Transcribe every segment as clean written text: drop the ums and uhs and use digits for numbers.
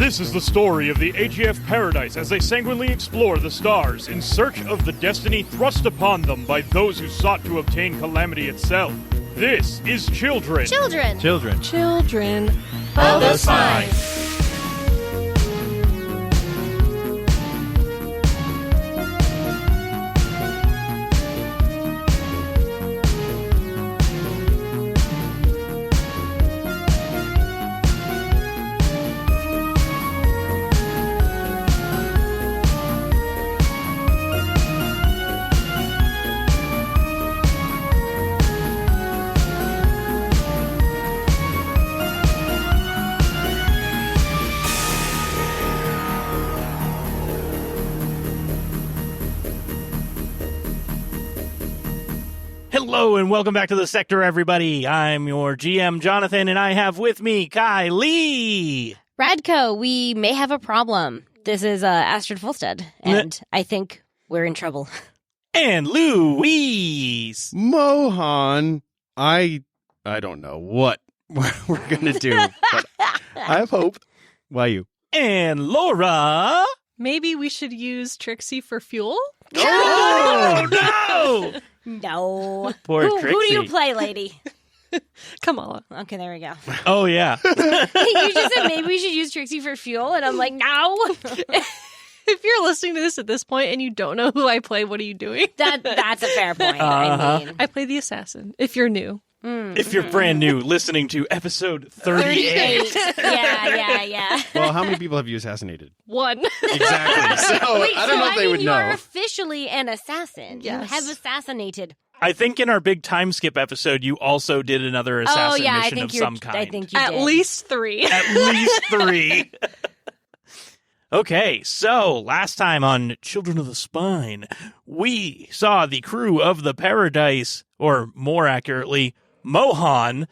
This is the story of the AGF Paradise as they sanguinely explore the stars in search of the destiny thrust upon them by those who sought to obtain calamity itself. This is Children. Children of the Spine. Hello and welcome back to the Sector, everybody. I'm your GM, Jonathan, and I have with me Kylie. Radko, we may have a problem. This is Astrid Fulstead, and I think we're in trouble. And Louise. Mohan. I don't know what we're going to do, but I have hope. Why you? And Laura. Maybe we should use Trixie for fuel? Oh, no! No. Poor Who Trixie. do you play, lady? Kamala. Okay, there we go. Oh, yeah. You just said maybe we should use Trixie for fuel, and I'm like, no. If you're listening to this at this point and you don't know who I play, what are you doing? That's a fair point. Uh-huh. I mean, I play the assassin, if you're new. If you're brand new, listening to episode 38. Yeah. Well, how many people have you assassinated? One. Exactly. So Wait, I don't know if they would you know. are officially an assassin. Yes. You have assassinated. I think in our big time skip episode, you also did another assassin I mission think of you're. some kind. I think you At did. least 3. At least 3. Okay, so last time on Children of the Spine, we saw the crew of the Paradise, or more accurately, Mohan,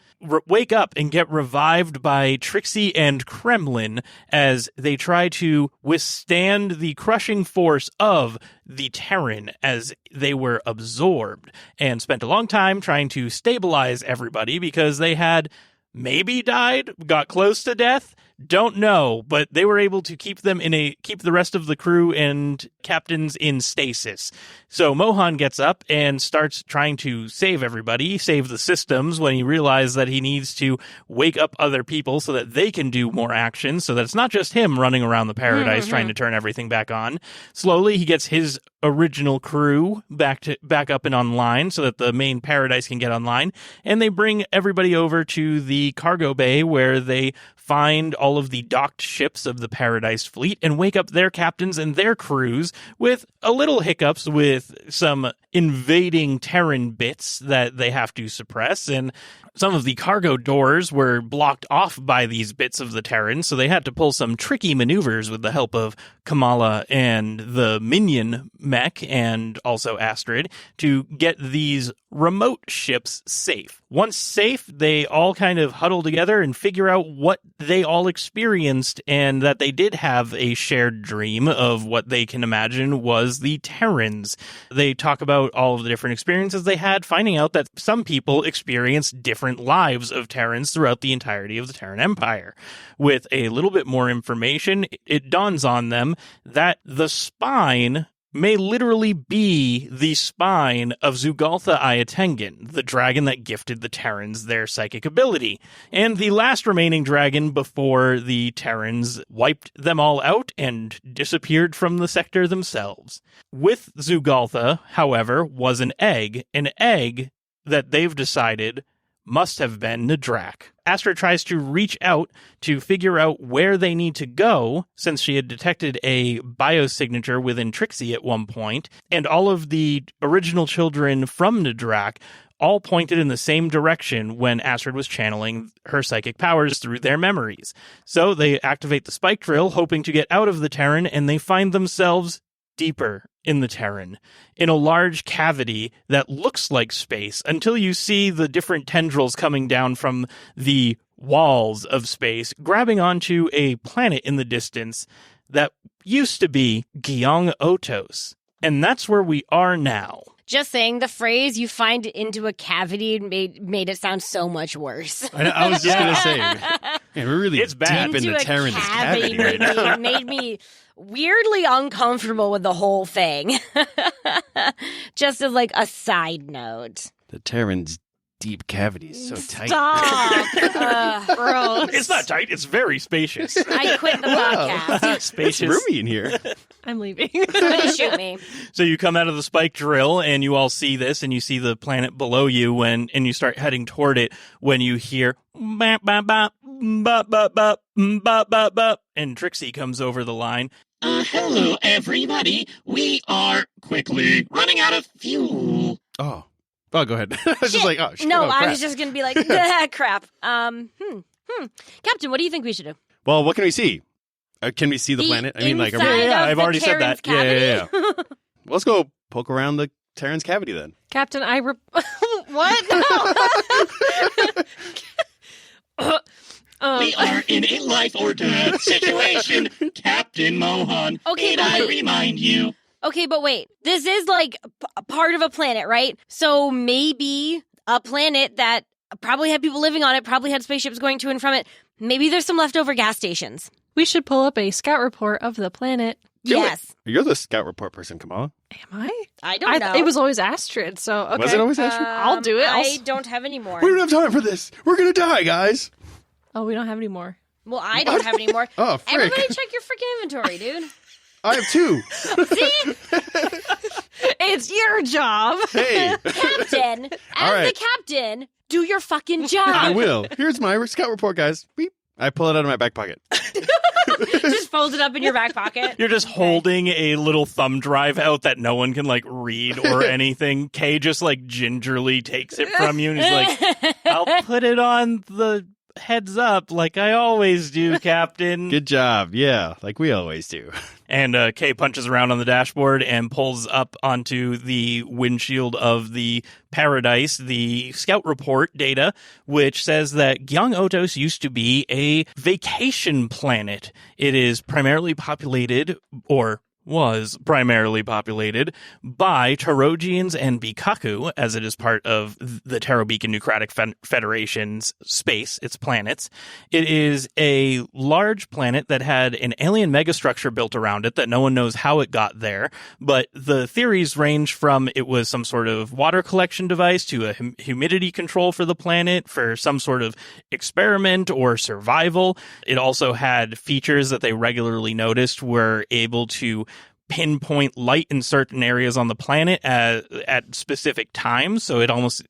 wake up and get revived by Trixie and Kremlin as they try to withstand the crushing force of the Terran as they were absorbed, and spent a long time trying to stabilize everybody because they had maybe died, got close to death, don't know, but they were able to keep the rest of the crew and captains in stasis. So Mohan gets up and starts trying to save everybody, save the systems, when he realizes that he needs to wake up other people so that they can do more action, so that it's not just him running around the paradise trying to turn everything back on. Slowly, he gets his original crew back up and online so that the main paradise can get online, and they bring everybody over to the cargo bay where they find all of the docked ships of the Paradise fleet and wake up their captains and their crews with a little hiccups with some invading Terran bits that they have to suppress, and some of the cargo doors were blocked off by these bits of the Terran, so they had to pull some tricky maneuvers with the help of Kamala and the minion mech and also Astrid to get these remote ships safe. Once safe, they all kind of huddle together and figure out what they all experienced, and that they did have a shared dream of what they can imagine was the Terrans. They talk about all of the different experiences they had, finding out that some people experienced different lives of Terrans throughout the entirety of the Terran Empire. With a little bit more information, it dawns on them that the spine may literally be the spine of Zugaltha Ayatengan, the dragon that gifted the Terrans their psychic ability, and the last remaining dragon before the Terrans wiped them all out and disappeared from the sector themselves. With Zugaltha, however, was an egg that they've decided must have been Nadrak. Astra tries to reach out to figure out where they need to go, since she had detected a biosignature within Trixie at one point, and all of the original children from Nadrak all pointed in the same direction when Astrid was channeling her psychic powers through their memories. So they activate the spike drill, hoping to get out of the Terran, and they find themselves deeper in the Terran, in a large cavity that looks like space until you see the different tendrils coming down from the walls of space, grabbing onto a planet in the distance that used to be Gyeong-otos. And that's where we are now. Just saying the phrase "you find into a cavity" made it sound so much worse. I was just going to say. Man, we're really It's bad. deep into Into a Terran's cavity right now. made me weirdly uncomfortable with the whole thing. Just as like a side note. The Terran's deep cavity is so tight. Stop. Gross. It's not tight. It's very spacious. I quit the podcast. It's Spacious. roomy in here. I'm leaving. Somebody shoot me. So you come out of the spike drill and you all see this and you see the planet below you and you start heading toward it when you hear bop, bop, bop, bop, bop, bop, bop, bop, bop, and Trixie comes over the line. Hello, everybody. We are quickly running out of fuel. Oh, go ahead. I was just like, oh, shit. No, Oh, crap. I was just going to be like, ah, crap. Captain, what do you think we should do? Well, what can we see? Can we see the planet? I mean, like, inside Yeah, of I've the already said Terran's that. Yeah, cavity? let's go poke around the Terran's cavity then. Captain, what? No. We are in a life or death situation, Captain Mohan. Okay, Need but I wait. remind you? Okay, but wait. This is like part of a planet, right? So maybe a planet that probably had people living on it, probably had spaceships going to and from it. Maybe there's some leftover gas stations. We should pull up a scout report of the planet. Do it. Yes. You're the scout report person, Kamala. Am I? I don't know. It was always Astrid, so okay. Was it always Astrid? I'll do it. I don't have any more. We don't have time for this. We're going to die, guys. Oh, we don't have any more. Well, I don't have any more. Oh, frick. Everybody check your freaking inventory, dude. I have 2. See? It's your job. Hey. Captain, All as right. the captain, do your fucking job. I will. Here's my scout report, guys. Beep. I pull it out of my back pocket. Just fold it up in your back pocket. You're just holding a little thumb drive out that no one can like read or anything. Kay just like gingerly takes it from you and he's like, I'll put it on the heads up like I always do, Captain. Good job. Yeah, like we always do. And Kay punches around on the dashboard and pulls up onto the windshield of the Paradise the scout report data, which says that Gyeong-otos used to be a vacation planet. It is primarily populated, or was primarily populated by Tarogians and Bikaku, as it is part of the Terabik and Nucratic Federation's space, its planets. It is a large planet that had an alien megastructure built around it that no one knows how it got there, but the theories range from it was some sort of water collection device to a humidity control for the planet, for some sort of experiment or survival. It also had features that they regularly noticed were able to pinpoint light in certain areas on the planet at specific times. So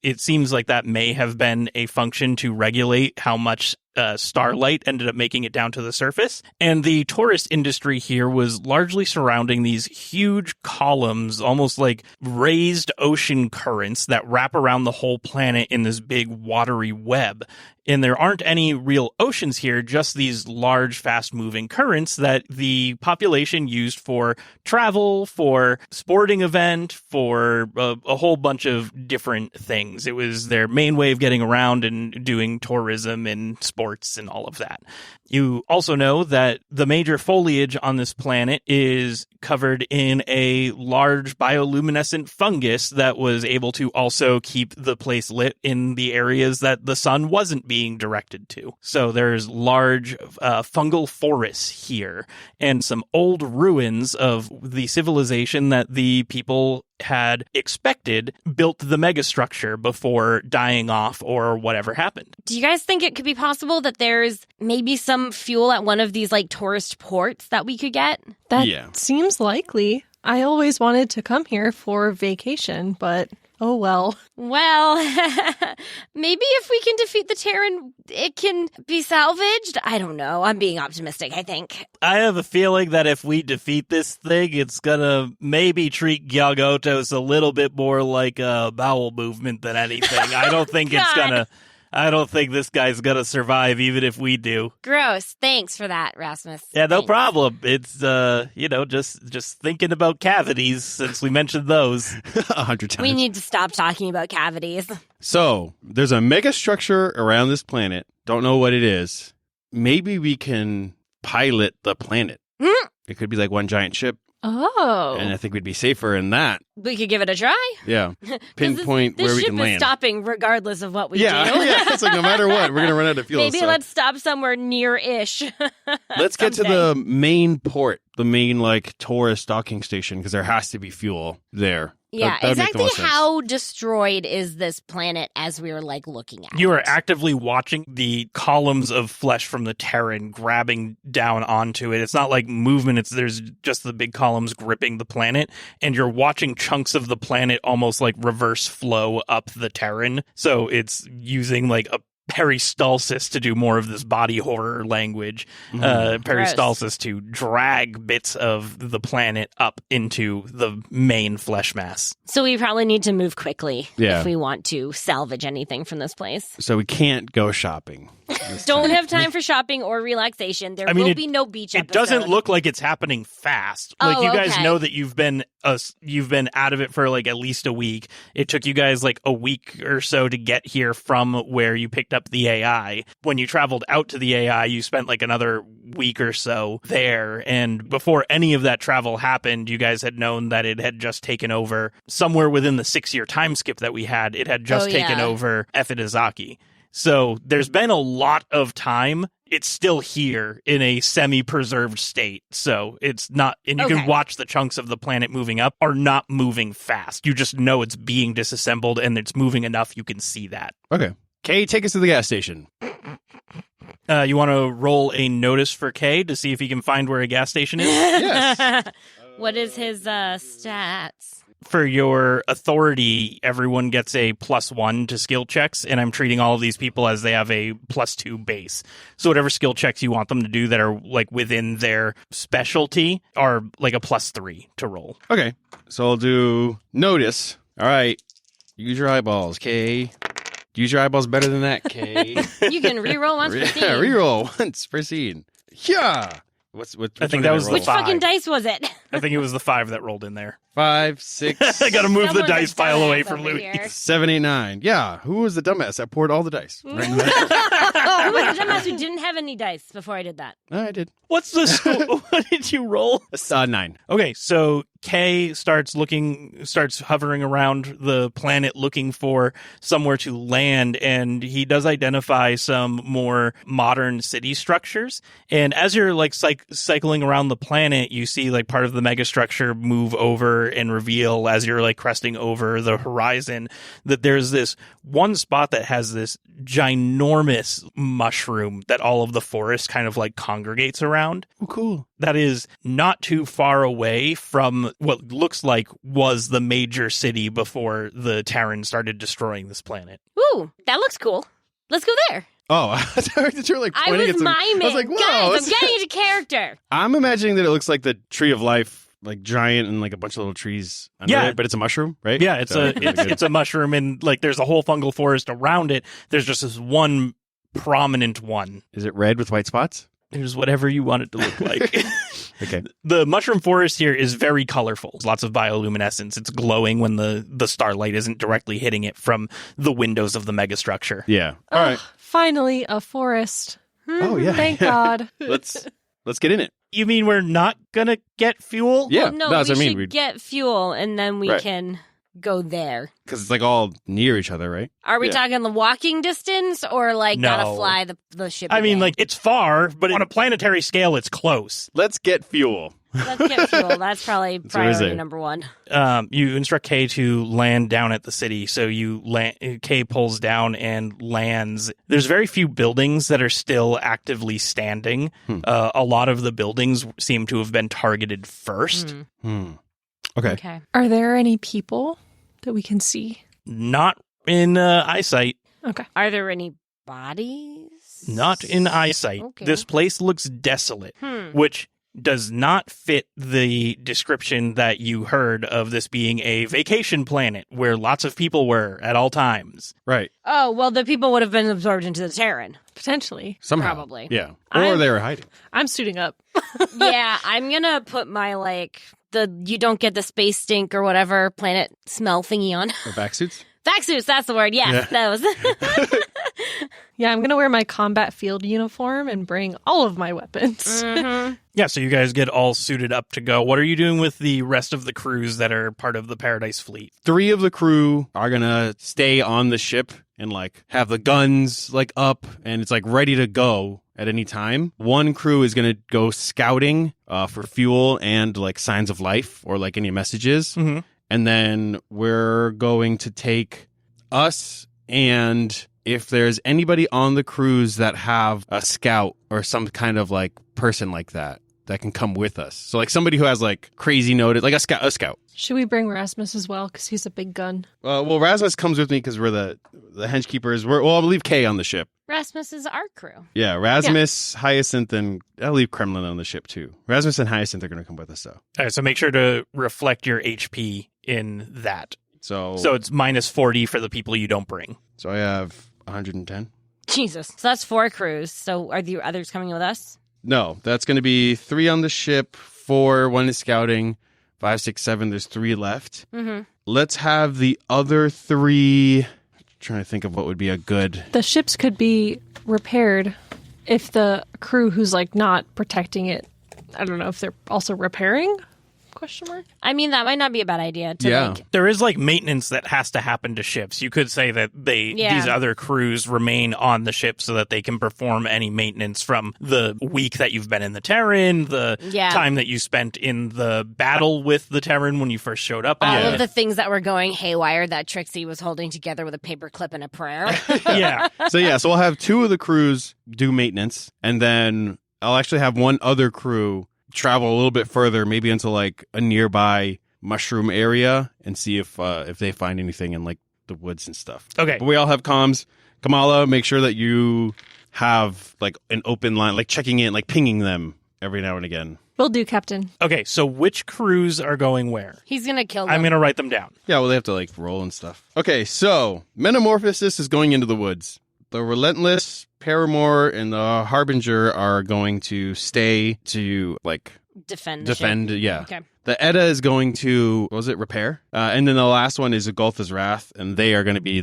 it seems like that may have been a function to regulate how much starlight ended up making it down to the surface. And the tourist industry here was largely surrounding these huge columns, almost like raised ocean currents that wrap around the whole planet in this big watery web. And there aren't any real oceans here, just these large, fast-moving currents that the population used for travel, for sporting event, for a whole bunch of different things. It was their main way of getting around and doing tourism and sports and all of that. You also know that the major foliage on this planet is covered in a large bioluminescent fungus that was able to also keep the place lit in the areas that the sun wasn't being directed to. So there's large fungal forests here and some old ruins of the civilization that the people had expected built the megastructure before dying off or whatever happened. Do you guys think it could be possible that there's maybe some fuel at one of these like tourist ports that we could get? That Yeah. seems likely. I always wanted to come here for vacation, but oh well. Well, maybe if we can defeat the Terran, it can be salvaged. I don't know. I'm being optimistic, I think. I have a feeling that if we defeat this thing, it's gonna maybe treat Gyeong-otos a little bit more like a bowel movement than anything. I don't think I don't think this guy's gonna survive, even if we do. Gross. Thanks for that, Rasmus. Yeah, no Thanks. problem. It's just thinking about cavities since we mentioned those. 100 times. We need to stop talking about cavities. So, there's a mega structure around this planet. Don't know what it is. Maybe we can pilot the planet. Hmm. It could be like one giant ship. Oh. And I think we'd be safer in that. We could give it a try. Yeah. Pinpoint this where we ship can is land. stopping regardless of what we Yeah, do. yeah. It's like no matter what, we're going to run out of fuel. Maybe so. let's stop somewhere near-ish. Let's get to someday. the main port, the main like tourist docking station, because there has to be fuel there. Yeah, That would make the exactly most sense. how destroyed is this planet as we were like looking at You are it? actively watching the columns of flesh from the Terran grabbing down onto it. It's not like movement, there's just the big columns gripping the planet, and you're watching chunks of the planet almost like reverse flow up the Terran. So it's using like a peristalsis to do more of this body horror language. Peristalsis to drag bits of the planet up into the main flesh mass. So we probably need to move quickly Yeah. if we want to salvage anything from this place. So we can't go shopping. Don't have time for shopping or relaxation. There I mean, will it- be no beach It episode. doesn't look like it's happening fast. Like Oh, you guys okay. know that you've been out of it for like at least a week. It took you guys like a week or so to get here from where you picked up the AI. When you traveled out to the AI, you spent like another week or so there. And before any of that travel happened, you guys had known that it had just taken over somewhere within the 6-year time skip that we had. It had just Oh, taken yeah. over Efidazaki. So there's been a lot of time. It's still here in a semi-preserved state. So it's not, and you Okay. can watch the chunks of the planet moving up are not moving fast. You just know it's being disassembled and it's moving enough you can see that. Okay. Kay, take us to the gas station. You want to roll a notice for Kay to see if he can find where a gas station is? Yes. What is his stats? For your authority, everyone gets a +1 to skill checks, and I'm treating all of these people as they have a +2 base. So whatever skill checks you want them to do that are like within their specialty are like a +3 to roll. Okay. So I'll do notice. All right. Use your eyeballs, Kay. Use your eyeballs better than that, Kay. You can reroll once per scene. Yeah, reroll once per scene. Yeah. What I think one that did was roll? Which Five. fucking dice was it? I think it was the 5 that rolled in there. 5, 6, I gotta move the Someone's a dice pile away dumbass from over Louis. here. 7, 8, 9. Yeah. Who was the dumbass that poured all the dice? Right in the middle. Who was the dumbass who didn't have any dice before I did that? I did. What's the what did you roll? 9. Okay, so Kay starts hovering around the planet looking for somewhere to land, and he does identify some more modern city structures. And as you're like cycling around the planet, you see like part of the megastructure move over and reveal as you're like cresting over the horizon that there's this one spot that has this ginormous mushroom that all of the forest kind of like congregates around. Oh, cool. That is not too far away from what looks like was the major city before the Terran started destroying this planet. Ooh, that looks cool. Let's go there. Oh, I thought you were like I pointing was at some. miming. I was like, whoa. Guys, I'm getting into character. I'm imagining that it looks like the tree of life, like giant and like a bunch of little trees under Yeah. it, but it's a mushroom, right? Yeah, it's So, it's a mushroom, and like there's a whole fungal forest around it. There's just this one prominent one. Is it red with white spots? There's whatever you want it to look like. Okay. The mushroom forest here is very colorful. There's lots of bioluminescence. It's glowing when the starlight isn't directly hitting it from the windows of the megastructure. Yeah. All right. Finally, a forest. Oh yeah. Thank yeah. God. Let's get in it. You mean we're not gonna get fuel? Yeah. Well, no, that's we what I mean. should get fuel, and then we Right. can go there. Because it's like all near each other, right? Are we Yeah. talking the walking distance, or like No. gotta fly the ship? I mean, again? like, it's far, but on a planetary scale, it's close. Let's get fuel. let's get fuel. That's probably what I priority say. number one. You instruct Kay to land down at the city, so Kay pulls down and lands. There's very few buildings that are still actively standing. A lot of the buildings seem to have been targeted first. Okay. Okay. Are there any people that we can see? Not in eyesight. Okay. Are there any bodies? Not in eyesight. Okay. This place looks desolate, which does not fit the description that you heard of this being a vacation planet where lots of people were at all times. Right. Oh, well, the people would have been absorbed into the Terran. Potentially. Somehow. Probably. Yeah. Or they were hiding. I'm suiting up. Yeah, I'm gonna put my, like, you don't get the space stink or whatever planet smell thingy on. Or vac suits. Vac suits, that's the word. Yes, Yeah. those. Yeah, I'm going to wear my combat field uniform and bring all of my weapons. Mm-hmm. Yeah, so you guys get all suited up to go. What are you doing with the rest of the crews that are part of the Paradise fleet? 3 of the crew are going to stay on the ship and like have the guns like up and it's like ready to go at any time. 1 crew is going to go scouting for fuel and like signs of life or like any messages. Mm-hmm. And then we're going to take us, and if there's anybody on the cruise that have a scout or some kind of like person like that can come with us. So like somebody who has like crazy notice, like a scout. Should we bring Rasmus as well? Because he's a big gun. Well, Rasmus comes with me because we're the henchkeepers. I'll leave Kay on the ship. Rasmus is our crew. Yeah, Rasmus, Hyacinth, and I'll leave Kremlin on the ship too. Rasmus and Hyacinth are going to come with us though. All right, so make sure to reflect your HP in that. So it's minus 40 for the people you don't bring. So I have 110. Jesus. So that's 4 crews. So are the others coming with us? No, that's going to be 3 on the ship, 4, 1 is scouting, 5, 6, 7, there's 3 left. Mm-hmm. Let's have the other 3, trying to think of what would be a good... The ships could be repaired if the crew who's like not protecting it, I don't know if they're also repairing? Question mark? I mean, that might not be a bad idea to like... There is like maintenance that has to happen to ships. You could say that these other crews remain on the ship so that they can perform any maintenance from the week that you've been in the Terran, the time that you spent in the battle with the Terran when you first showed up. All of the things that were going haywire that Trixie was holding together with a paperclip and a prayer. Yeah. So we'll have 2 of the crews do maintenance, and then I'll actually have 1 other crew travel a little bit further, maybe into like a nearby mushroom area, and see if they find anything in like the woods and stuff. Okay. But we all have comms. Kamala, make sure that you have like an open line, like checking in, like pinging them every now and again. Will do, Captain. Okay, so which crews are going where? He's going to kill them. I'm going to write them down. Yeah, well, they have to like roll and stuff. Okay, so Metamorphosis is going into the woods. The Relentless, Paramore, and the Harbinger are going to stay to like defend. Yeah. Okay. The Edda is going to, what was it, repair? And then the last one is Agoltha's Wrath, and they are going to be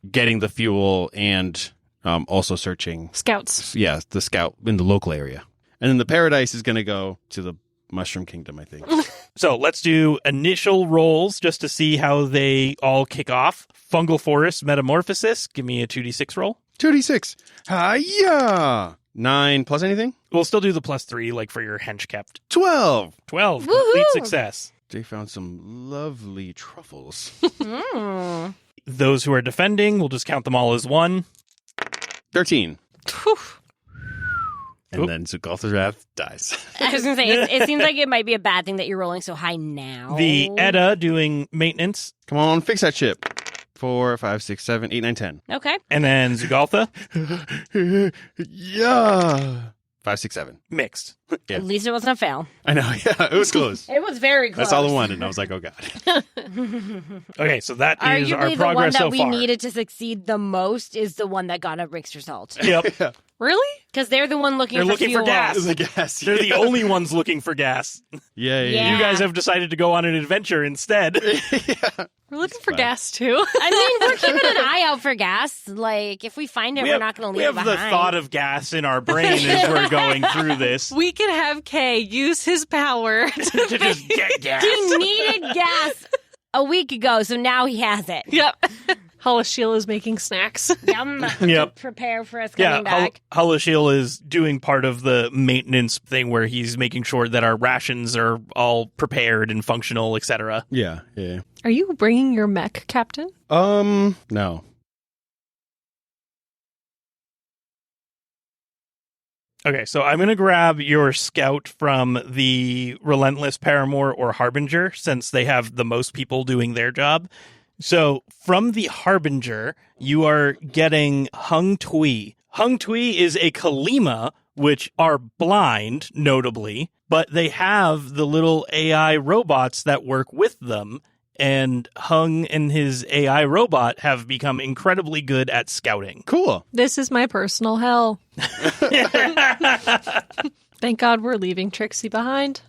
getting the fuel and also searching. Scouts. Yeah, the scout in the local area. And then the Paradise is going to go to the Mushroom Kingdom, I think. So let's do initial rolls just to see how they all kick off. Fungal Forest Metamorphosis. Give me a 2d6 roll. 2d6. Hiya! 9 plus anything? We'll still do the +3, like for your hench kept. 12. 12. Woohoo! Complete success. They found some lovely truffles. Mm. Those who are defending, we'll just count them all as 1. 13. Whew. And then Agoltha's Wrath dies. I was going to say, it seems like it might be a bad thing that you're rolling so high now. The Edda doing maintenance. Come on, fix that ship. 4, 5, 6, 7, 8, 9, 10. Okay. And then Zugaltha, Yeah. 5, 6, 7. mixed. Yeah. At least it wasn't a fail. I know, yeah, it was close. It was very close. That's all I wanted, and I was like, oh, God. Okay, so that is Arguably, our the one progress that so we far. needed to succeed the most is the one that got a mixed result. Yep. Really? Because they're the one looking They're for looking for fuel. gas. The gas. They're the only ones looking for gas. Yeah. Yeah. You guys have decided to go on an adventure instead. We're looking for fine. gas, too. I mean, we're keeping an eye out for gas. Like, if we find it, we're not going to leave it We have behind. the thought of gas in our brain as we're going through this. We can have Kay use his power To just get gas. He needed gas a week ago, so now he has it. Yep. Halashil is making snacks. Yum. Yep. Prepare for us coming Yeah, back. Halashil is doing part of the maintenance thing where he's making sure that our rations are all prepared and functional, etc. Yeah. Are you bringing your mech, Captain? No. Okay, so I'm going to grab your scout from the Relentless Paramore or Harbinger, since they have the most people doing their job. So from the Harbinger, you are getting Hung Tui. Hung Tui is a Kalima, which are blind, notably, but they have the little AI robots that work with them. And Hung and his AI robot have become incredibly good at scouting. Cool. This is my personal hell. Thank God we're leaving Trixie behind.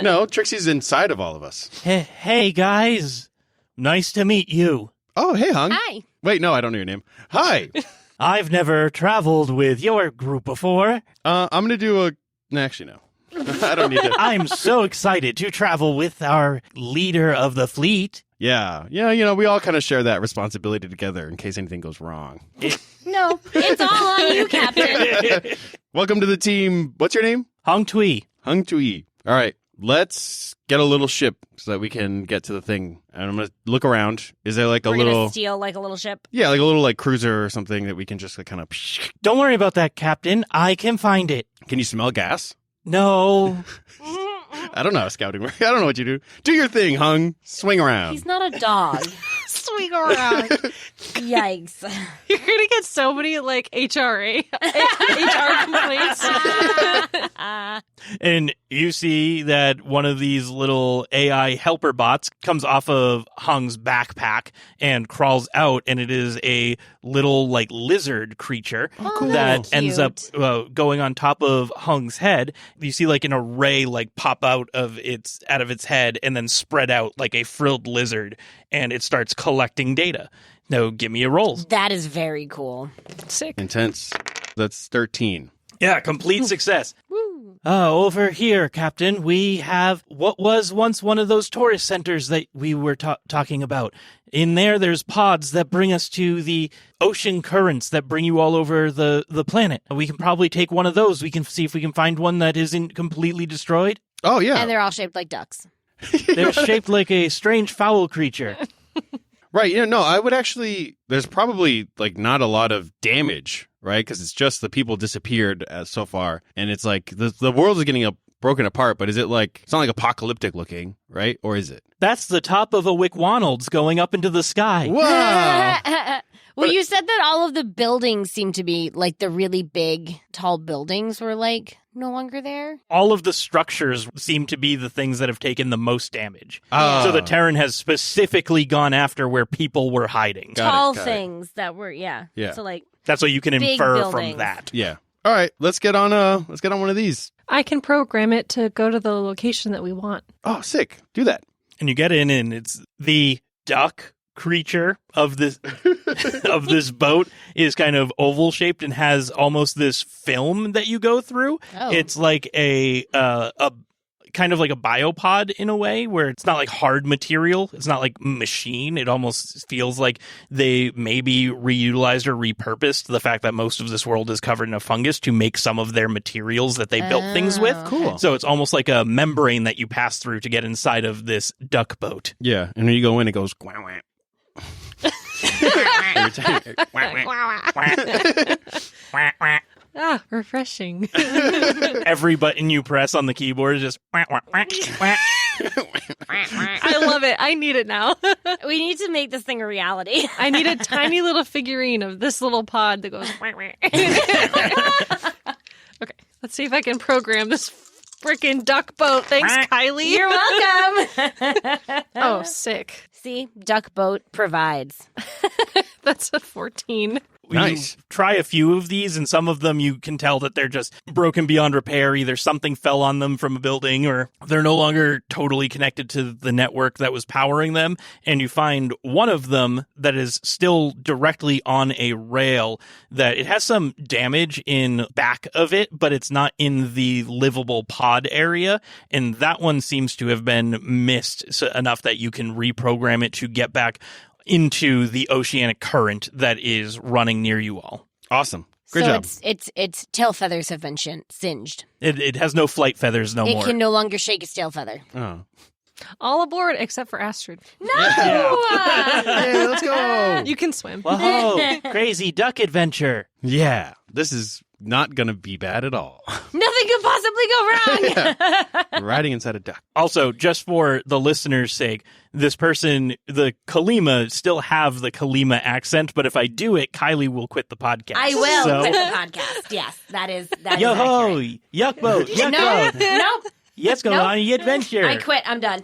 No, Trixie's inside of all of us. Hey guys, nice to meet you. Oh, hey, Hung. Hi. Wait, no, I don't know your name. Hi. I've never traveled with your group before. I'm going to do a... Actually, no. I don't need to. I'm so excited to travel with our leader of the fleet. Yeah, we all kind of share that responsibility together in case anything goes wrong. No, it's all on you, Captain. Welcome to the team. What's your name? Hong Tui. Hung Tui. All right, let's get a little ship so that we can get to the thing. And I'm going to look around. Is there like a We're little... gonna steal like a little ship. Yeah, like a little like cruiser or something that we can just like, kind of... Don't worry about that, Captain. I can find it. Can you smell gas? No. I don't know how scouting works. I don't know what you do. Do your thing, Hung. Swing around. He's not a dog. Swing around. Yikes. You're gonna get so many like HR complaints. And you see that one of these little AI helper bots comes off of Hung's backpack and crawls out, and it is a little like lizard creature that that's ends up cute. going on top of Hung's head. You see like an array like pop out of its head and then spread out like a frilled lizard, and it starts collecting data. Now give me a roll. That is very cool. Sick. Intense. That's 13. Yeah, complete success. Over here, Captain, we have what was once one of those tourist centers that we were talking about. In there, there's pods that bring us to the ocean currents that bring you all over the planet. We can probably take one of those. We can see if we can find one that isn't completely destroyed. Oh, yeah. And they're all shaped like ducks. They're shaped like a strange foul creature. Right. No, I would actually... There's probably like not a lot of damage, right? Because it's just the people disappeared so far. And it's like the world is getting broken apart, but is it like... It's not like apocalyptic looking, right? Or is it? That's the top of a Witho going up into the sky. Wow. Well, you said that all of the buildings seem to be like the really big, tall buildings were like no longer there. All of the structures seem to be the things that have taken the most damage. Ah. So the Terran has specifically gone after where people were hiding. Tall got it. things that were, yeah. Yeah. So like, That's what you can Big infer buildings. from that. Yeah. All right. Let's get on one of these. I can program it to go to the location that we want. Oh, sick. Do that. And you get in, and it's the duck creature of this of this boat is kind of oval shaped and has almost this film that you go through. Oh. It's like a kind of like a biopod in a way, where it's not like hard material. It's not like machine. It almost feels like they maybe reutilized or repurposed the fact that most of this world is covered in a fungus to make some of their materials that they built things with. Cool. So it's almost like a membrane that you pass through to get inside of this duck boat. Yeah. And when you go in, it goes... Quack, quack. Every time. Quack, quack. Ah, refreshing. Every button you press on the keyboard is just... I love it. I need it now. we need to make this thing a reality. I need a tiny little figurine of this little pod that goes. Okay, let's see if I can program this freaking duck boat. Thanks, Kylie. You're welcome. Oh, sick. See, duck boat provides. That's a 14. Nice. You try a few of these, and some of them you can tell that they're just broken beyond repair. Either something fell on them from a building, or they're no longer totally connected to the network that was powering them. And you find one of them that is still directly on a rail, that it has some damage in back of it, but it's not in the livable pod area. And that one seems to have been missed enough that you can reprogram it to get back into the oceanic current that is running near you all. Awesome. Great so job. its tail feathers have been singed. It has no flight feathers no It more. can no longer shake its tail feather. Oh. All aboard except for Astrid. No! Hey, let's go. You can swim. Whoa, crazy duck adventure. Yeah. This is not going to be bad at all. Nothing could possibly go wrong. You're riding inside a duck. Also, just for the listener's sake, this person, the Kalima, still have the Kalima accent, but if I do it, Kylie will quit the podcast. I will So, quit the podcast. Yes, that is yo ho, accurate. yuck boat, yuck No, boat. nope. Let's go Nope. on the adventure. I quit. I'm done.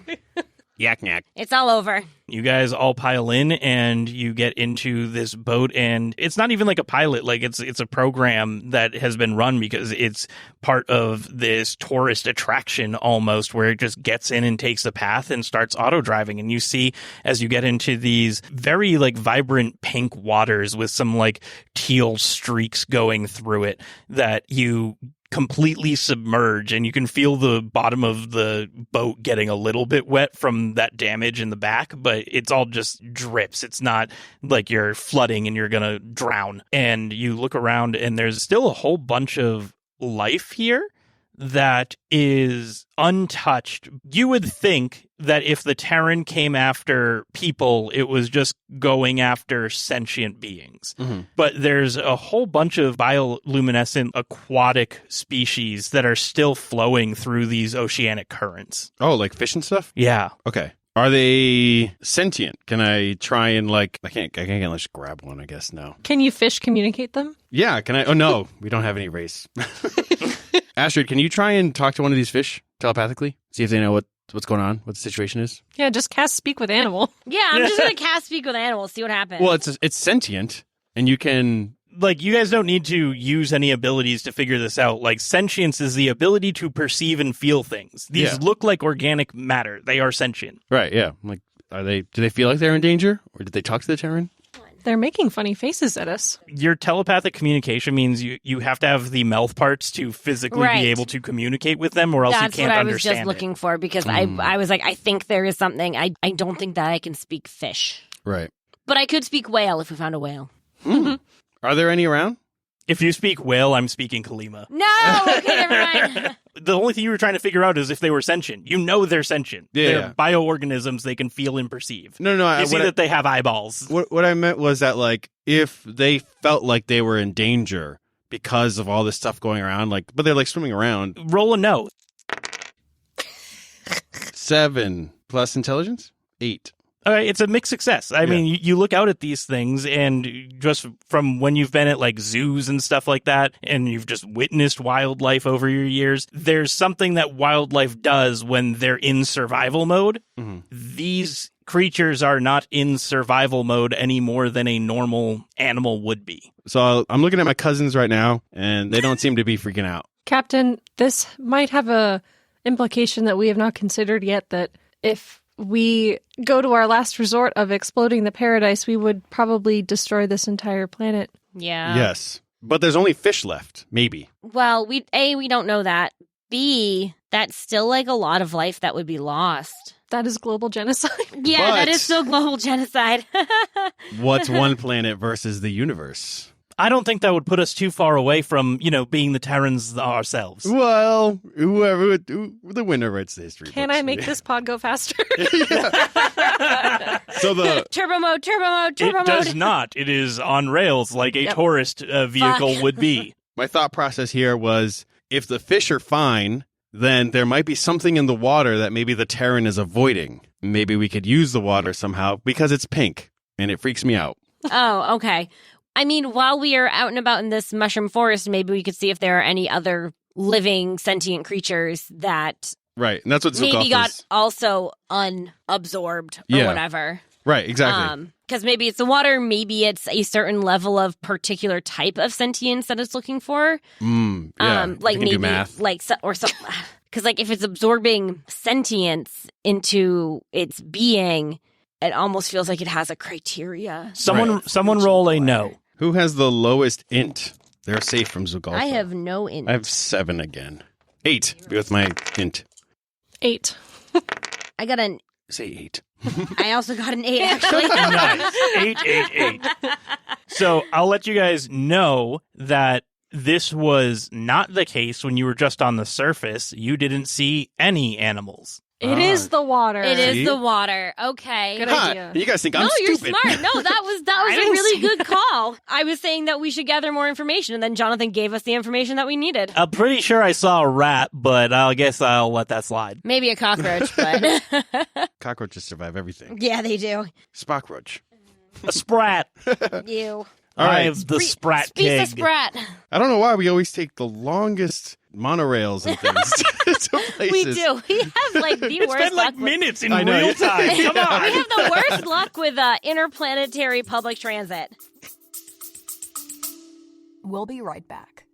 Yak yak. It's all over. You guys all pile in and you get into this boat, and it's not even like a pilot. Like it's a program that has been run because it's part of this tourist attraction almost, where it just gets in and takes the path and starts auto driving. And you see as you get into these very like vibrant pink waters with some like teal streaks going through it that you completely submerge, and you can feel the bottom of the boat getting a little bit wet from that damage in the back, but it's all just drips. It's not like you're flooding and you're gonna drown. And you look around and there's still a whole bunch of life here that is untouched. You would think that if the Terran came after people, it was just going after sentient beings. Mm-hmm. But there's a whole bunch of bioluminescent aquatic species that are still flowing through these oceanic currents. Oh, like fish and stuff? Yeah. Okay. Are they sentient? Can I try and like, I can't just grab one, I guess, no. Can you fish communicate them? Yeah, can I? Oh, no, we don't have any race. Astrid, can you try and talk to one of these fish telepathically? See if they know what's going on, what the situation is? Yeah, just cast speak with animal. Yeah, I'm just going to cast speak with animals, see what happens. Well, it's sentient, and you can... Like, you guys don't need to use any abilities to figure this out. Like, sentience is the ability to perceive and feel things. These look like organic matter. They are sentient. Right, yeah. Like, do they feel like they're in danger? Or did they talk to the Terran? They're making funny faces at us. Your telepathic communication means you have to have the mouth parts to physically be able to communicate with them, or else you can't understand it. That's what I was just looking for, because I was like, I think there is something. I don't think that I can speak fish. Right. But I could speak whale if we found a whale. Mm. Are there any around? If you speak whale, I'm speaking Kalima. No! Okay, never mind. The only thing you were trying to figure out is if they were sentient. You know they're sentient. Yeah, they're bioorganisms. They can feel and perceive. No. You see that they have eyeballs. What I meant was that, like, if they felt like they were in danger because of all this stuff going around, like, but they're, like, swimming around. Roll a no. 7 plus intelligence? 8. It's a mixed success. I mean, you look out at these things, and just from when you've been at like zoos and stuff like that, and you've just witnessed wildlife over your years, there's something that wildlife does when they're in survival mode. Mm-hmm. These creatures are not in survival mode any more than a normal animal would be. So I'm looking at my cousins right now, and they don't seem to be freaking out. Captain, this might have a implication that we have not considered yet, that if we go to our last resort of exploding the paradise, we would probably destroy this entire planet. Yeah. Yes. But there's only fish left, maybe. Well, we don't know that. B, that's still like a lot of life that would be lost. That is global genocide. Yeah, that is still global genocide. What's one planet versus the universe? I don't think that would put us too far away from, being the Terrans ourselves. Well, the winner writes the history. Can I make this pod go faster? So the turbo mode. It does not. It is on rails like a tourist vehicle would be. My thought process here was, if the fish are fine, then there might be something in the water that maybe the Terran is avoiding. Maybe we could use the water somehow because it's pink and it freaks me out. Oh, okay. I mean, while we are out and about in this mushroom forest, maybe we could see if there are any other living sentient creatures that right, and that's what maybe got also unabsorbed or whatever. Right, exactly. Because maybe it's the water, maybe it's a certain level of particular type of sentience that it's looking for. Like maybe like or something. Because like if it's absorbing sentience into its being, it almost feels like it has a criteria. Someone roll a no. Who has the lowest int? They're safe from Zugalfa. I have no int. I have 7 again. 8 with my int. 8. I got an... Say 8. I also got an 8, actually. Nice. 8. So I'll let you guys know that this was not the case when you were just on the surface. You didn't see any animals. It is the water. It is the water. Okay. Good idea. You guys think I'm stupid. No, you're smart. No, that was a really good call. I was saying that we should gather more information, and then Jonathan gave us the information that we needed. I'm pretty sure I saw a rat, but I guess I'll let that slide. Maybe a cockroach, but... Cockroaches survive everything. Yeah, they do. Spockroach. A sprat. You. All right. I have the sprat Piece keg. of sprat. I don't know why we always take the longest monorails and things to places. We do. We have like the It's worst been like luck with- minutes in I know. real time. Come We on. have the worst luck with interplanetary public transit. We'll be right back.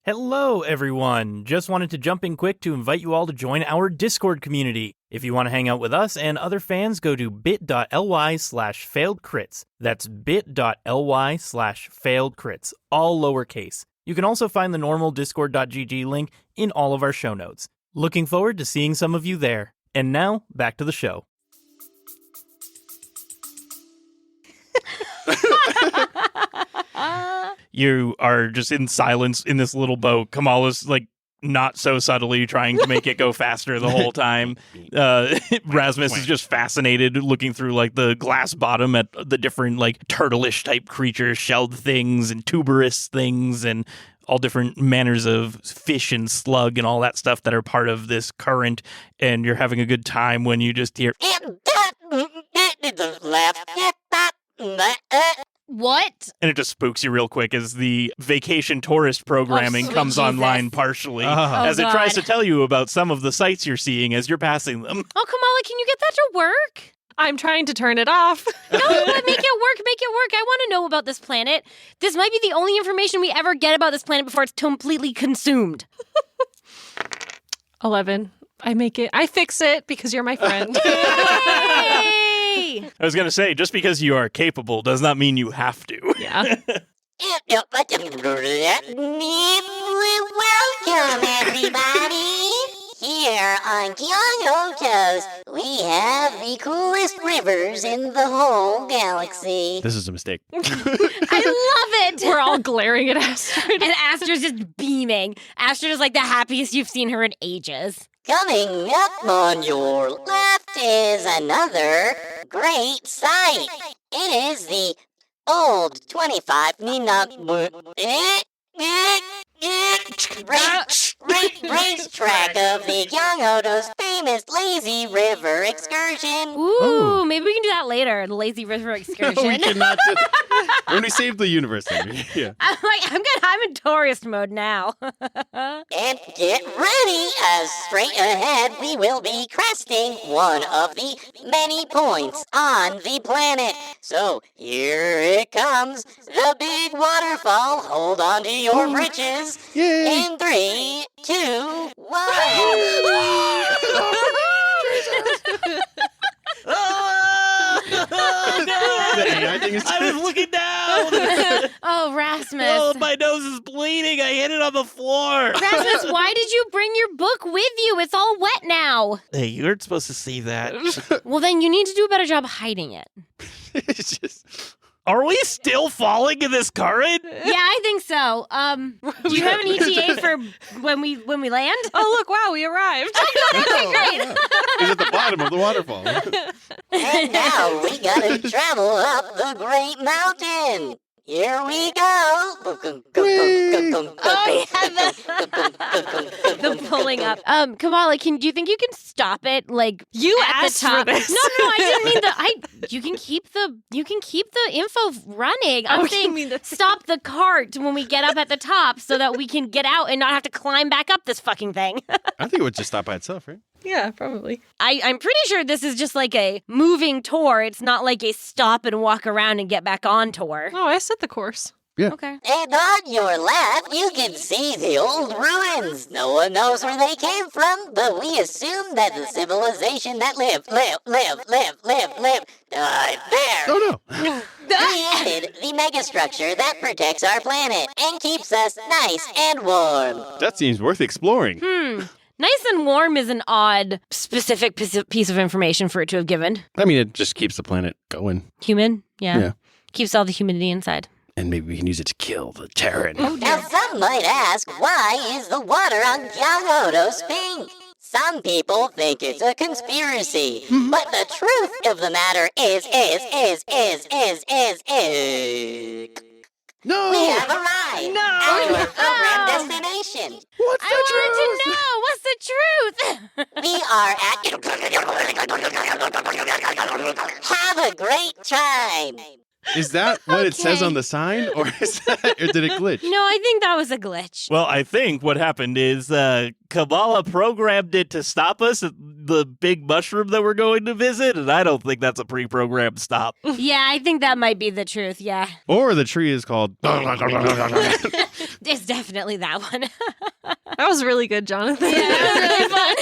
Hello, everyone. Just wanted to jump in quick to invite you all to join our Discord community. If you want to hang out with us and other fans, go to bit.ly/failedcrits. That's bit.ly/failedcrits, all lowercase. You can also find the normal discord.gg link in all of our show notes. Looking forward to seeing some of you there. And now, back to the show. You are just in silence in this little boat. Kamala's like not so subtly trying to make it go faster the whole time. Rasmus is just fascinated looking through like the glass bottom at the different like turtle-ish type creatures, shelled things and tuberous things and all different manners of fish and slug and all that stuff that are part of this current. And you're having a good time when you just hear What? and it just spooks you real quick as the vacation tourist programming Oh, sweet comes Jesus. online partially Ah. as it Oh, tries God. to tell you about some of the sights you're seeing as you're passing them. Oh, Kamala, can you get that to work? I'm trying to turn it off. No, but make it work. Make it work. I want to know about this planet. This might be the only information we ever get about this planet before it's completely consumed. 11. I fix it because you're my friend. Yay! I was going to say, just because you are capable does not mean you have to. Yeah. Welcome, everybody! Here on Gyeong-otos, we have the coolest rivers in the whole galaxy. This is a mistake. I love it. We're all glaring at Astrid. And Astra's just beaming. Astrid is like the happiest you've seen her in ages. Coming up on your left is another great sight. It is the old 25 racetrack of the Gyeong-otos famous lazy river excursion. Ooh, maybe we can do that later. The lazy river excursion. We cannot do when we save the universe. Maybe. Yeah. I'm like, I'm in tourist mode now. And get ready, as straight ahead we will be cresting one of the many points on the planet. So here it comes, the big waterfall. Hold on to your britches. Yay! In 3, 2, 1. The AI thing is I was looking down. Oh, Rasmus. Oh, my nose is bleeding. I hit it on the floor. Rasmus, why did you bring your book with you? It's all wet now. Hey, you weren't supposed to see that. Well, then you need to do a better job hiding it. It's just Are we still falling in this current? Yeah, I think so. Do you have an ETA for when we land? Oh, look, wow, we arrived. is at the bottom of the waterfall. And now we gotta travel up the Great Mountain. Here we go. The pulling up. Kamala, do you think you can stop it? Like You at asked the top? for this. No, I didn't mean the. You can keep the info running. I'm Oh, you saying mean the- stop the cart when we get up at the top so that we can get out and not have to climb back up this fucking thing. I think it would just stop by itself, right? Yeah, probably. I'm pretty sure this is just like a moving tour. It's not like a stop and walk around and get back on tour. Oh, I set the course. Okay. And on your left, you can see the old ruins. No one knows where they came from, but we assume that the civilization that lived died there. Oh no! Created the megastructure that protects our planet and keeps us nice and warm. That seems worth exploring. Nice and warm is an odd, specific piece of information for it to have given. I mean, it just keeps the planet going, Human? Yeah. Yeah. Keeps all the humidity inside. and maybe we can use it to kill the Terran. Now some might ask, why is the water on Gyeong-otos pink? Some people think it's a conspiracy, but the truth of the matter is. No! We have arrived at your program destination. What's I want to know. What's the truth? We are at. Have a great time. Is that what it says Okay. on the sign, or did it glitch? No, I think that was a glitch. Well, I think what happened is Kabbalah programmed it to stop us at the big mushroom that we're going to visit, and I don't think that's a pre-programmed stop. Yeah, I think that might be the truth. Yeah, Or the tree is called. it's definitely that one. That was really good, Jonathan. That was really fun.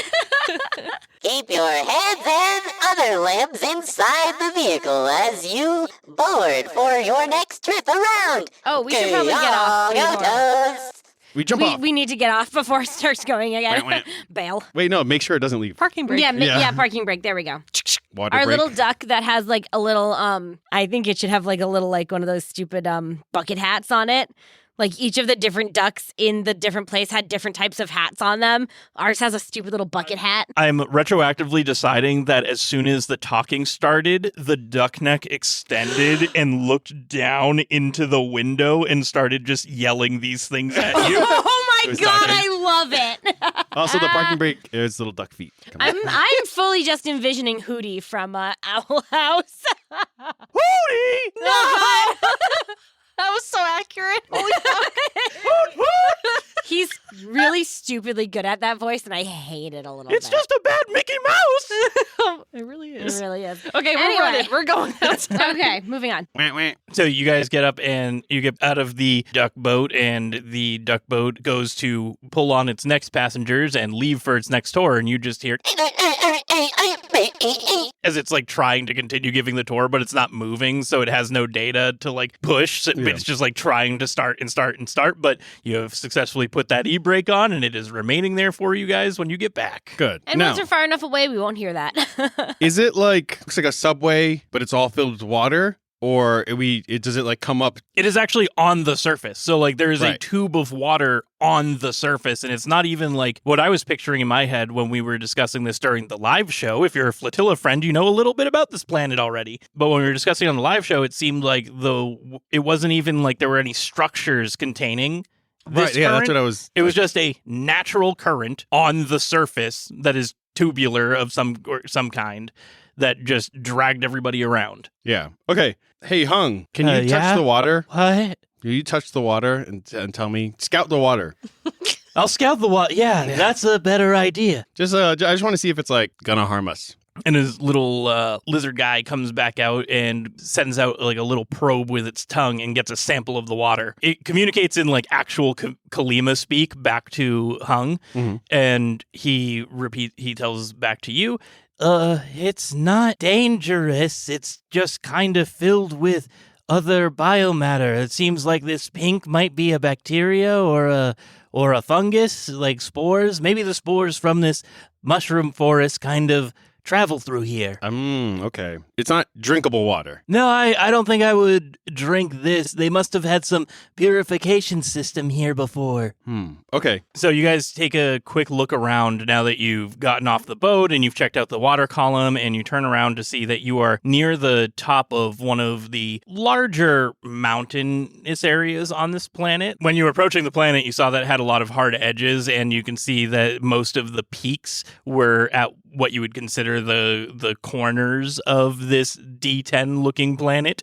Keep your heads and other limbs inside the vehicle as you board for your next trip around. Oh, we should probably get off. before- Gyeong-otos. We jump off. We need to get off before it starts going again. Bail. Wait, no, make sure it doesn't leave. Parking brake. Yeah, parking brake. There we go. Water Our break. little duck that has like a little I think it should have like a little like one of those stupid bucket hats on it. Like each of the different ducks in the different place had different types of hats on them. Ours has a stupid little bucket hat. I'm retroactively deciding that as soon as the talking started, the duck neck extended and looked down into the window and started just yelling these things at you. Oh It my was god, talking. I love it. Also, the parking brake is little duck feet. Come on. I'm fully just envisioning Hootie from Owl House. Hootie! No! That was so accurate. He's really stupidly good at that voice, and I hate it a little It's bit. just a bad Mickey Mouse! It really It is. really is. Okay, we're Anyway. running. We're going outside. Okay, moving on. Wah, wah. So you guys get up and you get out of the duck boat, and the duck boat goes to pull on its next passengers and leave for its next tour, and you just hear as it's like trying to continue giving the tour, but it's not moving, so it has no data to like push. So Yeah. it's just like trying to start and start and start, but you have successfully put that e-brake on, and it is remaining there for you guys when you get back. Good. And Now, once we're far enough away, we won't hear that. is it like looks like a subway, but it's all filled with water, or does it like come up? It is actually on the surface. So, like, there is a Right. tube of water on the surface, and it's not even like what I was picturing in my head when we were discussing this during the live show. If you're a Flotilla friend, you know a little bit about this planet already. But when we were discussing on the live show, it seemed like it wasn't even like there were any structures containing this Right. Yeah, that's current. what I was. It was just a natural current on the surface that is tubular of some kind that just dragged everybody around. Yeah. Okay. Hey, Hung, can you touch Yeah? the water? What? Will you touch the water and tell me? Scout the water. I'll scout the water. Yeah, that's a better idea. I just want to see if it's like gonna harm us. And his little lizard guy comes back out and sends out like a little probe with its tongue and gets a sample of the water. It communicates in like actual Kalima speak back to Hung, Mhm. and he tells back to you, it's not dangerous. It's just kind of filled with other biomatter. It seems like this pink might be a bacteria or a fungus, like spores. Maybe the spores from this mushroom forest kind of travel through here. Okay. It's not drinkable water. No, I don't think I would drink this. They must have had some purification system here before. Okay. So you guys take a quick look around now that you've gotten off the boat and you've checked out the water column, and you turn around to see that you are near the top of one of the larger mountainous areas on this planet. When you were approaching the planet, you saw that it had a lot of hard edges, and you can see that most of the peaks were at what you would consider the corners of this D10 looking planet.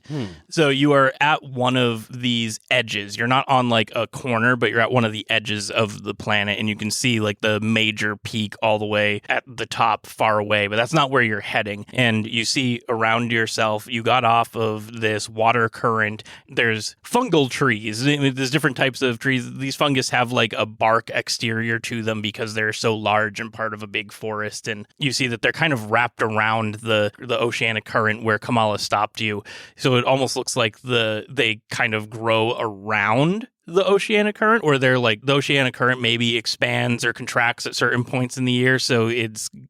So you are at one of these edges. You're not on like a corner, but you're at one of the edges of the planet, and you can see like the major peak all the way at the top far away, but that's not where you're heading. And you see around yourself, you got off of this water current. There's fungal trees. There's different types of trees. These fungus have like a bark exterior to them because they're so large and part of a big forest. And you see that they're kind of wrapped around the oceanic current where Kamala stopped you. So it almost looks like they kind of grow around the oceanic current, or they're like the oceanic current maybe expands or contracts at certain points in the year. So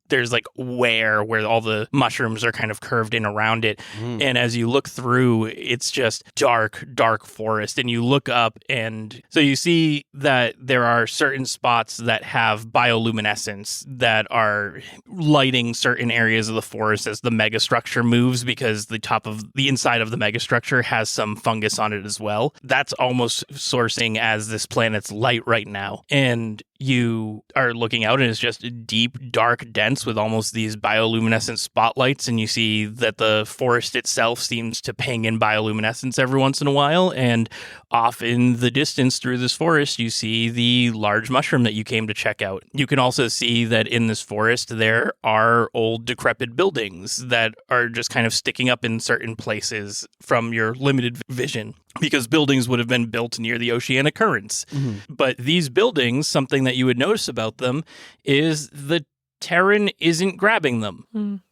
there's like where all the mushrooms are kind of curved in around it. And as you look through, it's just dark forest. And you look up, and so you see that there are certain spots that have bioluminescence that are lighting certain areas of the forest as the megastructure moves, because the inside of the megastructure has some fungus on it as well. That's almost sourcing as this planet's light right now. And you are looking out and it's just deep, dark, dense with almost these bioluminescent spotlights. And you see that the forest itself seems to ping in bioluminescence every once in a while. And off in the distance through this forest, you see the large mushroom that you came to check out. You can also see that in this forest, there are old decrepit buildings that are just kind of sticking up in certain places from your limited vision, because buildings would have been built near the oceanic currents. But these buildings, something that you would notice about them is the Terran isn't grabbing them.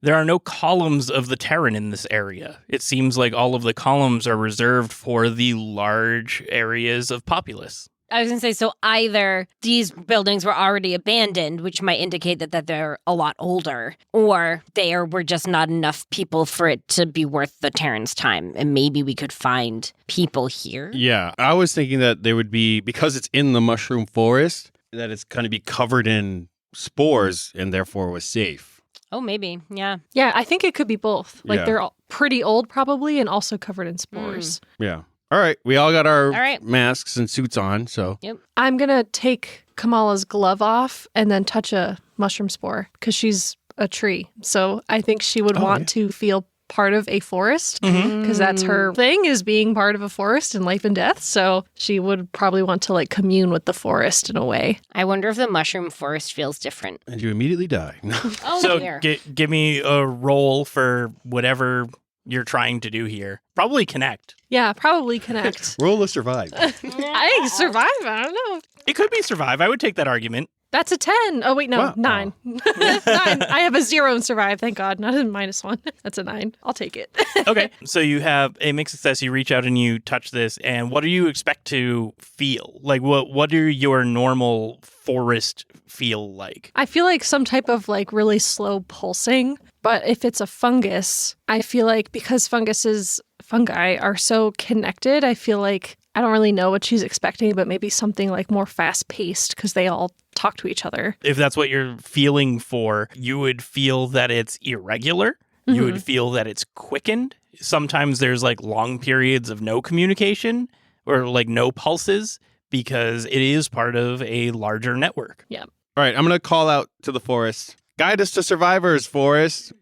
There are no columns of the Terran in this area. It seems like all of the columns are reserved for the large areas of populace. I was going to say, so either these buildings were already abandoned, which might indicate that they're a lot older, or there were just not enough people for it to be worth the Terran's time. And maybe we could find people here. Yeah, I was thinking that there would be, because it's in the mushroom forest, that it's going to be covered in spores and therefore was safe. Oh, maybe. Yeah. Yeah, I think it could be both. Like Yeah. they're all pretty old probably and also covered in spores. Yeah. All right, we all got our All right. masks and suits on, so. I'm going to take Kamala's glove off and then touch a mushroom spore because she's a tree. So I think she would want to feel part of a forest because that's her thing, is being part of a forest in life and death. So she would probably want to like commune with the forest in a way. I wonder if the mushroom forest feels different. And you immediately die. Oh, So dear. give me a roll for whatever you're trying to do here. Probably connect. Yeah, probably connect. Roll to survive. I survive. I don't know. It could be survive. I would take that argument. That's a 10. Oh, wait, no, Wow. 9. 9. I have a 0 in survive, thank God. Not a -1. That's a 9. I'll take it. Okay. So you have a mixed success. You reach out and you touch this. And what do you expect to feel? Like, what do your normal forest feel like? I feel like some type of like really slow pulsing. But if it's a fungus, I feel like because fungi are so connected, I feel like I don't really know what she's expecting, but maybe something like more fast paced because they all talk to each other. If that's what you're feeling for, you would feel that it's irregular. You would feel that it's quickened. Sometimes there's like long periods of no communication or like no pulses because it is part of a larger network. Yeah. All right, I'm going to call out to the forest. Guide us to survivors, forest.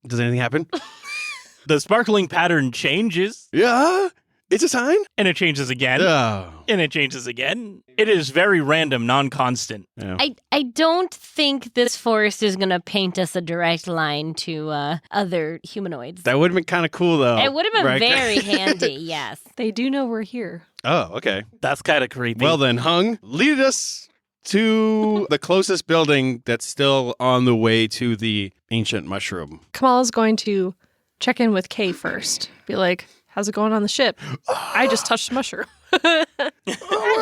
Does anything happen? The sparkling pattern changes. Yeah, it's a sign. And it changes again. Oh. And it changes again. It is very random, non-constant. Yeah. I don't think this forest is going to paint us a direct line to other humanoids. That would have been kind of cool, though. It would have been right? very handy, yes. They do know we're here. Oh, okay. That's kind of creepy. Well then, Hung, lead us to the closest building that's still on the way to the ancient mushroom. Kamala's going to check in with Kay first. Be like, how's it going on the ship? I just touched a mushroom. We're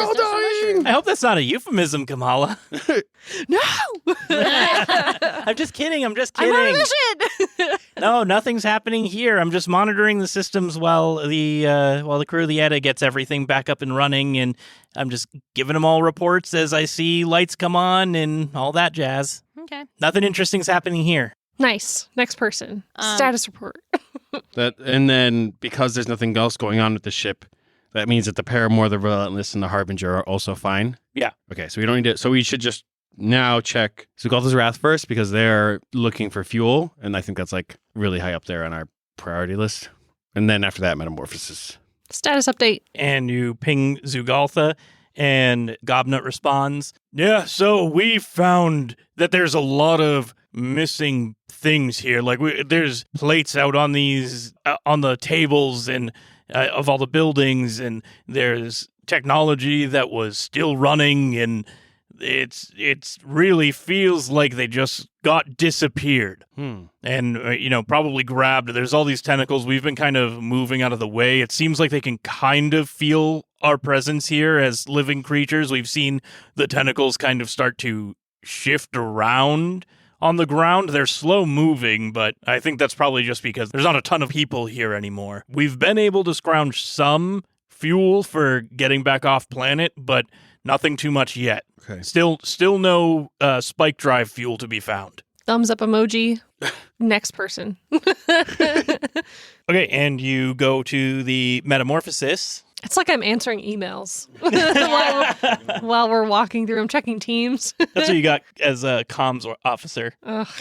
all dying! I hope that's not a euphemism, Kamala. No! I'm just kidding. I'm just I'm kidding. on a mission! No, nothing's happening here. I'm just monitoring the systems while the crew of the Edda gets everything back up and running, and I'm just giving them all reports as I see lights come on and all that jazz. Okay. Nothing interesting's happening here. Nice. Next person. Status report. And then, because there's nothing else going on with the ship, that means that the Paramore, the Relentless, and the Harbinger are also fine? Yeah. Okay, so we don't need to... So we should just now check Zugalta's Wrath first, because they're looking for fuel, and I think that's, like, really high up there on our priority list. And then after that, Metamorphosis. Status update. And you ping Zugaltha, and Gobnut responds, "Yeah, so we found that there's a lot of missing things here. Like, there's plates out on these, on the tables and of all the buildings, and there's technology that was still running, and it's really feels like they just got disappeared and probably grabbed. There's all these tentacles. We've been kind of moving out of the way. It seems like they can kind of feel our presence here as living creatures. We've seen the tentacles kind of start to shift around on the ground. They're slow moving, but I think that's probably just because there's not a ton of people here anymore. We've been able to scrounge some fuel for getting back off planet, but nothing too much yet. Okay. Still no spike drive fuel to be found. Thumbs up emoji. Next person. Okay, and you go to the Metamorphosis. It's like I'm answering emails while we're walking through. I'm checking Teams. That's what you got as a comms officer. Oh,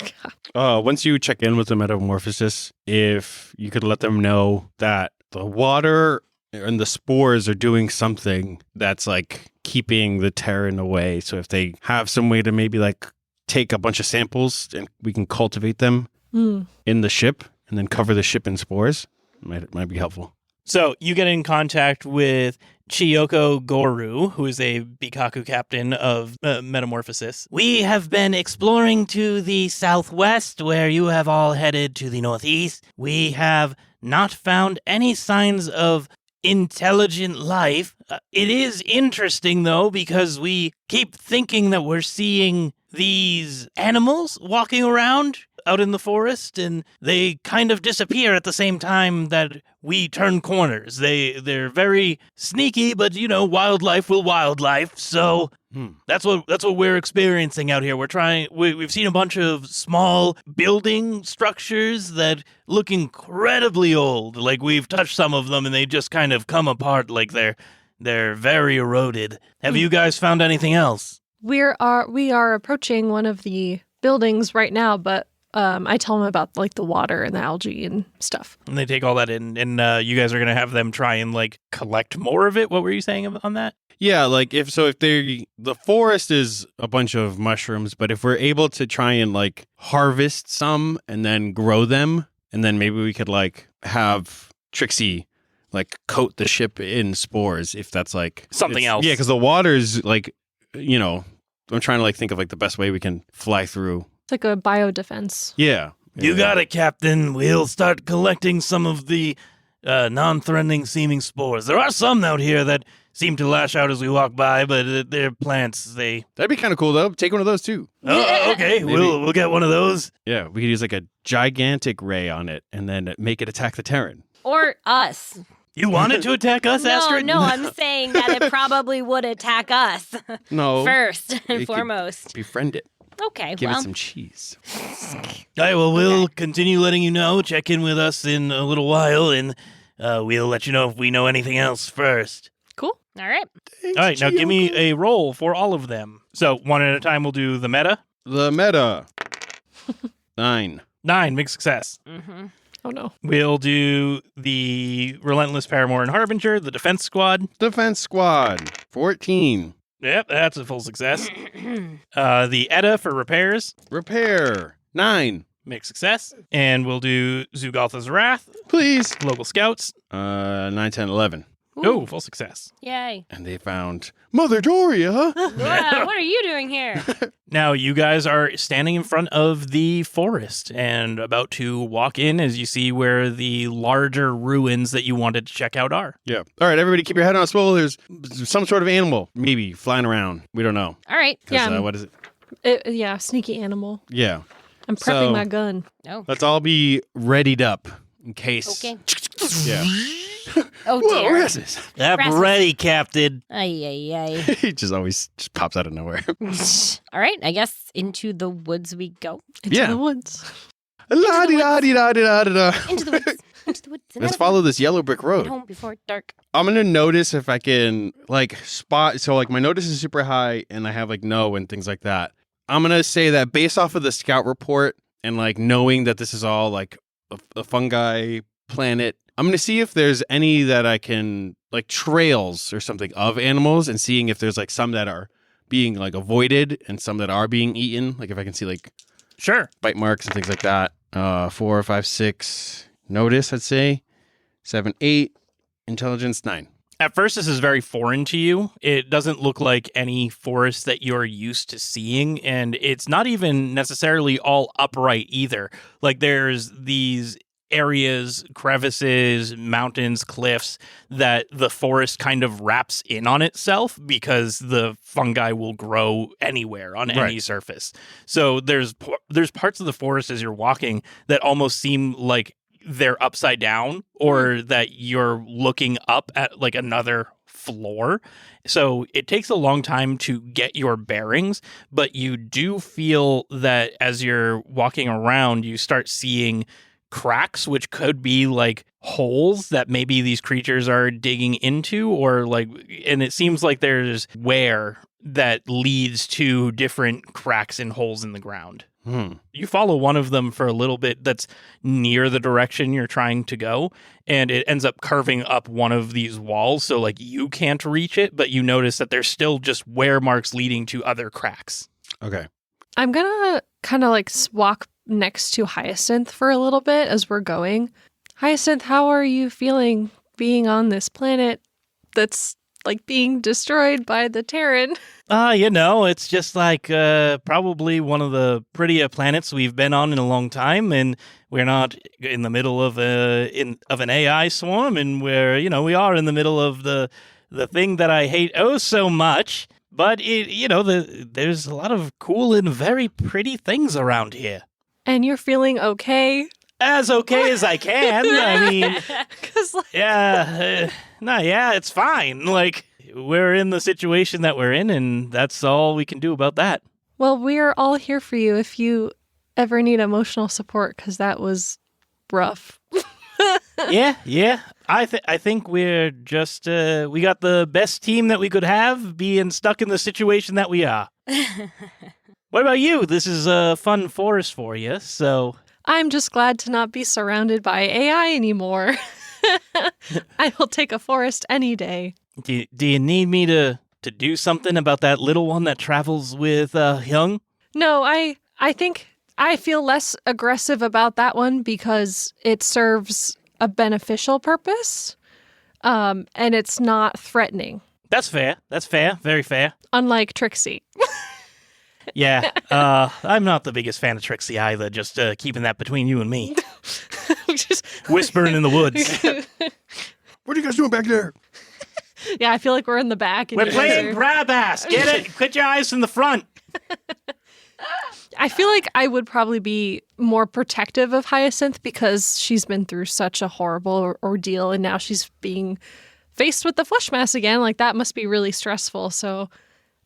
God. Once you check in with the metamorphosis, if you could let them know that the water and the spores are doing something that's like keeping the Terran away. So if they have some way to maybe like take a bunch of samples and we can cultivate them in the ship and then cover the ship in spores, might be helpful. So you get in contact with Chiyoko Goru, who is a Bikaku captain of Metamorphosis. We have been exploring to the southwest, where you have all headed to the northeast. We have not found any signs of intelligent life. It is interesting, though, because we keep thinking that we're seeing these animals walking around out in the forest, and they kind of disappear at the same time that we turn corners. They're very sneaky, but wildlife will wildlife. So that's what we're experiencing out here. We've seen a bunch of small building structures that look incredibly old. Like we've touched some of them and they just kind of come apart like they're very eroded. Have you guys found anything else? We are approaching one of the buildings right now, but I tell them about like the water and the algae and stuff. And they take all that in, and you guys are going to have them try and like collect more of it. What were you saying on that? Yeah, like the forest is a bunch of mushrooms, but if we're able to try and like harvest some and then grow them, and then maybe we could like have Trixie like coat the ship in spores, if that's like something else. Yeah, because the water's like, I'm trying to like think of like the best way we can fly through. It's like a biodefense. Yeah. You got it, Captain. We'll start collecting some of the non-threatening seeming spores. There are some out here that seem to lash out as we walk by, but they're plants. That'd be kind of cool, though. Take one of those, too. Oh, okay. We'll get one of those. Yeah, we could use like a gigantic ray on it and then make it attack the Terran. Or us. You wanted to attack us, Astrid? No, I'm saying that it probably would attack us. No. First and foremost. Befriend it. Okay, Give it some cheese. All right, well, we'll continue letting you know. Check in with us in a little while, and we'll let you know if we know anything else first. Cool. All right. Thanks, all right, now give me Chiyoko. a roll for all of them. So one at a time, we'll do the meta. The meta. 9. 9, big success. Mm-hmm. Oh, no. We'll do the Relentless Paramour and Harbinger, the Defense Squad. Defense Squad. 14. Yep, that's a full success. The Edda for Repairs. Repair. 9. Big success. And we'll do Zugaltha's Wrath. Please. Local Scouts. 9, 10, 11. Oh, full success. Yay. And they found Mother Doria. Wow, what are you doing here? Now, you guys are standing in front of the forest and about to walk in as you see where the larger ruins that you wanted to check out are. Yeah. All right, everybody keep your head on a swivel. There's some sort of animal, maybe, flying around. We don't know. All right. Yeah. What is it? Sneaky animal. Yeah. I'm prepping my gun. Oh. Let's all be readied up in case. Okay. Yeah. Oh, Whoa, dear. where is this? I'm Rasmus. ready, Captain. Ay, ay, ay. He just always pops out of nowhere. All right. I guess into the woods we go. Into the woods. La-di-da-di-da-di-da-di-da. Into the woods. Into the woods. Let's follow this yellow brick Get road. home before dark. I'm going to notice if I can, like, spot. So, like, my notice is super high, and I have, like, no and things like that. I'm going to say that based off of the scout report and, like, knowing that this is all, like, a fungi planet, I'm going to see if there's any that I can, like, trails or something of animals and seeing if there's, like, some that are being, like, avoided and some that are being eaten. Like, if I can see, like, Sure. bite marks and things like that. 4, 5, 6. Notice, I'd say. 7, 8. Intelligence, 9. At first, this is very foreign to you. It doesn't look like any forest that you're used to seeing, and it's not even necessarily all upright either. Like, there's these areas, crevices, mountains, cliffs that the forest kind of wraps in on itself because the fungi will grow anywhere on any surface. So there's parts of the forest as you're walking that almost seem like they're upside down or that you're looking up at like another floor. So it takes a long time to get your bearings, but you do feel that as you're walking around, you start seeing cracks, which could be like holes that maybe these creatures are digging into, or like, and it seems like there's wear that leads to different cracks and holes in the ground. You follow one of them for a little bit that's near the direction you're trying to go, and it ends up carving up one of these walls, so like you can't reach it, but you notice that there's still just wear marks leading to other cracks. Okay. I'm gonna kind of like walk next to Hyacinth for a little bit as we're going. Hyacinth, how are you feeling being on this planet that's like being destroyed by the Terran? It's just like probably one of the prettier planets we've been on in a long time, and we're not in the middle of an AI swarm, and we are in the middle of the thing that I hate oh so much. But there's a lot of cool and very pretty things around here. And you're feeling okay? As okay as I can. I mean, 'Cause, like, it's fine. Like, we're in the situation that we're in, and that's all we can do about that. well, we're all here for you if you ever need emotional support, because that was rough. Yeah. I think we're just we got the best team that we could have, being stuck in the situation that we are. What about you? This is a fun forest for you, so I'm just glad to not be surrounded by AI anymore. I will take a forest any day. do you need me to do something about that little one that travels with Hyung? No, I think I feel less aggressive about that one because it serves a beneficial purpose, and it's not threatening, That's fair. Very fair. unlike Trixie. Yeah, I'm not the biggest fan of Trixie either, just keeping that between you and me. Just- Whispering in the woods. What are you guys doing back there? yeah, I feel like we're in the back. And We're you guys playing are- grab ass. Get it? Put your eyes in the front. I feel like I would probably be more protective of Hyacinth because she's been through such a horrible ordeal, and now she's being faced with the flesh mass again. Like, that must be really stressful. So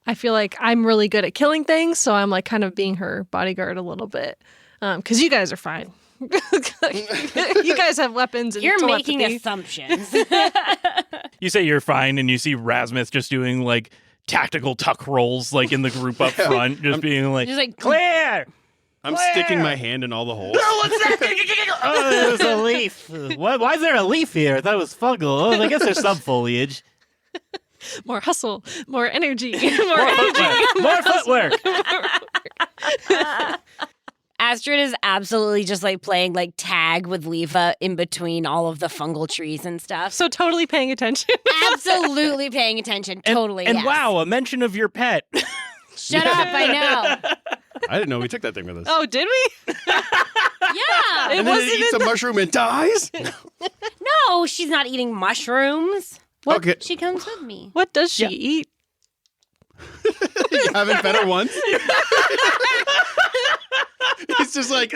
I feel like I'm really good at killing things, so I'm like kind of being her bodyguard a little bit. Because you guys are fine. You guys have weapons and You're telepathy. making assumptions. You say you're fine, and you see Rasmuth just doing like tactical tuck rolls, like in the group up front, just being like, Just like, clear. I'm sticking my hand in all the holes. What's that? Oh, there's a leaf. Why is there a leaf here? I thought it was fungal. Oh, I guess there's some foliage. More hustle, more energy, More footwork. Astrid is absolutely just like playing like tag with Lefa in between all of the fungal trees and stuff. So totally paying attention. Absolutely paying attention. Totally. And yes. wow, a mention of your pet. Shut up, I know. I didn't know we took that thing with us. Oh, did we? Yeah. It and then wasn't it eats a mushroom and dies? No, she's not eating mushrooms. What? Okay. She comes with me. What does she Yeah. eat? You haven't fed her once? It's just like,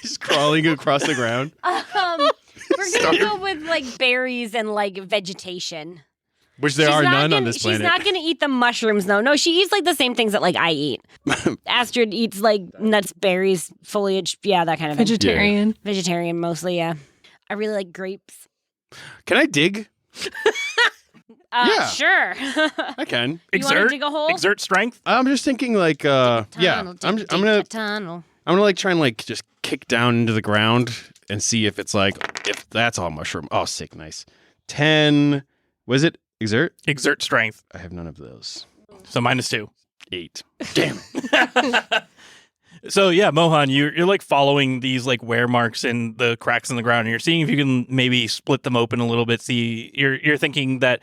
just crawling across the ground. We're gonna go with like berries and like vegetation. Which there She's are not none gonna, on this planet. She's not gonna eat the mushrooms though. No, she eats like the same things that like I eat. Astrid eats like nuts, berries, foliage, yeah, that kind of thing. Vegetarian. Vegetarian mostly, yeah. I really like grapes. Can I dig? Yeah. Sure. I can. You wanna dig a hole? Exert strength. I'm just thinking like, yeah. Tunnel, I'm dig gonna a tunnel. like try and like just kick down into the ground and see if it's like, if that's all mushroom. Oh, sick, nice. 10. Was it exert? Exert strength. I have none of those. So -2. 8. Damn it. So yeah, Mohan, you're like following these like wear marks in the cracks in the ground, and you're seeing if you can maybe split them open a little bit. See, you're thinking that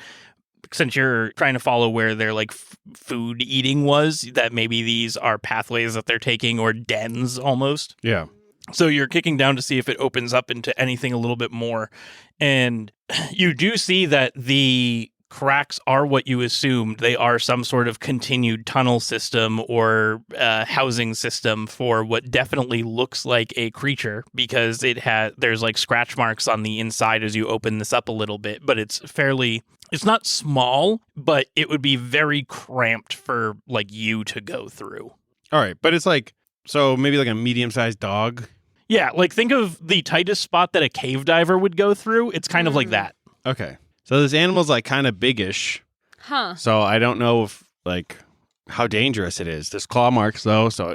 since you're trying to follow where their like food eating was, that maybe these are pathways that they're taking or dens almost. Yeah. So you're kicking down to see if it opens up into anything a little bit more, and you do see that the cracks are what you assumed. They are some sort of continued tunnel system or housing system for what definitely looks like a creature, because there's like scratch marks on the inside as you open this up a little bit, but it's not small, but it would be very cramped for like you to go through. All right. But it's like, so maybe like a medium-sized dog. Yeah, like think of the tightest spot that a cave diver would go through. It's kind of like that. Okay. So this animal's like kind of biggish. Huh. So I don't know if like how dangerous it is. There's claw marks though, so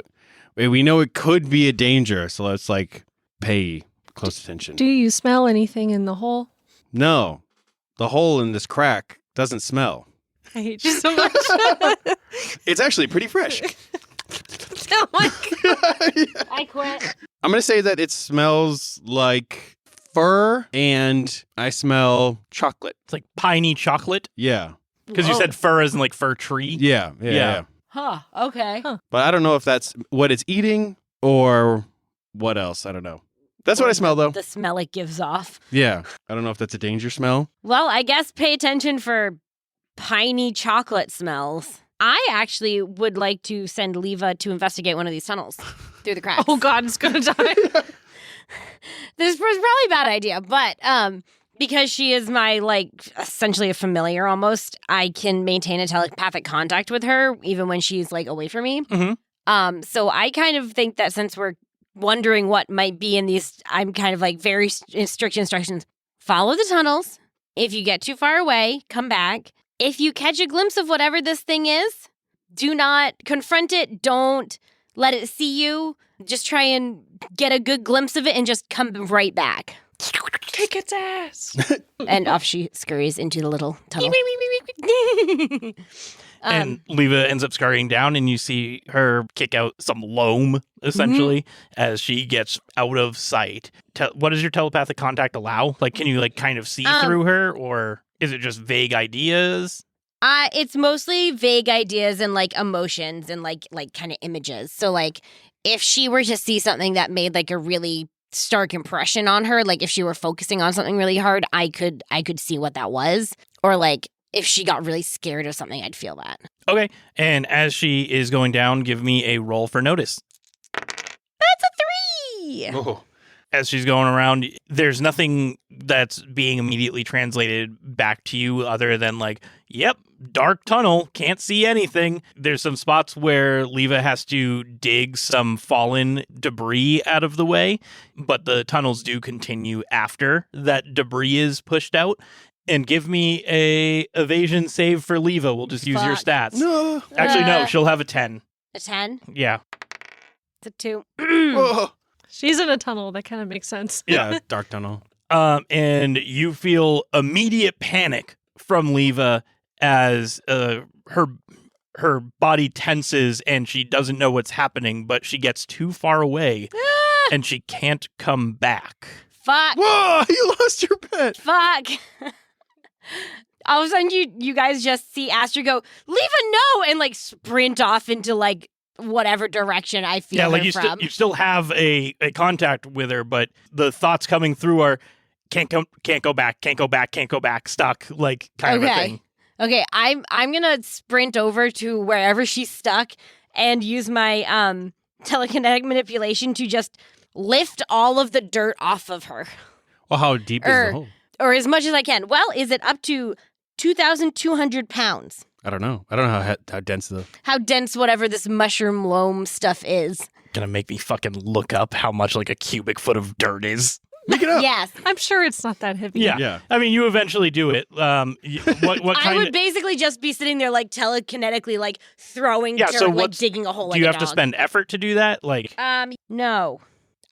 we know it could be a danger. So let's like pay close attention. Do you smell anything in the hole? No, the hole in this crack doesn't smell. I hate you so much. It's actually pretty fresh. Oh my God. I quit. I'm going to say that it smells like fur and I smell chocolate. It's like piney chocolate. Yeah. Because you said fur as in like fur tree. Yeah. Huh. Okay. Huh. But I don't know if that's what it's eating or what else. I don't know. That's what I smell though. The smell it gives off. Yeah. I don't know if that's a danger smell. Well, I guess pay attention for piney chocolate smells. I actually would like to send Leva to investigate one of these tunnels through the cracks. Oh God, it's gonna die. This was probably a bad idea, but because she is my, like, essentially a familiar almost, I can maintain a telepathic contact with her even when she's, like, away from me. Mm-hmm. So I kind of think that since we're wondering what might be in these, I'm kind of, like, very strict instructions. Follow the tunnels. If you get too far away, come back. If you catch a glimpse of whatever this thing is, do not confront it. Don't let it see you. Just try and get a good glimpse of it and just come right back. Kick its ass. And off she scurries into the little tunnel. And Leva ends up scurrying down, and you see her kick out some loam, essentially, as she gets out of sight. What does your telepathic contact allow? Like, can you, like, kind of see through her, or is it just vague ideas? It's mostly vague ideas and, like, emotions and, like kind of images. So, like, if she were to see something that made, like, a really stark impression on her, like, if she were focusing on something really hard, I could see what that was. Or, like, if she got really scared of something, I'd feel that. Okay. And as she is going down, give me a roll for notice. That's a 3! Oh. As she's going around, there's nothing that's being immediately translated back to you other than like, yep, dark tunnel, can't see anything. There's some spots where Leva has to dig some fallen debris out of the way, but the tunnels do continue after that debris is pushed out. And give me a evasion save for Leva. We'll just use your stats. No. Actually, no, she'll have a 10. A 10? Yeah. It's a 2. Oh. She's in a tunnel. That kind of makes sense. Yeah, dark tunnel. And you feel immediate panic from Leva as her body tenses and she doesn't know what's happening, but she gets too far away and she can't come back. Fuck. Whoa, you lost your pet. Fuck. All of a sudden, you guys just see Astra go, Leva, no! And, like, sprint off into, like, whatever direction I feel like her from. you still have a contact with her, but the thoughts coming through are can't go back, stuck, like kind of a thing. Okay, I'm gonna sprint over to wherever she's stuck and use my telekinetic manipulation to just lift all of the dirt off of her. Well, how deep is the hole? Or as much as I can. Well, is it up to 2,200 pounds? I don't know. I don't know how dense how dense whatever this mushroom loam stuff is. Gonna make me fucking look up how much like a cubic foot of dirt is. Make it up. Yes. I'm sure it's not that heavy. Yeah. I mean, you eventually do it. What kind I would basically just be sitting there like telekinetically like throwing dirt, so like digging a hole. Do you like have a to dog. spend effort to do that? Like, no.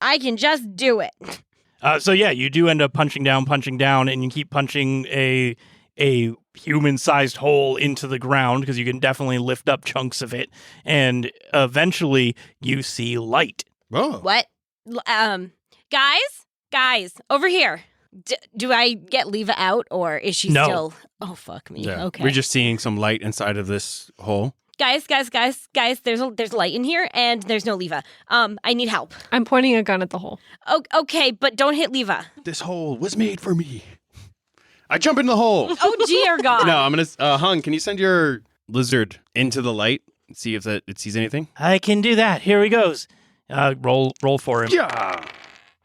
I can just do it. So yeah, you do end up punching down, and you keep punching a human-sized hole into the ground because you can definitely lift up chunks of it, and eventually you see light. Oh. What? Guys, over here. Do I get Leva out, or is she No. still? Oh fuck me. Yeah. Okay. We're just seeing some light inside of this hole. Guys, there's light in here, and there's no Leva. I need help. I'm pointing a gun at the hole. Oh, okay, but don't hit Leva. This hole was made for me. I jump in the hole. Oh, dear God. No, I'm gonna. Hung, can you send your lizard into the light and see if it sees anything? I can do that. Here he goes. Roll for him. Yeah.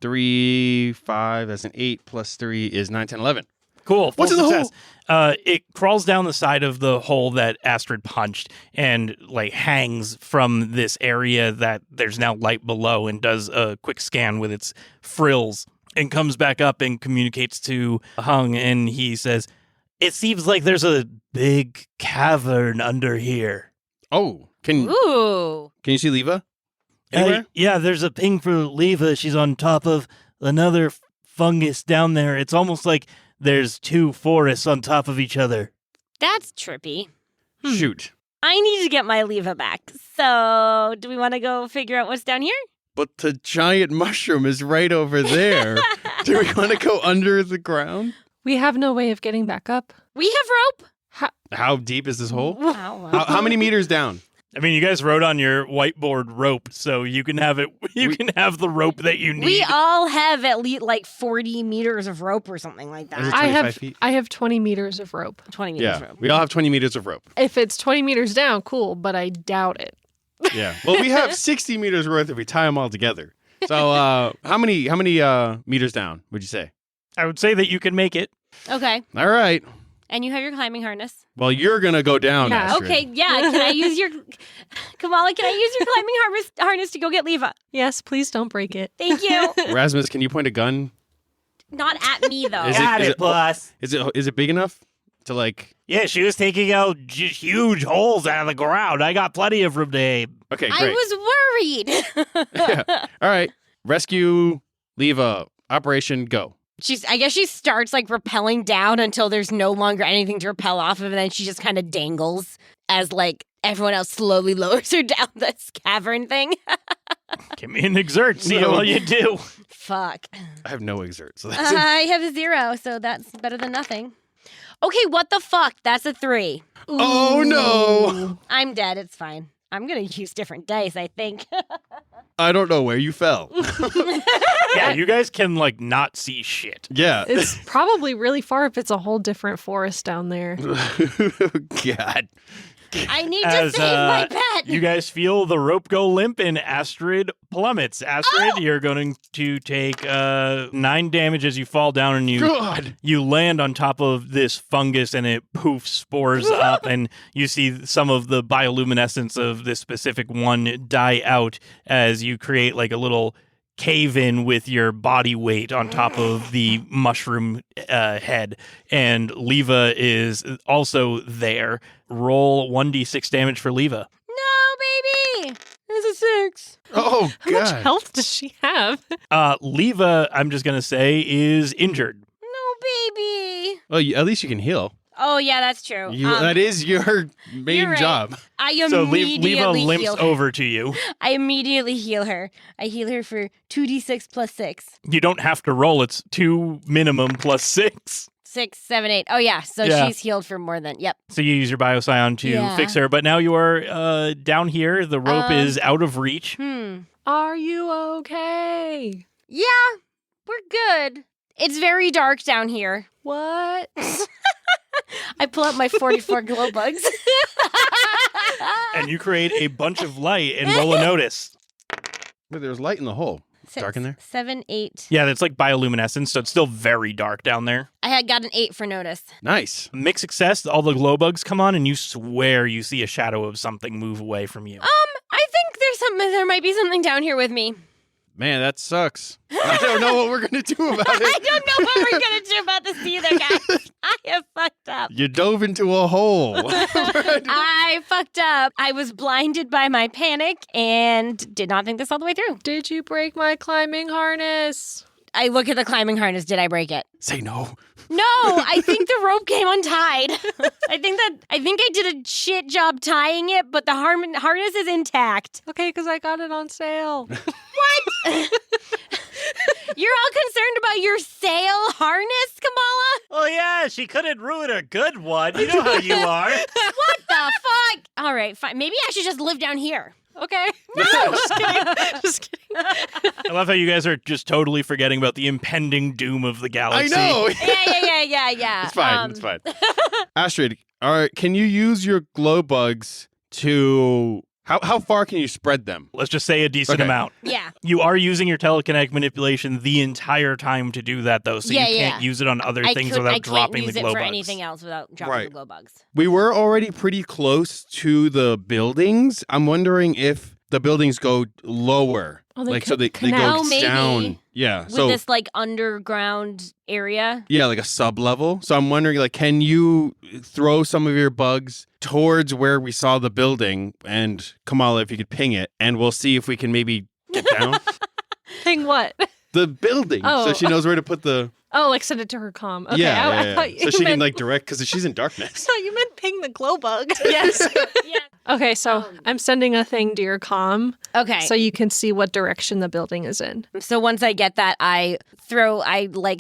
3, 5, that's an 8 plus 3 is 9, 10, 11. Cool. Full What's in the success. It crawls down the side of the hole that Astrid punched and like hangs from this area that there's now light below and does a quick scan with its frills and comes back up and communicates to Hung, and he says, "It seems like there's a big cavern under here." Oh, can Ooh. you see Leva? Anywhere? Yeah, there's a ping for Leva. She's on top of another fungus down there. It's almost like there's two forests on top of each other. That's trippy. Shoot. I need to get my Leva back. So, do we want to go figure out what's down here? But the giant mushroom is right over there. Do we want to go under the ground? We have no way of getting back up. We have rope. How deep is this hole? Wow. How many meters down? I mean, you guys wrote on your whiteboard rope, so you can have it. You can have the rope that you need. We all have at least like 40 meters of rope or something like Is that. it I 25 have feet? I have 20 meters of rope. 20 meters of Yeah, rope. we all have 20 meters of rope. If it's 20 meters down, cool, but I doubt it. Yeah. Well, we have 60 meters worth if we tie them all together. So, how many meters down would you say? I would say that you can make it. Okay. All right. And you have your climbing harness. Well, you're gonna go down. Yeah. Astrid. Okay, yeah. Can I use your Kamala, can I use your climbing harness to go get Leva? Yes, please don't break it. Thank you. Rasmus, can you point a gun? Not at me though. Is it- boss. Is it big enough to like? Yeah, she was taking out huge holes out of the ground. I got plenty of room to aim. Okay, great. I was worried. Yeah. All right. Rescue, Leva, operation, go. I guess she starts like rappelling down until there's no longer anything to rappel off of, and then she just kind of dangles as like everyone else slowly lowers her down this cavern thing. Give me an exert. See No. how you do. Fuck. I have no exert, so that's it. I have a 0, so that's better than nothing. Okay, what the fuck? That's a 3. Oh no! I'm dead. It's fine. I'm gonna use different dice, I think. I don't know where you fell. Yeah, you guys can like not see shit. Yeah. It's probably really far if it's a whole different forest down there. God. I need to As, save my pet. You guys feel the rope go limp and Astrid plummets. Astrid, you're going to take 9 damage as you fall down and God. you land on top of this fungus and it poofs spores up and you see some of the bioluminescence of this specific one die out as you create like a little cave in with your body weight on top of the mushroom head. And Leva is also there. Roll 1d6 damage for Leva. No, baby. It's a 6. Oh How much God. health does she have? Leva, I'm just going to say, is injured. No, baby. Well, at least you can heal. Oh, yeah, that's true. That is your main you're right. job. I So immediately Leva limps heal her. over to you. I immediately heal her. I heal her for 2d6 plus 6. You don't have to roll. It's 2 minimum plus 6. 6, 7, 8. Oh, yeah. So Yeah. she's healed for more than. Yep. So you use your bioscion to Yeah. fix her. But now you are down here. The rope is out of reach. Are you okay? Yeah, we're good. It's very dark down here. What? I pull out my 44 glow bugs. And you create a bunch of light and roll a notice. But there's light in the hole. Dark in there? 7, 8. Yeah, that's like bioluminescence, so it's still very dark down there. I had got an 8 for notice. Nice. Mixed success, all the glow bugs come on, and you swear you see a shadow of something move away from you. I think there might be something down here with me. Man, that sucks. I don't know what we're gonna do about I it. don't know what we're going to do about this either, guys. I have fucked up. You dove into a hole. I fucked up. I was blinded by my panic and did not think this all the way through. Did you break my climbing harness? I look at the climbing harness. Did I break it? Say no. No, I think the rope came untied. I think I did a shit job tying it, but the harness is intact. Okay, because I got it on sale. You're all concerned about your sale harness, Kamala? Oh, yeah, she couldn't ruin a good one. You know how you are. What the fuck? All right, fine. Maybe I should just live down here. Okay. No, just kidding. Just kidding. I love how you guys are just totally forgetting about the impending doom of the I galaxy. know. Yeah. It's fine. It's fine. Astrid, all right, can you use your glow bugs to How far can you spread them? Let's just say a decent Okay. amount. Yeah. You are using your telekinetic manipulation the entire time to do that, though, so Yeah, you can't yeah. use it on other things I without dropping can't use the it glow for bugs. anything else without dropping Right. the glow bugs. We were already pretty close to the buildings. I'm wondering if the buildings go lower. Oh, they so they go connect. Oh, maybe. down. Yeah. With So this like underground area. yeah, like a sub level. So I'm wondering, like, can you throw some of your bugs towards where we saw the building? And Kamala, if you could ping it, and we'll see if we can maybe get down Thing what? the building, so Oh. she knows where to put the. Oh, like send it to her comm. Okay, yeah, I yeah. thought you So she can meant, like direct because she's in darkness. So you meant ping the glow bug. Yes. yeah. Okay, so I'm sending a thing to your comm Okay. so you can see what direction the building is in. So once I get that, I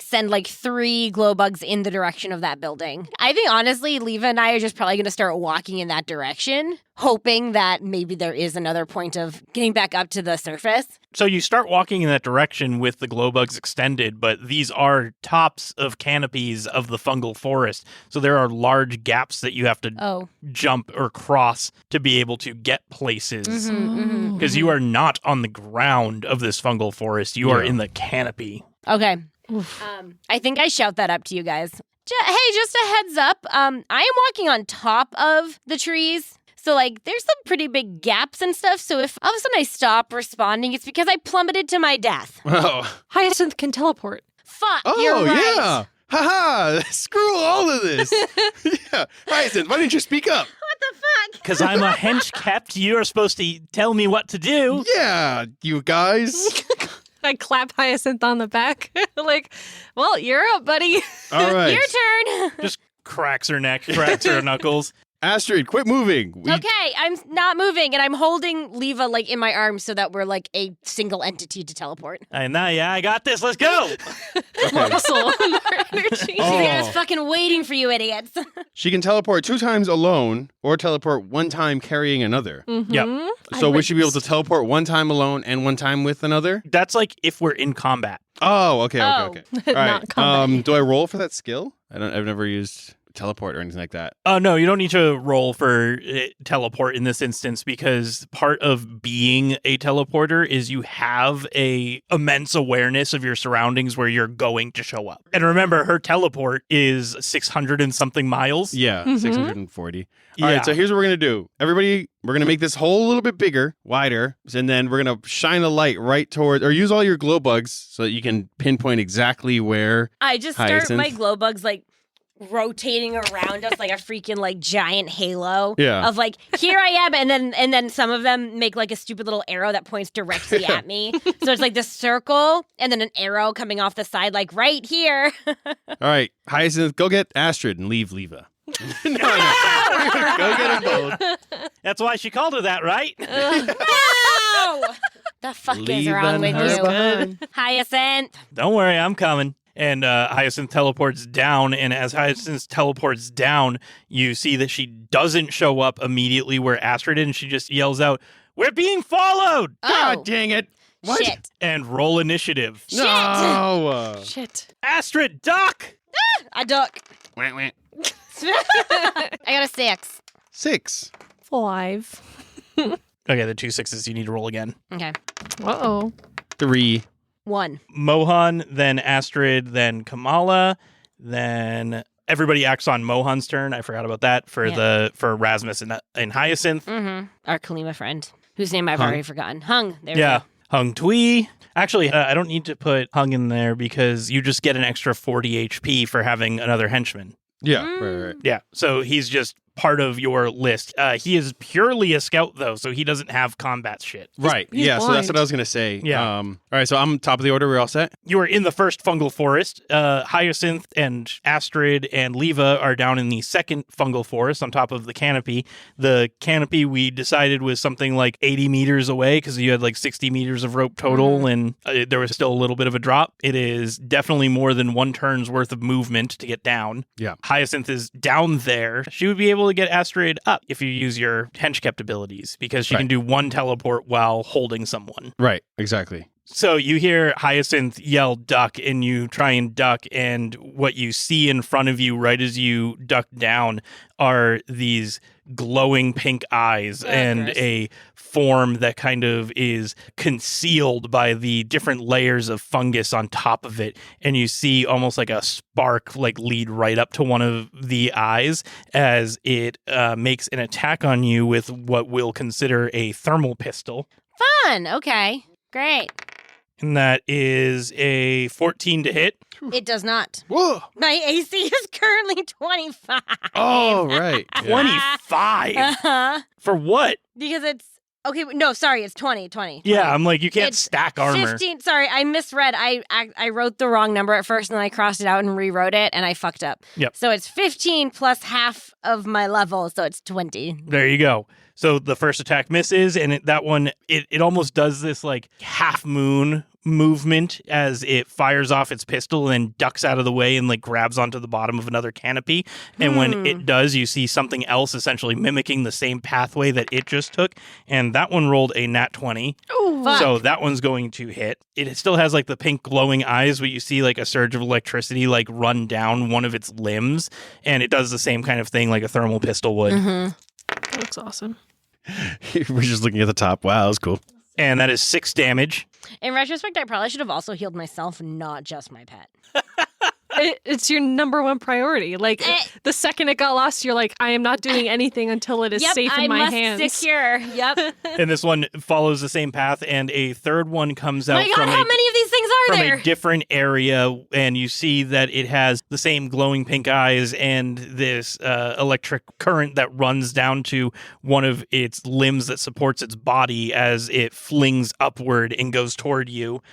send like 3 glow bugs in the direction of that building. I think honestly, Leva and I are just probably going to start walking in that direction, hoping that maybe there is another point of getting back up to the surface. So you start walking in that direction with the glow bugs extended, but these are tops of canopies of the fungal forest. So there are large gaps that you have to Oh. jump or cross to be able to get places. Mm-hmm. Because you are not on the ground of this fungal forest. You are Yeah. in the canopy. Okay. Oof. I think I shout that up to you guys. Hey, just a heads up. I am walking on top of the trees. So, like, there's some pretty big gaps and stuff. So if all of a sudden I stop responding, it's because I plummeted to my death. Oh, Hyacinth can teleport. Fuck, you're oh right. yeah. Haha! Screw all of this. Yeah, Hyacinth, why didn't you speak up? What the fuck? Because I'm a hench kept, you're supposed to tell me what to do. Yeah, you guys. I clap Hyacinth on the back. Like, well, you're up, buddy. All right, Your turn. Just cracks her neck, cracks her knuckles. Astrid, quit moving. Okay, I'm not moving, and I'm holding Leva like in my arms so that we're like a single entity to teleport. And now, yeah, I got this. Let's go. Muscle. Energy. Oh. I was fucking waiting for you idiots. She can teleport 2 times alone, or teleport 1 time carrying another. Mhm. Yep. So I would she be able to teleport 1 time alone and 1 time with another? That's like if we're in combat. Oh, okay. Oh. All right. Not combat. Do I roll for that skill? I've never used teleport or anything like that. Oh, no, you don't need to roll for teleport in this instance because part of being a teleporter is you have a immense awareness of your surroundings where you're going to show up. And remember, her teleport is 600 and something miles. Yeah, Mhm. 640. All Yeah. right, so here's what we're going to do. Everybody, we're going to make this hole a little bit bigger, wider, and then we're going to shine a light right toward, or use all your glow bugs so that you can pinpoint exactly where. I just start Hyacinth. my glow bugs like rotating around us like a freaking like giant halo Yeah. of like here I am, and then some of them make like a stupid little arrow that points directly at me. So it's like this circle and then an arrow coming off the side like right here. All right, Hyacinth, go get Astrid and leave Leva. No. Go get them both. That's why she called her that, right? No! The fuck is Leaving wrong with her you? behind. Hyacinth. Don't worry, I'm coming. And Hyacinth teleports down, and as Hyacinth teleports down, you see that she doesn't show up immediately where Astrid is, and she just yells out, "We're being followed!" God dang it. What? Shit. And roll initiative. No. Shit. Astrid, duck! I duck. Wah, wah. I got a 6. 6. 5. Okay, the 2 6s you need to roll again. Okay. Uh-oh. 3. 1. Mohan, then Astrid, then Kamala, then everybody acts on Mohan's turn. I forgot about that for for Rasmus and Hyacinth. Mm-hmm. Our Kalima friend, whose name I've Hung. already forgotten. Hung. There Yeah. we go. Hung Tui. Actually, I don't need to put Hung in there because you just get an extra 40 HP for having another henchman. Yeah, Mm. right. Yeah, so he's just part of your list. He is purely a scout, though, so he doesn't have combat shit. Right. he's Yeah, so that's blind. what I was going to say. Yeah. All right, so I'm top of the order. We're all set? You are in the first fungal forest. Hyacinth and Astrid and Leva are down in the second fungal forest on top of the canopy. The canopy we decided was something like 80 meters away because you had like 60 meters of rope total and there was still a little bit of a drop. It is definitely more than 1 turn's worth of movement to get down. Yeah. Hyacinth is down there. She would be able to get Astrid up if you use your henchkept abilities because she Right. can do 1 teleport while holding someone. Right, exactly. So you hear Hyacinth yell duck and you try and duck, and what you see in front of you right as you duck down are these glowing pink eyes and gross. a form that kind of is concealed by the different layers of fungus on top of it. And you see almost like a spark like lead right up to one of the eyes as it makes an attack on you with what we'll consider a thermal pistol. Fun. Okay. Great. And that is a 14 to hit. It does not. Whoa! My AC is currently 25. Oh, right. Yeah. 25? Uh-huh. For what? Because it's... Okay, no, sorry, it's 20. Yeah, I'm like, you can't It's stack armor. 15. Sorry, I misread. I wrote the wrong number at first, and then I crossed it out and rewrote it, and I fucked up. Yep. So it's 15 plus half of my level, so it's 20. There you go. So the first attack misses, and that one, it almost does this like half moon movement as it fires off its pistol and then ducks out of the way and like grabs onto the bottom of another canopy. And when it does, you see something else essentially mimicking the same pathway that it just took. And that one rolled a nat 20. Oh, fuck. So that one's going to hit. It still has like the pink glowing eyes, but you see like a surge of electricity like run down one of its limbs. And it does the same kind of thing like a thermal pistol would. That looks awesome. We're just looking at the top. Wow, that was cool. And that is 6 damage. In retrospect, I probably should have also healed myself, not just my pet. It's your number one priority. Like, the second it got lost, you're like, I am not doing anything until it is Yep, safe in my hands. secure. Yep. And this one follows the same path, and a third one comes out My God, from how many of these things are from there? a different area, and you see that it has the same glowing pink eyes and this electric current that runs down to one of its limbs that supports its body as it flings upward and goes toward you.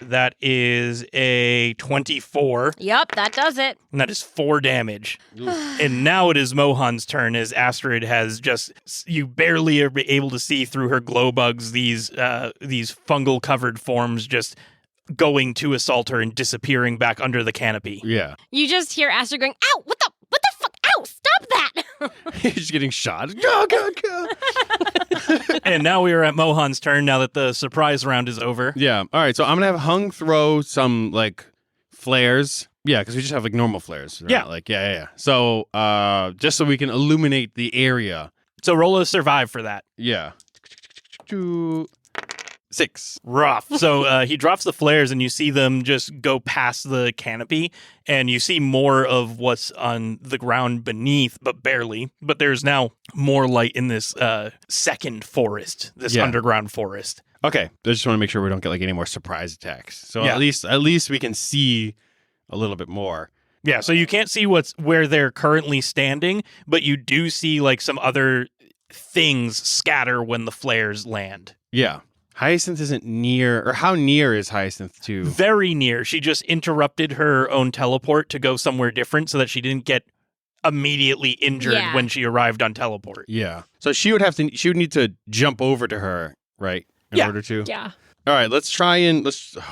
That is a 24. Yep, that does it. And that is 4 damage. And now it is Mohan's turn as Astrid has just... You barely are able to see through her glow bugs these fungal-covered forms just going to assault her and disappearing back under the canopy. Yeah. You just hear Astrid going, ow, what the fuck, ow, stop that. He's getting shot. Go, go, go. And now we are at Mohan's turn now that the surprise round is over. Yeah. All right. So I'm going to have Hung throw some like flares. Yeah, because we just have like normal flares. Right? Yeah. Like, yeah. So just so we can illuminate the area. So roll a survive for that. Yeah. 6. Rough. So he drops the flares and you see them just go past the canopy and you see more of what's on the ground beneath, but barely. But there's now more light in this second forest, this underground forest. Okay. I just want to make sure we don't get like any more surprise attacks. So Yeah. at least we can see a little bit more. Yeah, so you can't see where they're currently standing, but you do see like some other things scatter when the flares land. Yeah. Hyacinth isn't near, or how near is Hyacinth to? Very near. She just interrupted her own teleport to go somewhere different so that she didn't get immediately injured when she arrived on teleport. Yeah. So she would need to jump over to her, right? In order to? Yeah. All right, let's oh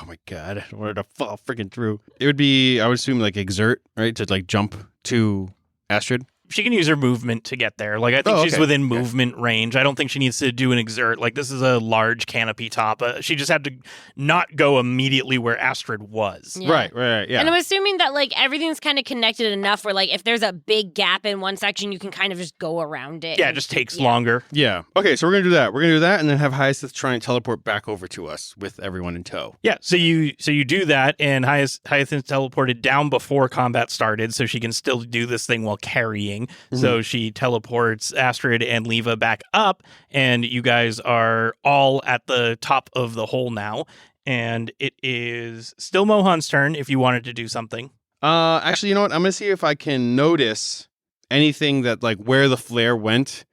my God, I don't want her to fall freaking through. It would be, I would assume like exert, right? To like jump to Astrid. She can use her movement to get there. Like, I think she's within movement range. I don't think she needs to do an exert. Like, this is a large canopy top. She just had to not go immediately where Astrid was. Yeah. Right, yeah. And I'm assuming that, like, everything's kind of connected enough where, like, if there's a big gap in one section, you can kind of just go around it. Yeah, it just takes longer. Yeah. Okay, so we're going to do that. We're going to do that and then have Hyacinth try and teleport back over to us with everyone in tow. Yeah, so you do that, and Hyacinth teleported down before combat started, so she can still do this thing while carrying. Mm-hmm. So she teleports Astrid and Leva back up, and you guys are all at the top of the hole now. And it is still Mohan's turn if you wanted to do something. Actually, you know what? I'm going to see if I can notice anything that, like, where the flare went.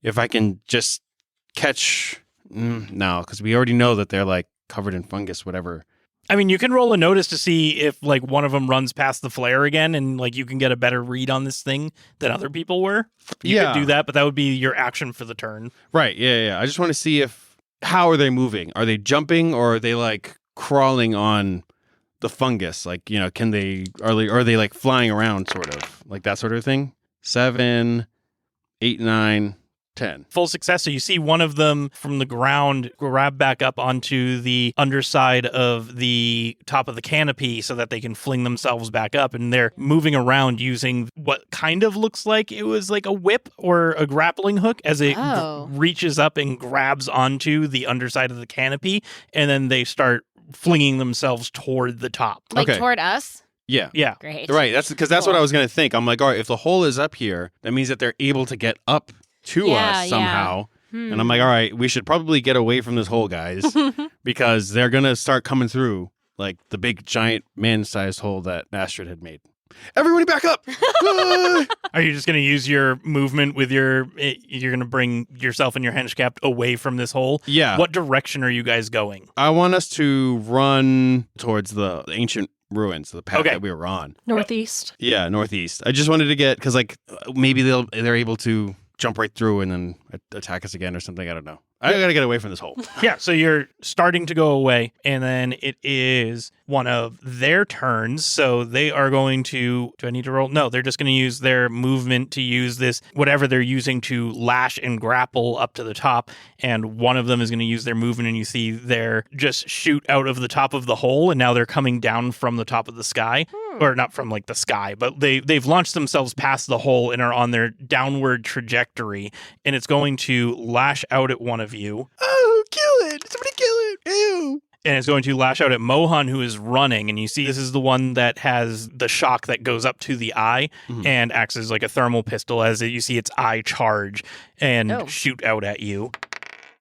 If I can just catch... no, because we already know that they're, like, covered in fungus, whatever. I mean, you can roll a notice to see if, like, one of them runs past the flare again and, like, you can get a better read on this thing than other people were. You could do that, but that would be your action for the turn. Right, yeah. I just want to see how are they moving? Are they jumping or are they, like, crawling on the fungus? Like, you know, are they, like, flying around, sort of? Like, that sort of thing? 7, 8, 9, 10. Full success. So you see one of them from the ground grab back up onto the underside of the top of the canopy so that they can fling themselves back up. And they're moving around using what kind of looks like it was like a whip or a grappling hook as it reaches up and grabs onto the underside of the canopy. And then they start flinging themselves toward the top. Like Okay. toward us? Yeah. Yeah. Great. Right. That's because that's what I was going to think. I'm like, all right, if the hole is up here, that means that they're able to get up to us somehow. And I'm like, all right, we should probably get away from this hole, guys, because they're going to start coming through like the big giant man-sized hole that Astrid had made. Everybody back up! Are you just going to use your movement with you're going to bring yourself and your henchcap away from this hole? Yeah. What direction are you guys going? I want us to run towards the ancient ruins, the path that we were on. Northeast. Yeah, northeast. I just wanted to get, because like maybe they're able to jump right through and then attack us again or something. I don't know. I got to get away from this hole. Yeah, so you're starting to go away, and then it is one of their turns. So they are going to... Do I need to roll? No, they're just going to use their movement to use this, whatever they're using to lash and grapple up to the top. And one of them is going to use their movement, and you see they're just shoot out of the top of the hole, and now they're coming down from the top of the sky. Or not from like the sky, but they've launched themselves past the hole and are on their downward trajectory, and it's going to lash out at one of you. Oh, kill it! Somebody kill it! Ew! And it's going to lash out at Mohan, who is running. And you see this is the one that has the shock that goes up to the eye and acts as like a thermal pistol as you see its eye charge and shoot out at you.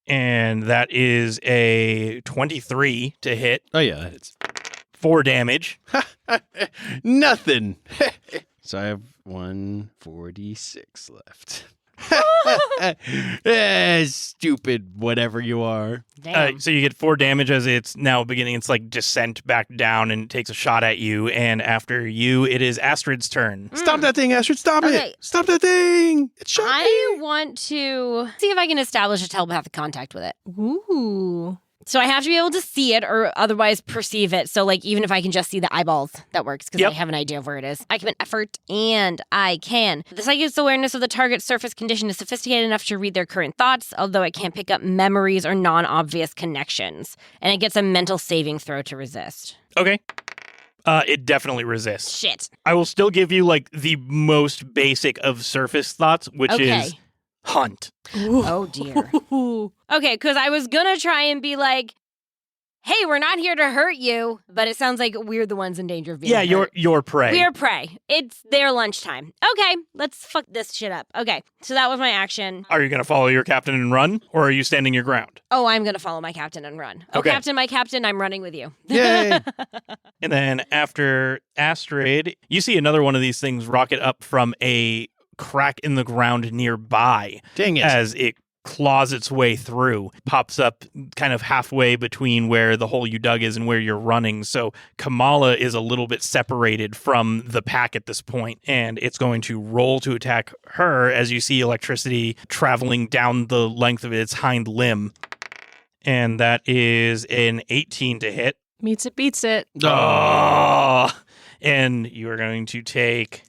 And that is a 23 to hit. Oh, yeah, it's 4 damage. nothing. So I have 146 left. Stupid whatever you are. Damn. So you get 4 damage as it's now beginning its like descent back down and takes a shot at you. And after you, it is Astrid's turn. Stop that thing, Astrid. Stop it. Stop that thing. It shot me. I want to see if I can establish a telepathic contact with it. Ooh. So I have to be able to see it or otherwise perceive it. So like even if I can just see the eyeballs, that works because I have an idea of where it is. I can effort and I can. The psychic's awareness of the target's surface condition is sophisticated enough to read their current thoughts, although it can't pick up memories or non-obvious connections. And it gets a mental saving throw to resist. Okay. It definitely resists. Shit. I will still give you like the most basic of surface thoughts, which is hunt. Oh, dear. Okay, because I was going to try and be like, hey, we're not here to hurt you, but it sounds like we're the ones in danger of being hurt. You're prey. We're prey. It's their lunchtime. Okay, let's fuck this shit up. Okay, so that was my action. Are you going to follow your captain and run, or are you standing your ground? Oh, I'm going to follow my captain and run. Oh, Okay. Captain, my captain, I'm running with you. Yay. And then after Astrid, you see another one of these things rocket up from a crack in the ground nearby. Dang it. As it claws its way through, pops up kind of halfway between where the hole you dug is and where you're running. So Kamala is a little bit separated from the pack at this point, and it's going to roll to attack her as you see electricity traveling down the length of its hind limb. And that is an 18 to hit. Meets it, beats it. Oh! And you are going to take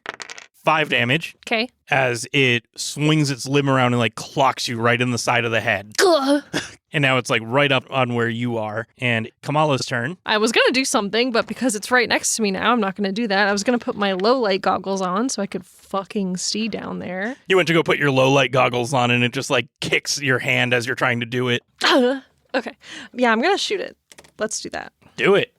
5 damage. Okay. As it swings its limb around and like clocks you right in the side of the head. And now it's like right up on where you are. And Kamala's turn. I was going to do something, but because it's right next to me now, I'm not going to do that. I was going to put my low light goggles on so I could fucking see down there. You went to go put your low light goggles on and it just like kicks your hand as you're trying to do it. Okay. Yeah, I'm going to shoot it. Let's do that. Do it.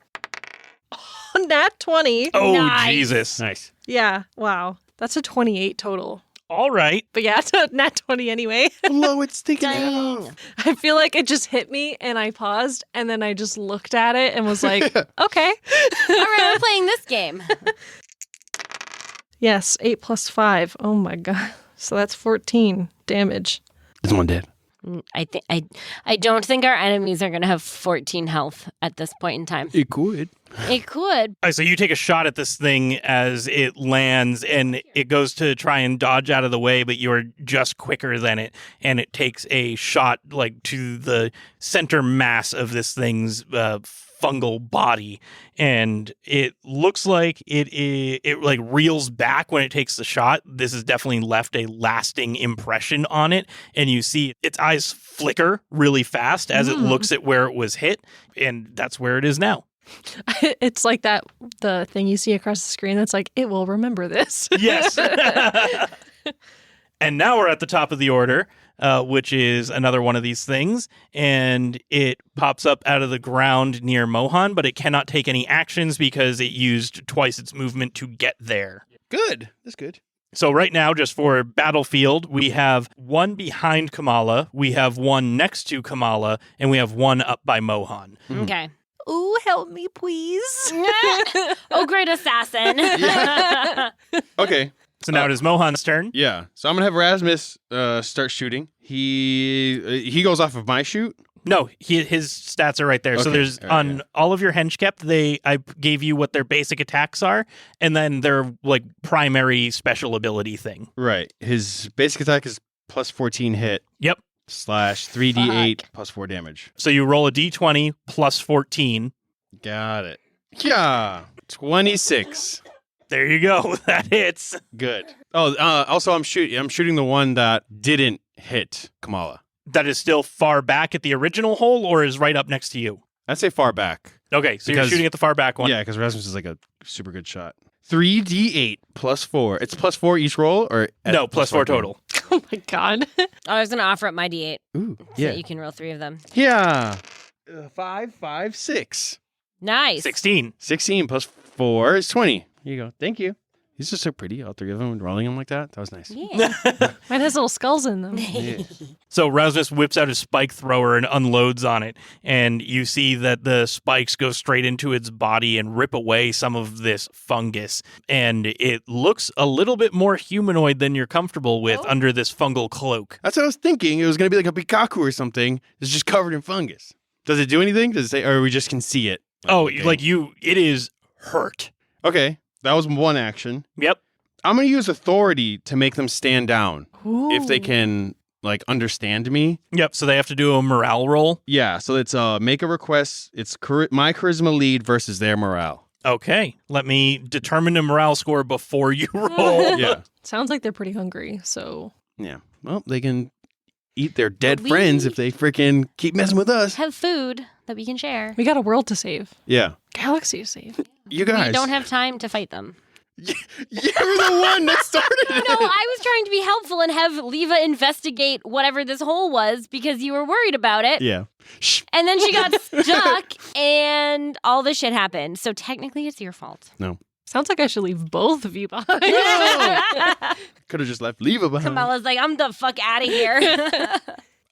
Nat 20. Oh, Nice. Jesus. Nice. Yeah, wow. That's a 28 total. All right. But yeah, it's a nat 20 anyway. Blow its stinking head Dang. off. I feel like it just hit me and I paused and then I just looked at it and was like, okay. All right, we're playing this game. Yes, 8 plus 5. Oh my God. So that's 14 damage. This one dead. I don't think our enemies are going to have 14 health at this point in time. It could. It could. All right, so you take a shot at this thing as it lands, and it goes to try and dodge out of the way, but you're just quicker than it, and it takes a shot like to the center mass of this thing's fungal body, and it looks like it like reels back when it takes the shot. This has definitely left a lasting impression on it, and you see its eyes flicker really fast as it looks at where it was hit, and that's where it is now. It's like the thing you see across the screen that's like, it will remember this. Yes. And now we're at the top of the order, which is another one of these things. And it pops up out of the ground near Mohan, but it cannot take any actions because it used twice its movement to get there. Good. That's good. So right now, just for battlefield, we have one behind Kamala, we have one next to Kamala, and we have one up by Mohan. Okay. Ooh, help me, please. Oh, great assassin. Okay. So now it is Mohan's turn. Yeah. So I'm gonna have Rasmus start shooting. He goes off of my shoot. No, his stats are right there. So Okay. there's All right, on yeah. all of your henchkept, I gave you what their basic attacks are, and then their like primary special ability thing. Right. His basic attack is plus 14 hit Yep. / 3d8 plus 4 damage. So you roll a d20 plus 14. Got it. Yeah. 26. There you go. That hits. Good. Oh, also I'm shooting the one that didn't hit Kamala. That is still far back at the original hole, or is right up next to you? I'd say far back. Okay, so you're Because- shooting at the far back one. Yeah, because Rasmus is like a super good shot. 3d8 plus 4. It's plus 4 each roll, or No, plus 4 total. Oh my god. I was going to offer up my D8 Ooh, so yeah, that you can roll 3 of them. yeah. 5, 5, 6. Nice. 16. 16 plus 4 is 20. Here you go. Thank you. These are so pretty, all 3 of them, and rolling them like that. That was nice. Yeah. Mine has little skulls in them. Yeah. So Rasmus whips out his spike thrower and unloads on it, and you see that the spikes go straight into its body and rip away some of this fungus. And it looks a little bit more humanoid than you're comfortable with under this fungal cloak. That's what I was thinking. It was going to be like a Pikachu or something. It's just covered in fungus. Does it do anything? Does it say, or we just can see it? It is hurt. Okay, that was one action. Yep. I'm going to use authority to make them stand down if they Ooh. can, like, understand me. Yep. So they have to do a morale roll. Yeah, so it's make a request. It's my charisma lead versus their morale. Okay. Let me determine the morale score before you roll. Yeah, Sounds like they're pretty hungry, so yeah. Well, they can eat their dead We- friends if they freaking keep messing with us. Have food that we can share. we got a world to save. Yeah, Galaxy to save. you guys. We don't have time to fight them. You're the one that started it. No, I was trying to be helpful and have Leva investigate whatever this hole was because you were worried about it. Yeah. Shh. And then she got stuck and all this shit happened. So technically it's your fault. Sounds like I should leave both of you behind. Could have just left Leva behind. Kamala's like, I'm the fuck out of here.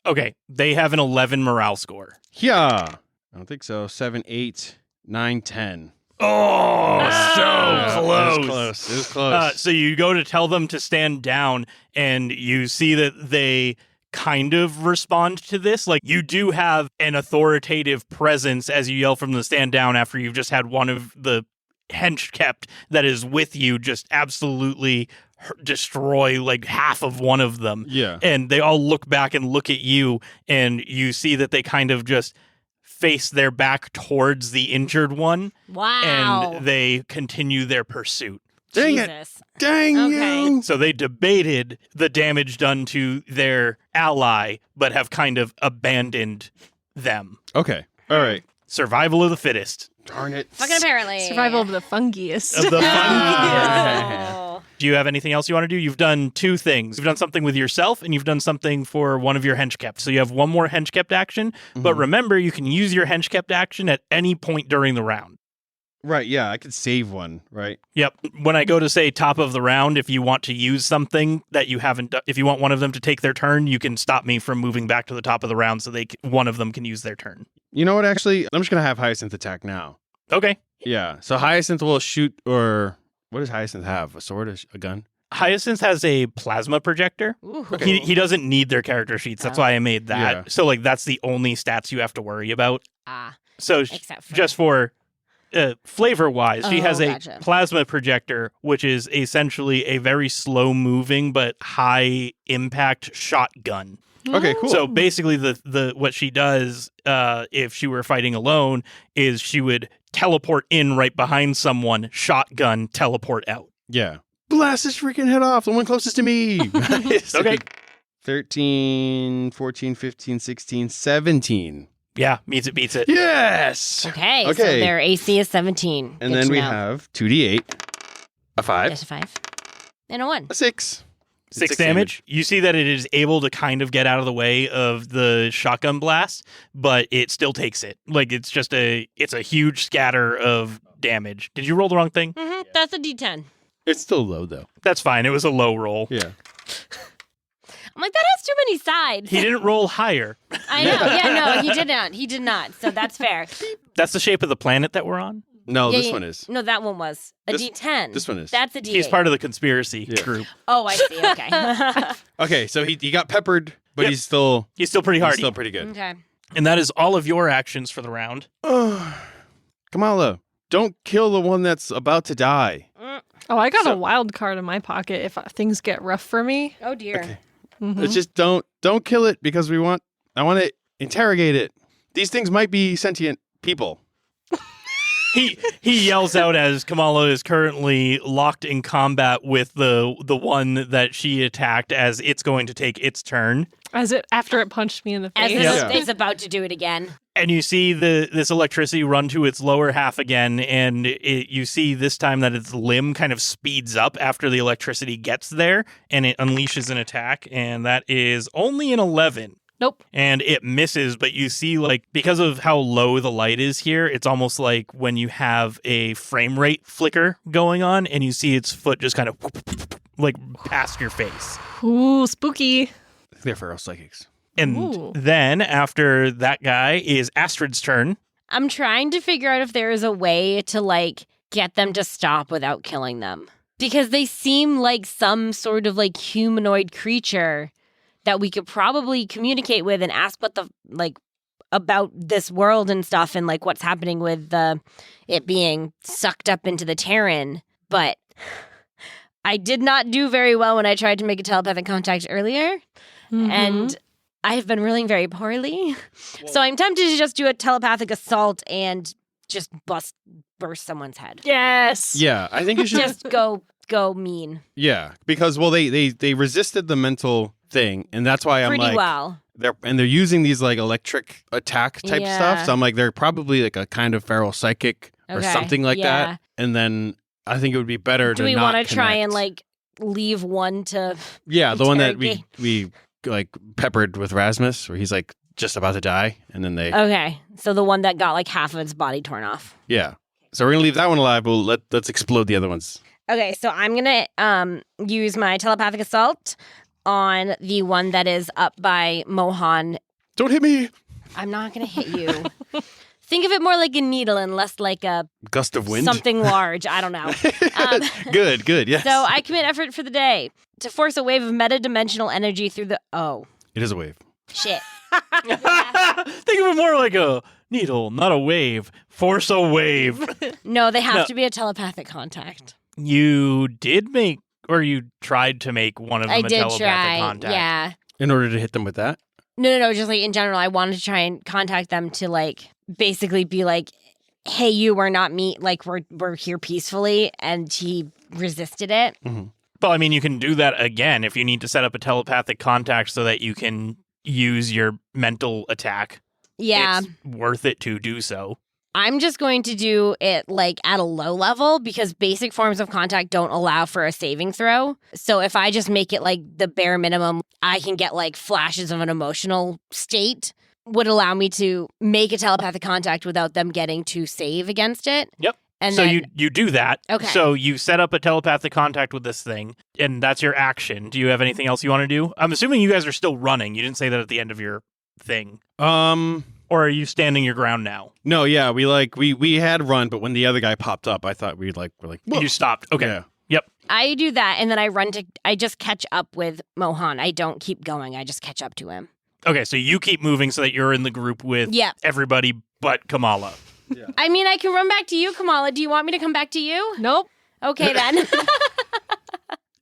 Okay. They have an 11 morale score. Yeah. I don't think so. 7, 8, 9, 10. Oh, so Yeah, close. It was close. It was close. So you go to tell them to stand down, and you see that they kind of respond to this. Like, you do have an authoritative presence as you yell from the stand down after you've just had one of the henchkept that is with you just absolutely destroy like half of one of them. Yeah. And they all look back and look at you, and you see that they kind of just face their back towards the injured one. Wow. And they continue their pursuit. Dang it. Jesus. Dang Okay. you. So they debated the damage done to their ally, but have kind of abandoned them. Okay. All right. Survival of the fittest. Darn it. Fucking apparently. Survival of the fungiest. Of the Oh. Do you have anything else you want to do? You've done 2 things. You've done something with yourself, and you've done something for one of your henchkept. So you have one more henchkept action. But remember, you can use your henchkept action at any point during the round. Right. Yeah. I could save one. Right. Yep. When I go to say top of the round, if you want to use something that you haven't done, if you want one of them to take their turn, you can stop me from moving back to the top of the round so one of them can use their turn. You know what? Actually, I'm just going to have Hyacinth attack now. Okay. Yeah. So Hyacinth will shoot, or what does Hyacinth have? A sword? A gun? Hyacinth has a plasma projector. Ooh. He doesn't need their character sheets. That's why I made that. Yeah. So like that's the only stats you have to worry about. Ah, So except for just for flavor-wise, she Oh, has a gotcha. plasma projector, which is essentially a very slow-moving but high-impact shotgun. Okay, cool. So basically, the what she does, if she were fighting alone, is she would teleport in right behind someone, shotgun, teleport out. Yeah. Blast his freaking head off. The one closest to me. Nice. Okay. 13, 14, 15, 16, 17. Yeah, meets it, beats it. Yes. Okay, so Okay. their AC is 17. And Good then to we know. have 2d8, a 5, Just a 5. And a 1. a 6. 6 damage. You see that it is able to kind of get out of the way of the shotgun blast, but it still takes it. Like it's a huge scatter of damage. Did you roll the wrong thing? Mm-hmm. That's a D10. It's still low, though. That's fine. It was a low roll. Yeah. I'm like, that has too many sides. He didn't roll higher. I know. Yeah, no, he did not. He did not. So that's fair. That's the shape of the planet that we're on. No, Yeah, this yeah. one is. No, that one was a This- D10. this one is. That's a D8. He's part of the conspiracy Yeah. group. Oh, I see. Okay. Okay, so he got peppered, but Yep. he's still He's still pretty hardy. still pretty good. okay. And that is all of your actions for the round. Kamala, don't kill the one that's about to die. Oh, I got So- a wild card in my pocket if things get rough for me. Oh dear. Okay. Mhm. It's just don't kill it because I want to interrogate it. These things might be sentient people. He yells out as Kamala is currently locked in combat with the one that she attacked as it's going to take its turn. After it punched me in the As face. Yeah. it's about to do it again. And you see this electricity run to its lower half again, and you see this time that its limb kind of speeds up after the electricity gets there, and it unleashes an attack, and that is only an 11. Nope. And it misses, but you see, like, because of how low the light is here, it's almost like when you have a frame rate flicker going on, and you see its foot just kind of, like, past your face. Ooh, spooky. They're feral psychics. And Ooh. then, after that guy, is Astrid's turn. I'm trying to figure out if there is a way to, like, get them to stop without killing them. Because they seem like some sort of, like, humanoid creature that we could probably communicate with and ask what the, like, about this world and stuff and, like, what's happening with it being sucked up into the Terran. But I did not do very well when I tried to make a telepathic contact earlier. Mhm. And I've been rolling very poorly. So I'm tempted to just do a telepathic assault and just burst someone's head. Yes. Yeah, I think you should. Just go mean. Yeah, because they resisted the mental thing, and that's why I'm Pretty like well. they're using these like electric attack type Yeah. stuff. So I'm like they're probably like a kind of feral psychic or Okay, something like yeah. that. And then I think it would be better Do to we not want to try connect. and like leave one to Yeah, the one that interrogate? we like peppered with Rasmus, where he's like just about to die, and then they Okay. So the one that got like half of its body torn off. yeah. So we're gonna leave that one alive. But let's explode the other ones. Okay, so I'm gonna use my telepathic assault on the one that is up by Mohan. Don't hit me! I'm not gonna hit you. Think of it more like a needle and less like a Gust of wind. something large. I don't know. Good. Yes. So I commit effort for the day to force a wave of metadimensional energy through the. Oh it is a wave. shit! Think of it more like a needle, not a wave. Force a wave. No, they have No. to be a telepathic contact. You did make, or you tried to make one of them I a did telepathic try. contact. Yeah. In order to hit them with that. No. Just like in general, I wanted to try and contact them to like basically be like, "Hey, you are not me. Like we're here peacefully," and he resisted it. Well, I mean, you can do that again if you need to set up a telepathic contact so that you can use your mental attack. Yeah. It's worth it to do so. I'm just going to do it like at a low level because basic forms of contact don't allow for a saving throw. So if I just make it like the bare minimum, I can get like flashes of an emotional state would allow me to make a telepathic contact without them getting to save against it. Yep. And so then, you do that. Okay. So you set up a telepathic contact with this thing, and that's your action. Do you have anything else you want to do? I'm assuming you guys are still running. You didn't say that at the end of your thing. Or are you standing your ground now? No, yeah, we had run, but when the other guy popped up, I thought we're like, whoa. You stopped. Okay. Yeah. Yep. I do that and then I just catch up with Mohan. I don't keep going. I just catch up to him. Okay, so you keep moving so that you're in the group with Yep. everybody but Kamala. I mean, I can run back to you, Kamala. Do you want me to come back to you? Nope. Okay, then.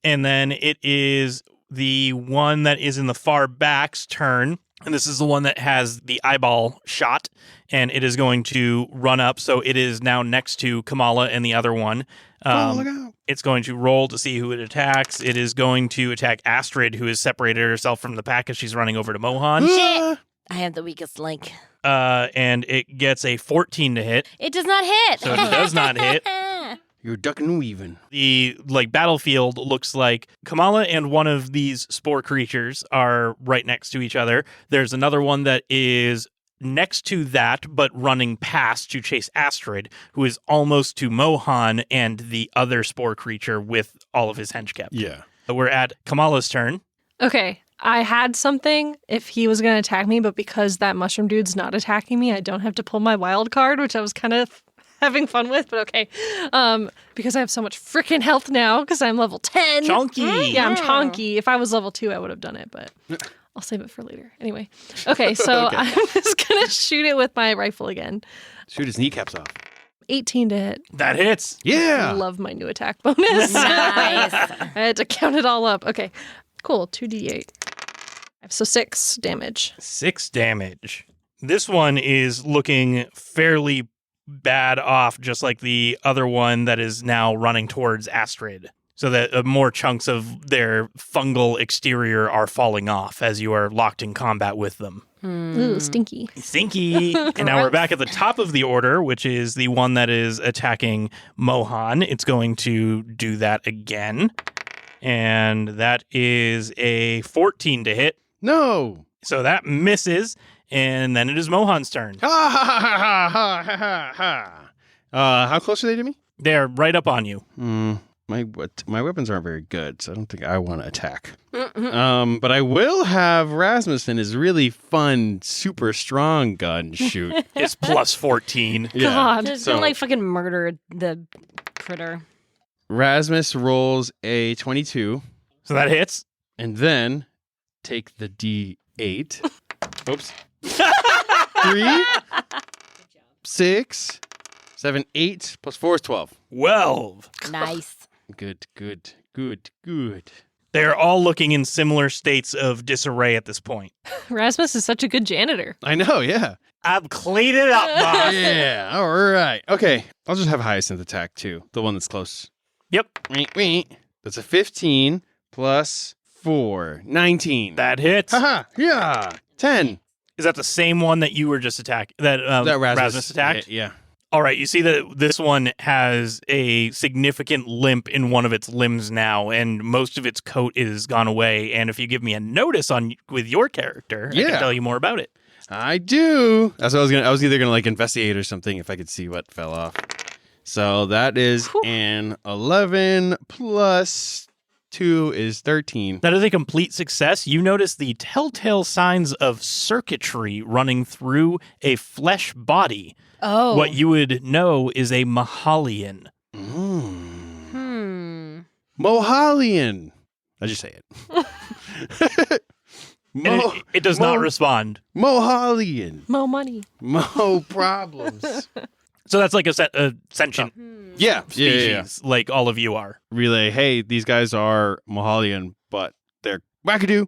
And then it is the one that is in the far back's turn. And this is the one that has the eyeball shot. And it is going to run up. So it is now next to Kamala and the other one. Look out. It's going to roll to see who it attacks. It is going to attack Astrid, who has separated herself from the pack as she's running over to Mohan. Shit. I have the weakest link. And it gets a 14 to hit. It does not hit. So it does not hit. You're ducking and weaving. The battlefield looks like Kamala and one of these spore creatures are right next to each other. There's another one that is next to that, but running past to chase Astrid, who is almost to Mohan and the other spore creature with all of his hench kept. Yeah. So we're at Kamala's turn. Okay. I had something if he was going to attack me, but because that mushroom dude's not attacking me, I don't have to pull my wild card, which I was kind of having fun with, but okay. Because I have so much freaking health now because I'm level 10. Chonky. Yeah, I'm chonky. If I was level 2, I would have done it, but I'll save it for later. Anyway. Okay, so Okay. I'm just going to shoot it with my rifle again. Shoot his kneecaps off. 18 to hit. That hits. Yeah. Love my new attack bonus. Nice. I had to count it all up. Okay, cool. 2d8. So 6 damage. 6 damage. This one is looking fairly bad off, just like the other one that is now running towards Astrid. So that more chunks of their fungal exterior are falling off as you are locked in combat with them. Ooh, stinky. Stinky. And now we're back at the top of the order, which is the one that is attacking Mohan. It's going to do that again. And that is a 14 to hit. No. So that misses. And then it is Mohan's turn. Ha ha ha ha ha ha ha. How close are they to me? They're right up on you. My weapons aren't very good, so I don't think I want to attack. But I will have Rasmussen his really fun, super strong gun shoot. It's plus 14. God. Just So- gonna like fucking murder the critter. Rasmus rolls a 22, So that hits. and then take the D8. Oops. 3, 6, 7, 8, plus 4 is 12. 12. Nice. Good. They're all looking in similar states of disarray at this point. Rasmus is such a good janitor. I know, yeah. I've cleaned it up, boss. Yeah, all right. Okay, I'll just have hyacinth attack, too. The one that's close. Yep. That's a 15 plus 4, 19. That hits. Haha, yeah. 10. Is that the same one that you were just attacking? That Rasmus attacked? Yeah. All right, you see that this one has a significant limp in one of its limbs now, and most of its coat is gone away. And if you give me a notice with your character, I Yeah. can tell you more about it. I do. That's what I was either gonna like investigate or something if I could see what fell off. So that is an 11 plus 2 is 13. That is a complete success. You notice the telltale signs of circuitry running through a flesh body. Oh. What you would know is a Mahalian. Mohalian. I just say it. And it does not respond. Mohalian. Mo money. Mo problems. So that's like a sentient Yeah. species, like all of you are. Relay, hey, these guys are Mohalian, but they're wackadoo.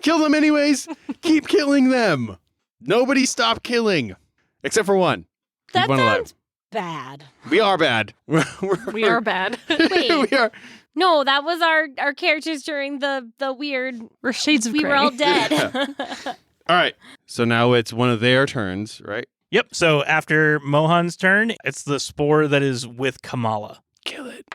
Kill them anyways. Keep killing them. Nobody stop killing. Except for one. That Keep one alive. sounds bad. We are bad. We are bad. Wait. We are. No, that was our characters during the weird. We're shades of We gray. were all dead. All right. So now it's one of their turns, right? Yep. So after Mohan's turn, it's the spore that is with Kamala. Kill it.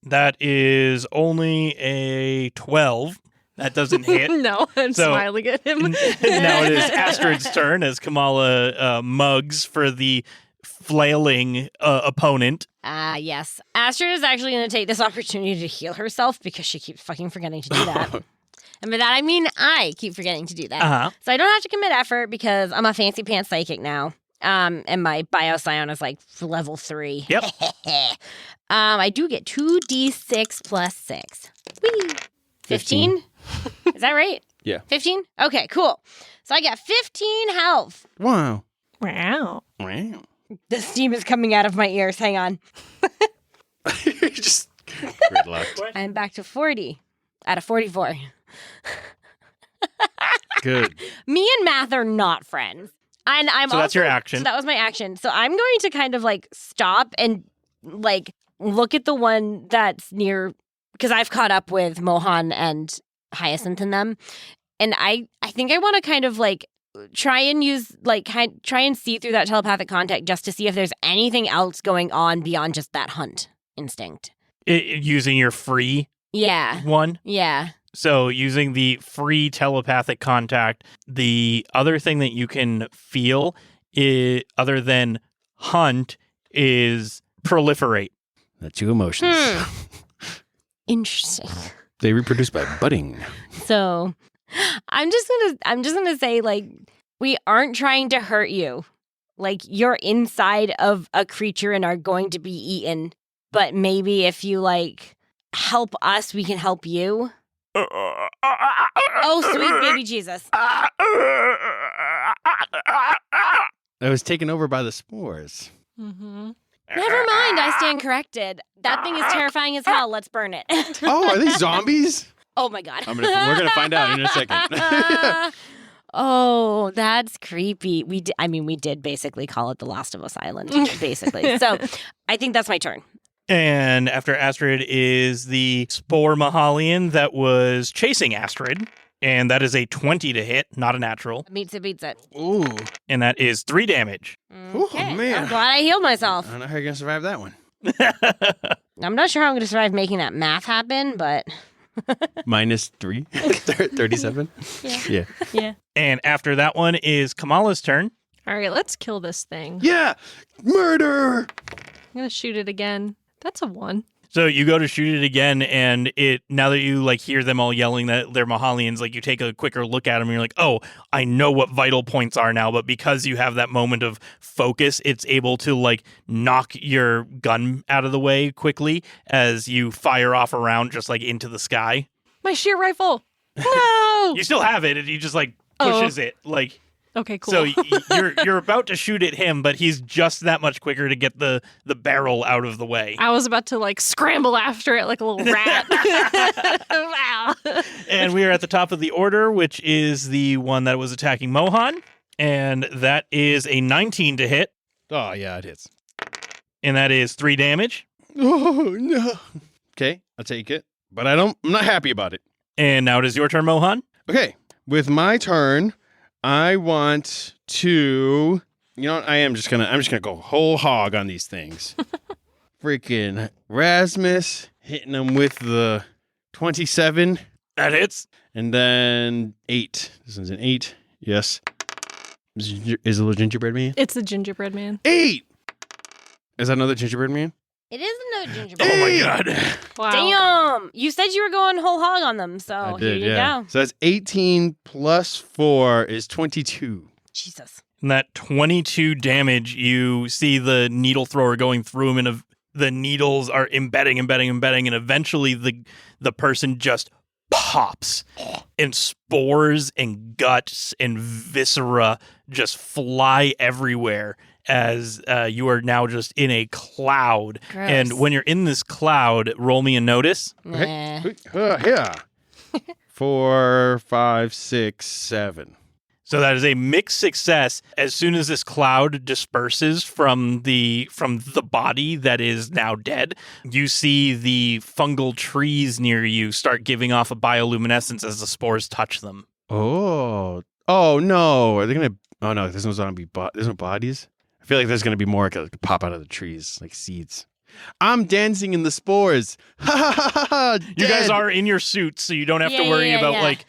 That is only a 12. That doesn't hit. No, I'm So- smiling at him. Now it is Astrid's turn as Kamala mugs for the flailing opponent. Yes. Astrid is actually going to take this opportunity to heal herself because she keeps fucking forgetting to do that. And by that, I mean I keep forgetting to do that. Uh-huh. So I don't have to commit effort because I'm a fancy pants psychic now. And my bioscion is like level 3. Yep. I do get 2d6 plus 6. Whee! 15? Is that right? Yeah. 15? Okay, cool. So I got 15 health. Wow. Wow. Wow. The steam is coming out of my ears. Hang on. Just gridlocked. I'm back to 40 out of 44. Good. Me and math are not friends. And I'm So that's also- your action. So that was my action. So I'm going to kind of like stop and like look at the one that's near, because I've caught up with Mohan and Hyacinth and them. And I think I want to kind of like try and use like try and see through that telepathic contact just to see if there's anything else going on beyond just that hunt instinct. Using your free Yeah. one. Yeah. So using the free telepathic contact, the other thing that you can feel other than hunt is proliferate. The two emotions. Interesting. They reproduce by budding. So I'm just gonna say, like, we aren't trying to hurt you. Like, you're inside of a creature and are going to be eaten. But maybe if you like help us, we can help you. Oh, sweet baby Jesus. I was taken over by the spores. Mm-hmm. Never mind, I stand corrected. That thing is terrifying as hell. Let's burn it. Oh, are they zombies? Oh my god. We're gonna find out in a second. Oh, that's creepy. We did basically call it the Last of Us Island, basically. So I think that's my turn. And after Astrid is the Spore Mahalian that was chasing Astrid. And that is a 20 to hit, not a natural. Beats it. Ooh. And that is 3 damage. Okay. man. I'm glad I healed myself. I don't know how you're gonna survive that one. I'm not sure how I'm going to survive making that math happen, but... -3. 37. Yeah. Yeah. And after that one is Kamala's turn. All right, let's kill this thing. Yeah. Murder. I'm going to shoot it again. That's a 1. So you go to shoot it again, and now that you like hear them all yelling that they're Mahalians, like you take a quicker look at them, and you're like, oh, I know what vital points are now. But because you have that moment of focus, it's able to like knock your gun out of the way quickly as you fire off a round just like into the sky. My shear rifle. No. You still have it, and he just like pushes it like. Okay, cool. So you're about to shoot at him, but he's just that much quicker to get the barrel out of the way. I was about to like scramble after it like a little rat. Wow. And we are at the top of the order, which is the one that was attacking Mohan. And that is a 19 to hit. Oh yeah, it hits. And that is 3 damage. Oh no. Okay, I'll take it. But I'm not happy about it. And now it is your turn, Mohan. Okay. With my turn, I want to, I'm just gonna go whole hog on these things. Freaking Rasmus hitting them with the 27. That hits. And then 8. This one's an 8. Yes. Is it a little gingerbread man? It's the gingerbread man. 8. Is that another gingerbread man? It is no gingerbread. Oh my god. Wow. Damn! You said you were going whole hog on them, so I did, here you yeah. go. So that's 18 plus 4 is 22. Jesus. And that 22 damage, you see the needle thrower going through him, and the needles are embedding, and eventually the person just pops, and spores and guts and viscera just fly everywhere as you are now just in a cloud. Gross. And when you're in this cloud, roll me a notice. Nah. Yeah. 4, 5, 6, 7. So that is a mixed success. As soon as this cloud disperses from the body that is now dead, you see the fungal trees near you start giving off a bioluminescence as the spores touch them. Oh no! Are they gonna? Oh no! There's no zombie. There's no bodies. I feel like there's gonna be more like pop out of the trees like seeds. I'm dancing in the spores. Ha ha ha ha! You guys are in your suits, so you don't have to Yeah, worry yeah, about yeah. like.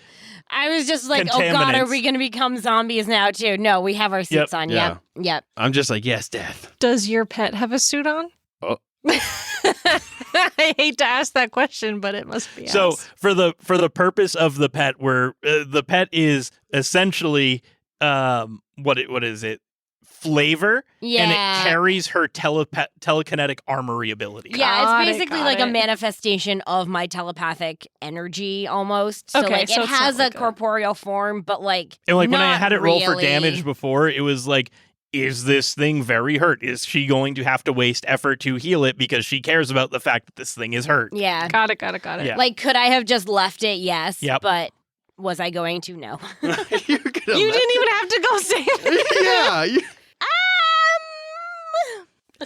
I was just like, oh god, are Contaminants. we going to become zombies now too? No, we have our suits on. Yeah. Yep. I'm just like, yes, death. Does your pet have a suit on? Oh. I hate to ask that question, but it must be. So asked. for the purpose of the pet, where the pet is essentially what is it? Flavor, Yeah. and it carries her telekinetic armory ability. Yeah, Got it's it, basically got like a it. manifestation of my telepathic energy almost. So Okay, like so it it's has not a like a- corporal form, but like And like when I not had it roll for really. damage before, it was like is this thing very hurt? Is she going to have to waste effort to heal it because she cares about the fact that this thing is hurt? Yeah. Got it. Yeah. Like, could I have just left it? Yes. Yep. But was I going to? No. You didn't even have to go save it. Yeah.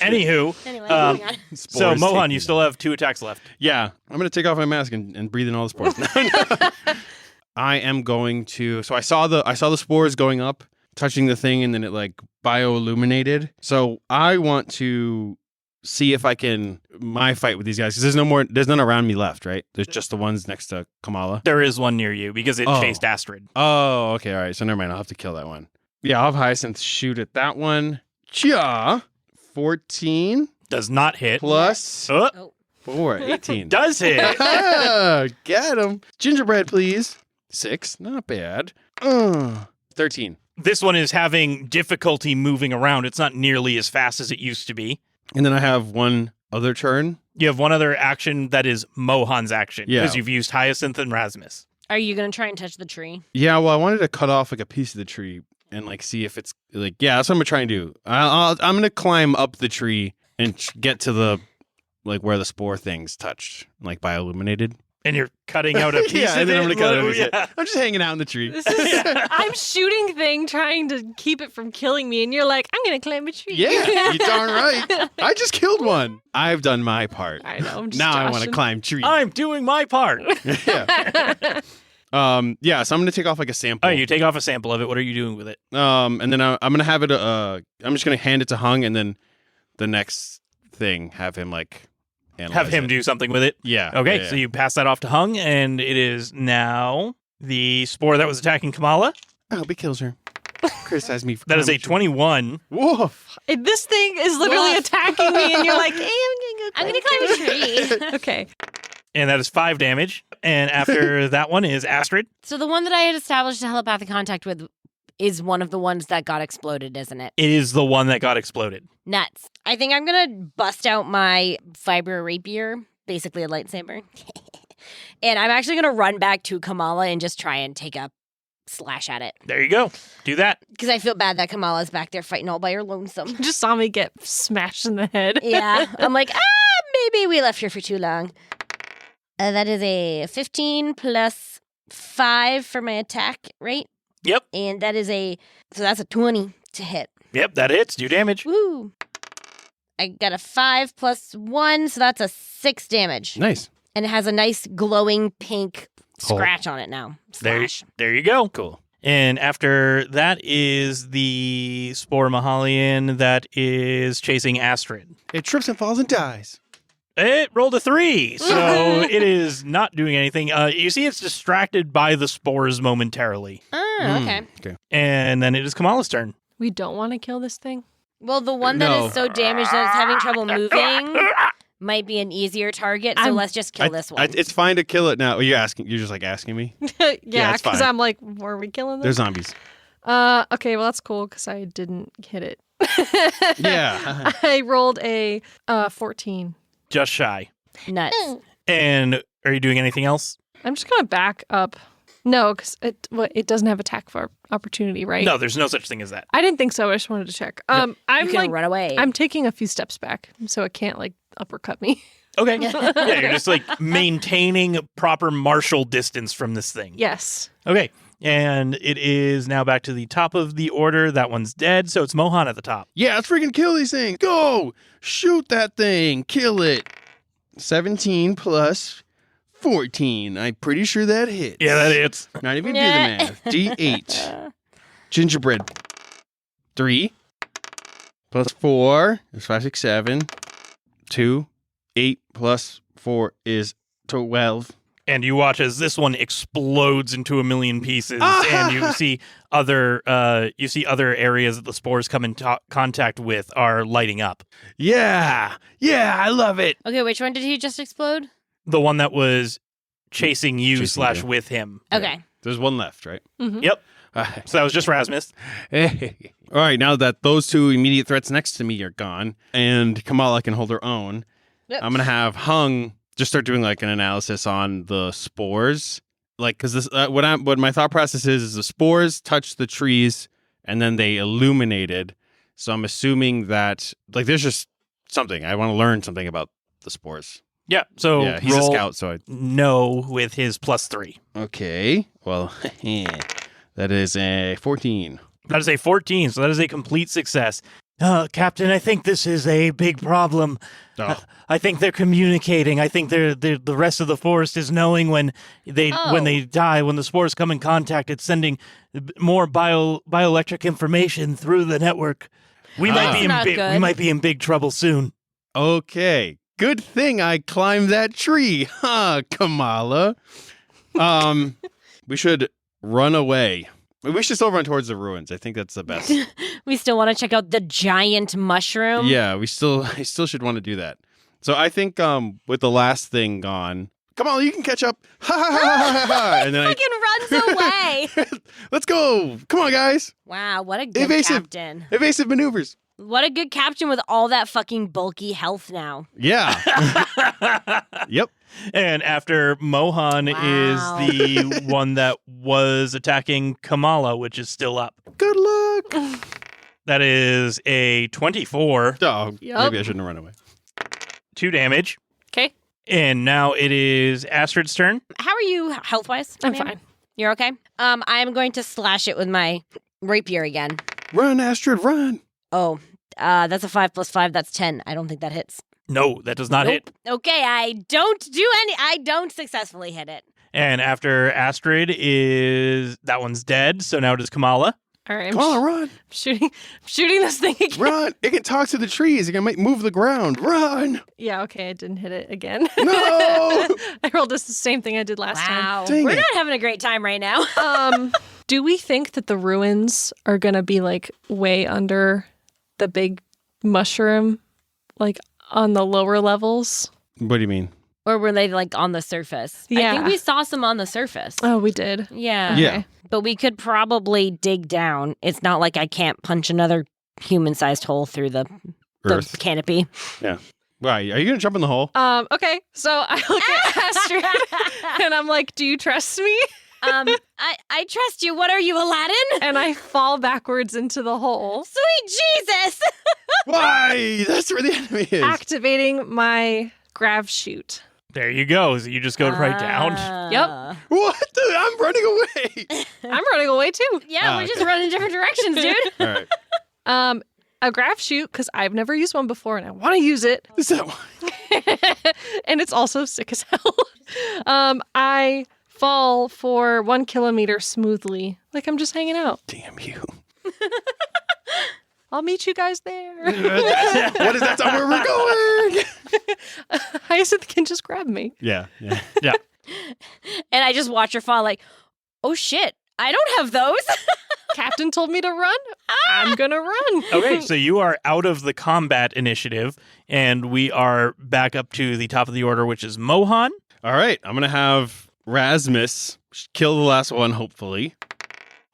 Anywho, Anyway, Um, moving on. so Spores Mohan, take you me still have 2 attacks left. Yeah, I'm going to take off my mask and breathe in all the spores. I am going to. So I saw the spores going up, touching the thing, and then it like bioilluminated. So I want to see if I can fight with these guys because there's none around me left, right? There's just the ones next to Kamala. There is one near you because it Oh. chased Astrid. Oh, okay, all right. So never mind. I'll have to kill that one. Yeah, I'll have Hyacinth shoot at that one. Chia, 14 Does not hit. plus Oh, 4, 18. does hit. Get him. Gingerbread, please. 6, not bad. 13. This one is having difficulty moving around. It's not nearly as fast as it used to be. And then I have one other turn. You have one other action that is Mohan's action Yeah. because you've used Hyacinth and Rasmus. Are you going to try and touch the tree? Yeah, well, I wanted to cut off like a piece of the tree and like see if it's like, yeah, that's what I'm gonna try and do. I'm gonna climb up the tree and get to the like where the spore things touched, like bioluminated. And you're cutting out a piece Yeah, of and then it? I'm gonna cut it. Yeah. I'm just hanging out in the tree. This is, I'm shooting thing, trying to keep it from killing me, and you're like, I'm gonna climb a tree. Yeah, you darn right. I just killed one. I've done my part. I know. I'm just Now I want to joshing. climb trees. I'm doing my part. Yeah. Yeah, so I'm gonna take off like a sample. Oh, you take off a sample of it. What are you doing with it? And then I'm gonna have it. I'm just gonna hand it to Hung, and then the next thing have him like analyze Have him it. do something with it. Yeah. Okay, yeah, so you pass that off to Hung, and it is now the spore that was attacking Kamala. I hope he kills her. Criticize me for That is a climbing 21. tree. Woof. This thing is literally attacking me, and you're like, hey, I'm going to climb a tree. Okay. And that is 5 damage. And after that one is Astrid. So the one that I had established a telepathic contact with is one of the ones that got exploded, isn't it? It is the one that got exploded. Nuts. I think I'm going to bust out my fiber rapier, basically a lightsaber. And I'm actually going to run back to Kamala and just try and take a slash at it. There you go. Do that. Because I feel bad that Kamala's back there fighting all by her lonesome. Just saw me get smashed in the head. Yeah. I'm like, maybe we left her for too long. That is a 15 plus 5 for my attack, right? Yep. And that is so that's a 20 to hit. Yep, that hits. Do damage. Woo. I got a 5 plus 1, so that's a 6 damage. Nice. And it has a nice glowing pink Hole. scratch on it now. There, Slash. there you go. Cool. And after that is the Spore Mahalian that is chasing Astrid. It trips and falls and dies. It rolled a 3, so it is not doing anything. You see it's distracted by the spores momentarily. Oh, okay. Okay. And then it is Kamala's turn. We don't want to kill this thing. Well, the one that No. is so damaged that it's having trouble moving might be an easier target, so let's just kill this one. It's fine to kill it now. You're just like asking me. Yeah, it's because fine. I'm like, were we killing They're this? zombies. Okay, well that's cool because I didn't hit it. Yeah. I rolled a 14. Just shy. Nuts. And are you doing anything else? I'm just gonna back up. No, because it doesn't have attack for opportunity, right? No, there's no such thing as that. I didn't think so. I just wanted to check. You I'm can like, run away. I'm taking a few steps back, so it can't like uppercut me. Okay. Yeah, you're just like maintaining proper martial distance from this thing. Yes. Okay. And it is now back to the top of the order. That one's dead, so it's Mohan at the top. Yeah, let's freaking kill these things. Go! Shoot that thing. Kill it. 17 plus 14. I'm pretty sure that hits. Yeah, that hits. Not even do the math. D8. Gingerbread. 3 plus 4 is 5, 6, 7. 2. 8 plus 4 is 12. And you watch as this one explodes into a million pieces, and you see other areas that the spores come in contact with are lighting up. Yeah, I love it. Okay, which one did he just explode? The one that was chasing you Chasing / you. with him. Okay. There's one left, right? Yep. So that was just Rasmus. All right, now that those two immediate threats next to me are gone, and Kamala can hold her own, Yep. I'm gonna have Hung just start doing like an analysis on the spores, like because this what my thought process is the spores touched the trees and then they illuminated, So I'm assuming that like there's just something. I want to learn something about the spores. Yeah, so Yeah, he's a roll scout, so no with his +3. Okay. Well, that is a 14. That is a 14, so that is a complete success. Captain, I think this is a big problem. Oh. I think they're communicating. I think the rest of the forest is knowing when they die, when the spores come in contact, it's sending more bioelectric information through the network. We might be in big trouble soon. Okay. Good thing I climbed that tree, huh, Kamala? We should run away. We should still run towards the ruins. I think that's the best. We still want to check out the giant mushroom. Yeah, I still should want to do that. So I think with the last thing gone, Kamala, you can catch up. Ha ha ha ha ha! And then Fucking runs away. Let's go. Come on, guys. Wow, what a good captain. Evasive maneuvers. What a good captain with all that fucking bulky health now. Yeah. Yep. And after Mohan is the one that was attacking Kamala, which is still up. Good luck. That is a 24. Oh, Yep. maybe I shouldn't have run away. 2 damage. Okay. And now it is Astrid's turn. How are you health-wise? I'm ma'am? fine. You're okay? I'm going to slash it with my rapier again. Run, Astrid, run. Oh, that's a 5 + 5. That's 10. I don't think that hits. No, that does not hit. Okay, I don't successfully hit it. And after Astrid is... That one's dead, so now it is Kamala. All right. Come on, run. shooting this thing again. Run. It can talk to the trees. It can move the ground. Run. Yeah, okay, I didn't hit it again. No. I rolled just the same thing I did last time. Wow. Dang We're it. not having a great time right now. Do we think that the ruins are going to be like way under the big mushroom, like on the lower levels? What do you mean? Or were they like on the surface? I Yeah. think we saw some on the surface. Oh, we did. Yeah. Yeah. But we could probably dig down. It's not like I can't punch another human-sized hole through the Earth. canopy. Yeah. Why? Are you going to jump in the hole? Okay, so I look at Astrid and I'm like, do you trust me? I trust you. What are you, Aladdin? And I fall backwards into the hole, Sweet Jesus! Why? That's where the enemy is. activating my grav chute. There you go. So you just go right down. Yep. What? I'm running away. I'm running away too. Yeah, we're just running different directions, dude. All right. A grav chute, because I've never used one before and I want to use it. Is that why? And it's also sick as hell. I fall for 1 kilometer smoothly, like I'm just hanging out. Damn you. I'll meet you guys there. What is that? Where we're going? Hyacinth can just grab me. Yeah. Yeah. Yeah. And I just watch her fall like, oh shit, I don't have those. Captain told me to run. I'm gonna run. Okay, so you are out of the combat initiative, and we are back up to the top of the order, which is Mohan. All right. I'm going to have Rasmus kill the last one, hopefully.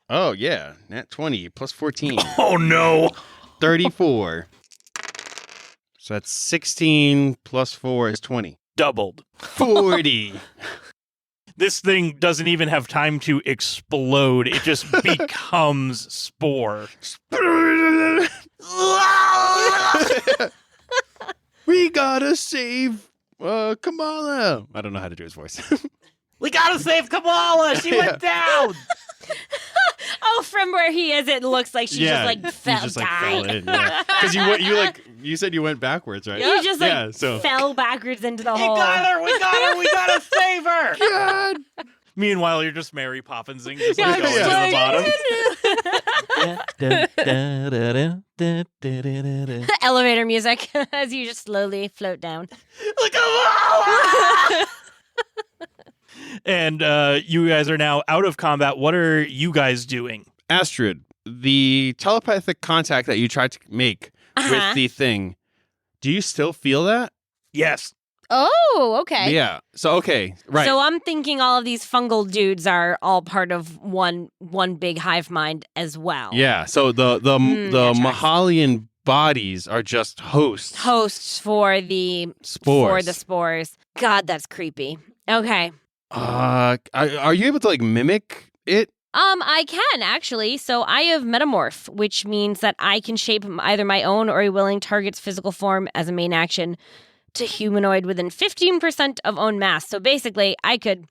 Oh, yeah. Nat 20 plus 14. Oh, no. 34. So that's 16 plus 4 is 20. Doubled. 40. This thing doesn't even have time to explode. It just becomes spore. We gotta save Kamala. I don't know how to do his voice. We gotta save Kamala. She went down. Oh, from where he is, it looks like she just like fell, fell died. in. Because you said you went backwards, right? You just fell backwards into the hole. We gotta save her. God. Meanwhile, you're just Mary Poppinsing, just Yeah, like going to the bottom. Elevator music as you just slowly float down. And you guys are now out of combat. What are you guys doing? Astrid, the telepathic contact that you tried to make with the thing, do you still feel that? Yes. Oh, okay. Yeah. So, okay. Right. So I'm thinking all of these fungal dudes are all part of one big hive mind as well. yeah. So the that tracks. Mahalian bodies are just hosts. Hosts for the spores. God, that's creepy. Okay. Are you able to like mimic it I can actually. So I have metamorph, which means that I can shape either my own or a willing target's physical form as a main action to humanoid within 15% of own mass. So basically, I could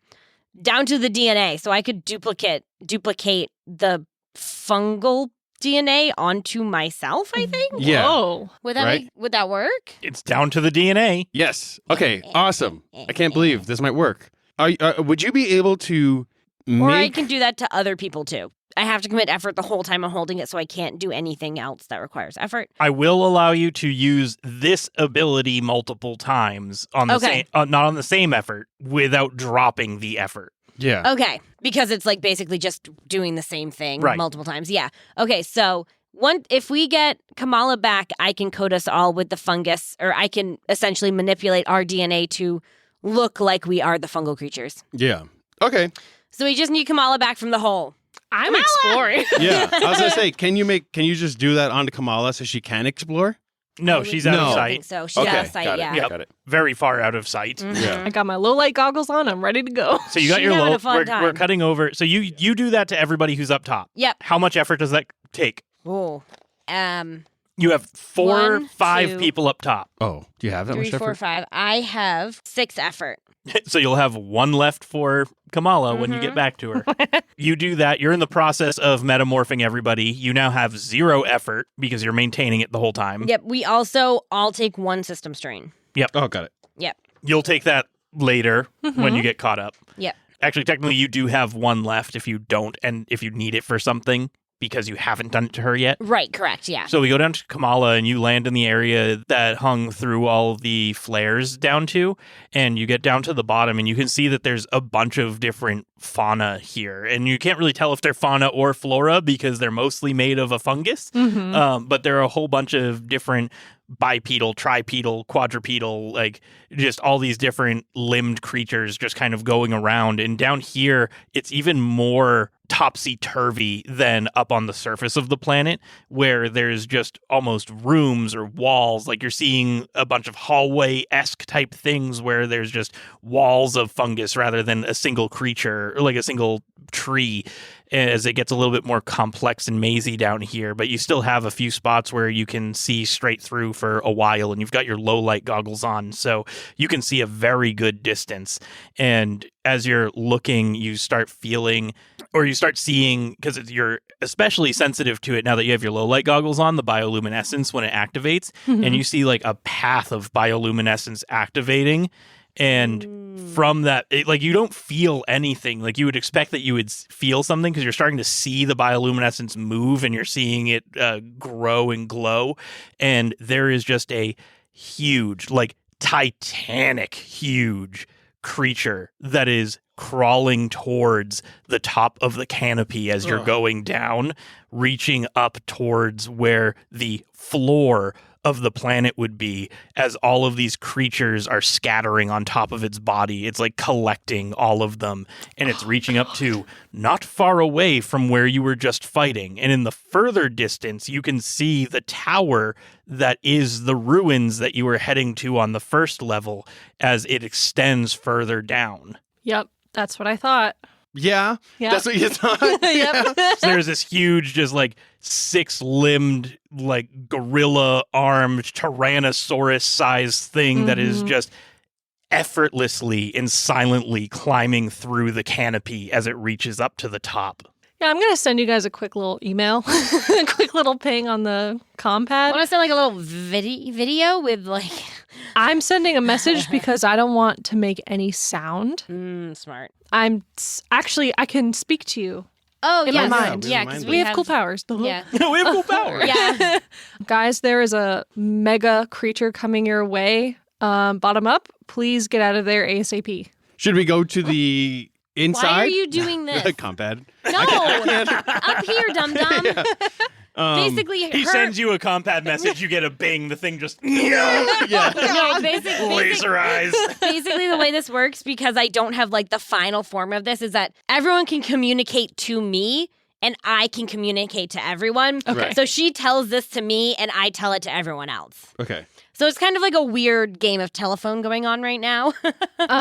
down to the DNA. So I could duplicate the fungal DNA onto myself, I think. Yeah. Whoa. Would that Right. would that work? It's down to the DNA. Yes. Okay. Awesome. I can't believe this might work. Would you be able to Or I make? can do that to other people too. I have to commit effort the whole time I'm holding it, so I can't do anything else that requires effort. I will allow you to use this ability multiple times on the Okay. same, not on the same effort, without dropping the effort. Yeah. Okay, because it's like basically just doing the same thing Right. multiple times. Yeah. Okay, so if we get Kamala back, I can coat us all with the fungus, or I can essentially manipulate our DNA to look like we are the fungal creatures. Yeah. Okay. So we just need Kamala back from the hole. I'm exploring. Yeah. I was gonna say, can you just do that onto Kamala so she can explore? No, she's out No. of I sight. think so. She's Okay. out of sight, Got it. yeah. Yep. Got it. Very far out of sight. Mhm. Yeah. I got my low light goggles on. I'm ready to go. So you got She's your having low. a fun We're time. cutting over. So you do that to everybody who's up top. Yep. How much effort does that take? Oh. You have 4, 1, 5 2. people up top. Oh, do you have that 3, much 4, effort? 5. I have 6 effort. So you'll have 1 left for Kamala when Mm-hmm. you get back to her. You do that. You're in the process of metamorphing everybody. You now have 0 effort because you're maintaining it the whole time. Yep. We also all take 1 system strain. Oh, got it. Yep. You'll take that later when you get caught up. Yep. Actually, technically, you do have 1 left if you don't, and if you need it for something because you haven't done it to her yet. Right. Correct. Yeah. So we go down to Kamala, and you land in the area that hung through all the flares down to, and you get down to the bottom, and you can see that there's a bunch of different fauna here, and you can't really tell if they're fauna or flora because they're mostly made of a fungus. But there are a whole bunch of different bipedal, tripedal, quadrupedal, like just all these different limbed creatures just kind of going around. And down here, it's even more topsy-turvy than up on the surface of the planet, where there's just almost rooms or walls. Like you're seeing a bunch of hallway-esque type things where there's just walls of fungus rather than a single creature or like a single tree, as it gets a little bit more complex and mazy down here. But you still have a few spots where you can see straight through for a while, and you've got your low light goggles on, so you can see a very good distance. And as you're looking, you start feeling, or you start seeing, because you're especially sensitive to it now that you have your low light goggles on, the bioluminescence when it activates, and you see like a path of bioluminescence activating. And from that, like you don't feel anything. Like you would expect that you would feel something because you're starting to see the bioluminescence move and you're seeing it grow and glow. And there is just a huge, like titanic, huge creature that is crawling towards the top of the canopy as you're going down, reaching up towards where the floor of the planet would be, as all of these creatures are scattering on top of its body. It's like collecting all of them, and it's reaching up to not far away from where you were just fighting. And in the further distance, you can see the tower that is the ruins that you were heading to on the first level as it extends further down. Yep, that's what I thought. Yeah. Yeah. That's what you thought. Yep. So there's this huge, just like 6-limbed, like gorilla-armed Tyrannosaurus-sized thing that is just effortlessly and silently climbing through the canopy as it reaches up to the top. Yeah, I'm going to send you guys a quick little email, a quick little ping on the I compad. want to send like a little video with like. I'm sending a message because I don't want to make any sound. Smart. Actually, I can speak to you. Oh, In yeah. my mind. Yeah, In my because mind. We have cool powers. Yeah. We have cool power. Yeah. Guys, there is a mega creature coming your way. Bottom up, please get out of there ASAP. Should we go to the inside? Why are you doing this? Compad. No, up here, dum dum. Basically, He her. sends you a compad message, you get a bing, the thing just No, laser eyes. basically the way this works, because I don't have like the final form of this, is that everyone can communicate to me and I can communicate to everyone. Okay. So she tells this to me, and I tell it to everyone else. Okay. So it's kind of like a weird game of telephone going on right now.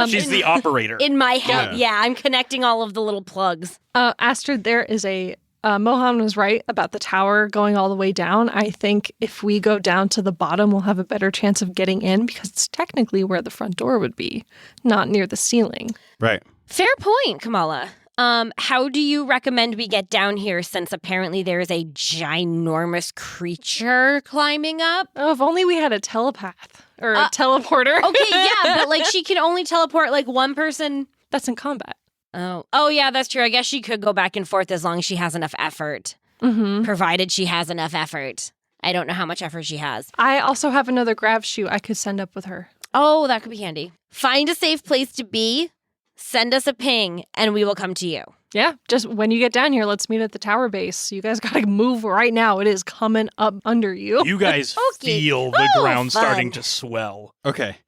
She's the operator. In my head, Yeah. yeah, I'm connecting all of the little plugs. Astrid, there is a Mohan was right about the tower going all the way down. I think if we go down to the bottom, we'll have a better chance of getting in because it's technically where the front door would be, not near the ceiling. Right. Fair point, Kamala. How do you recommend we get down here since apparently there is a ginormous creature climbing up? Oh, if only we had a telepath or a teleporter. Okay, yeah, but like she can only teleport like one person. That's in combat. Oh yeah, that's true. I guess she could go back and forth as long as she has enough effort. Mm-hmm. Provided she has enough effort. I don't know how much effort she has. I also have another grav shoe I could send up with her. Oh, that could be handy. Find a safe place to be, send us a ping, and we will come to you. Yeah, just when you get down here, let's meet at the tower base. You guys gotta move right now. It is coming up under you. You guys Okay, feel cool, the ground fun. starting to swell. Okay.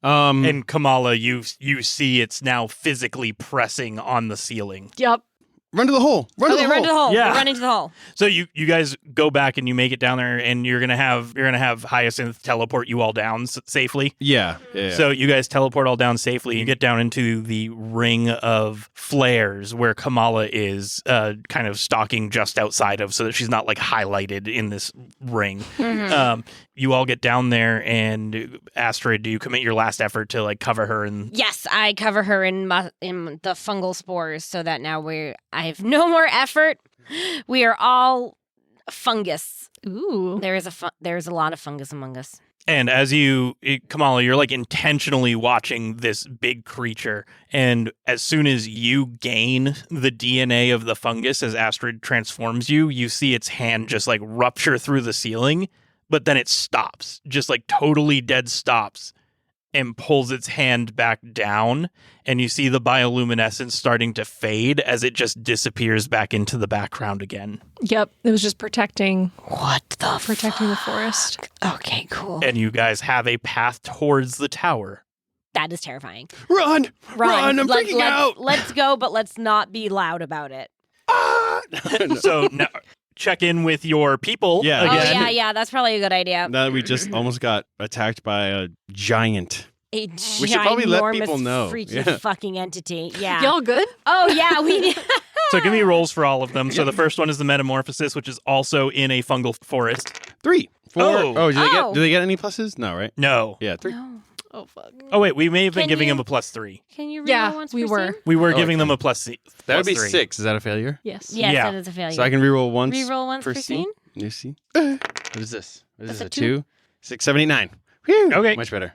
And Kamala, you see it's now physically pressing on the ceiling. Yep. Run to the hole. Run to the hole. Run to the hole. Yeah. We're running to the hole. So you guys go back and you make it down there, and you're gonna have Hyacinth teleport you all down safely. Yeah. So you guys teleport all down safely. You get down into the ring of flares where Kamala is kind of stalking just outside of, so that she's not like highlighted in this ring. You all get down there, and Astrid, do you commit your last effort to like cover her? And Yes, I cover her in the fungal spores so that now I have no more effort. We are all fungus. Ooh. There is a lot of fungus among us. And as Kamala, you're like intentionally watching this big creature. And as soon as you gain the DNA of the fungus, as Astrid transforms you, you see its hand just like rupture through the ceiling, but then it stops, just like totally dead stops, and pulls its hand back down. And you see the bioluminescence starting to fade as it just disappears back into the background again. Yep. It was just protecting The forest. Okay, cool. And you guys have a path towards the tower. That is terrifying. Run. I'm freaking out. Let's go, but let's not be loud about it. So now check in with your people Yeah. again. Oh, yeah, that's probably a good idea. Now that we just almost got attacked by a giant. A We should probably let ginormous people know. freaky Yeah. fucking entity. Yeah. Y'all good? Oh, yeah, we So give me rolls for all of them. So the first one is the metamorphosis, which is also in a fungal forest. 3, 4. Oh. Do they get any pluses? No, right? No. Yeah, 3. No. Oh, fuck. Oh, wait, we may have been Can giving you- them a +3. Can you reroll Yeah, once we per were. scene? We were Oh, giving okay. them a That would be +3. 6. Is that a failure? Yes. Yes, Yeah. that is a failure. So I can reroll once. Reroll once per scene? You see? What is this? What is That's this? a A 2? 6, 7, 8, 9. Whew. Okay. Much better.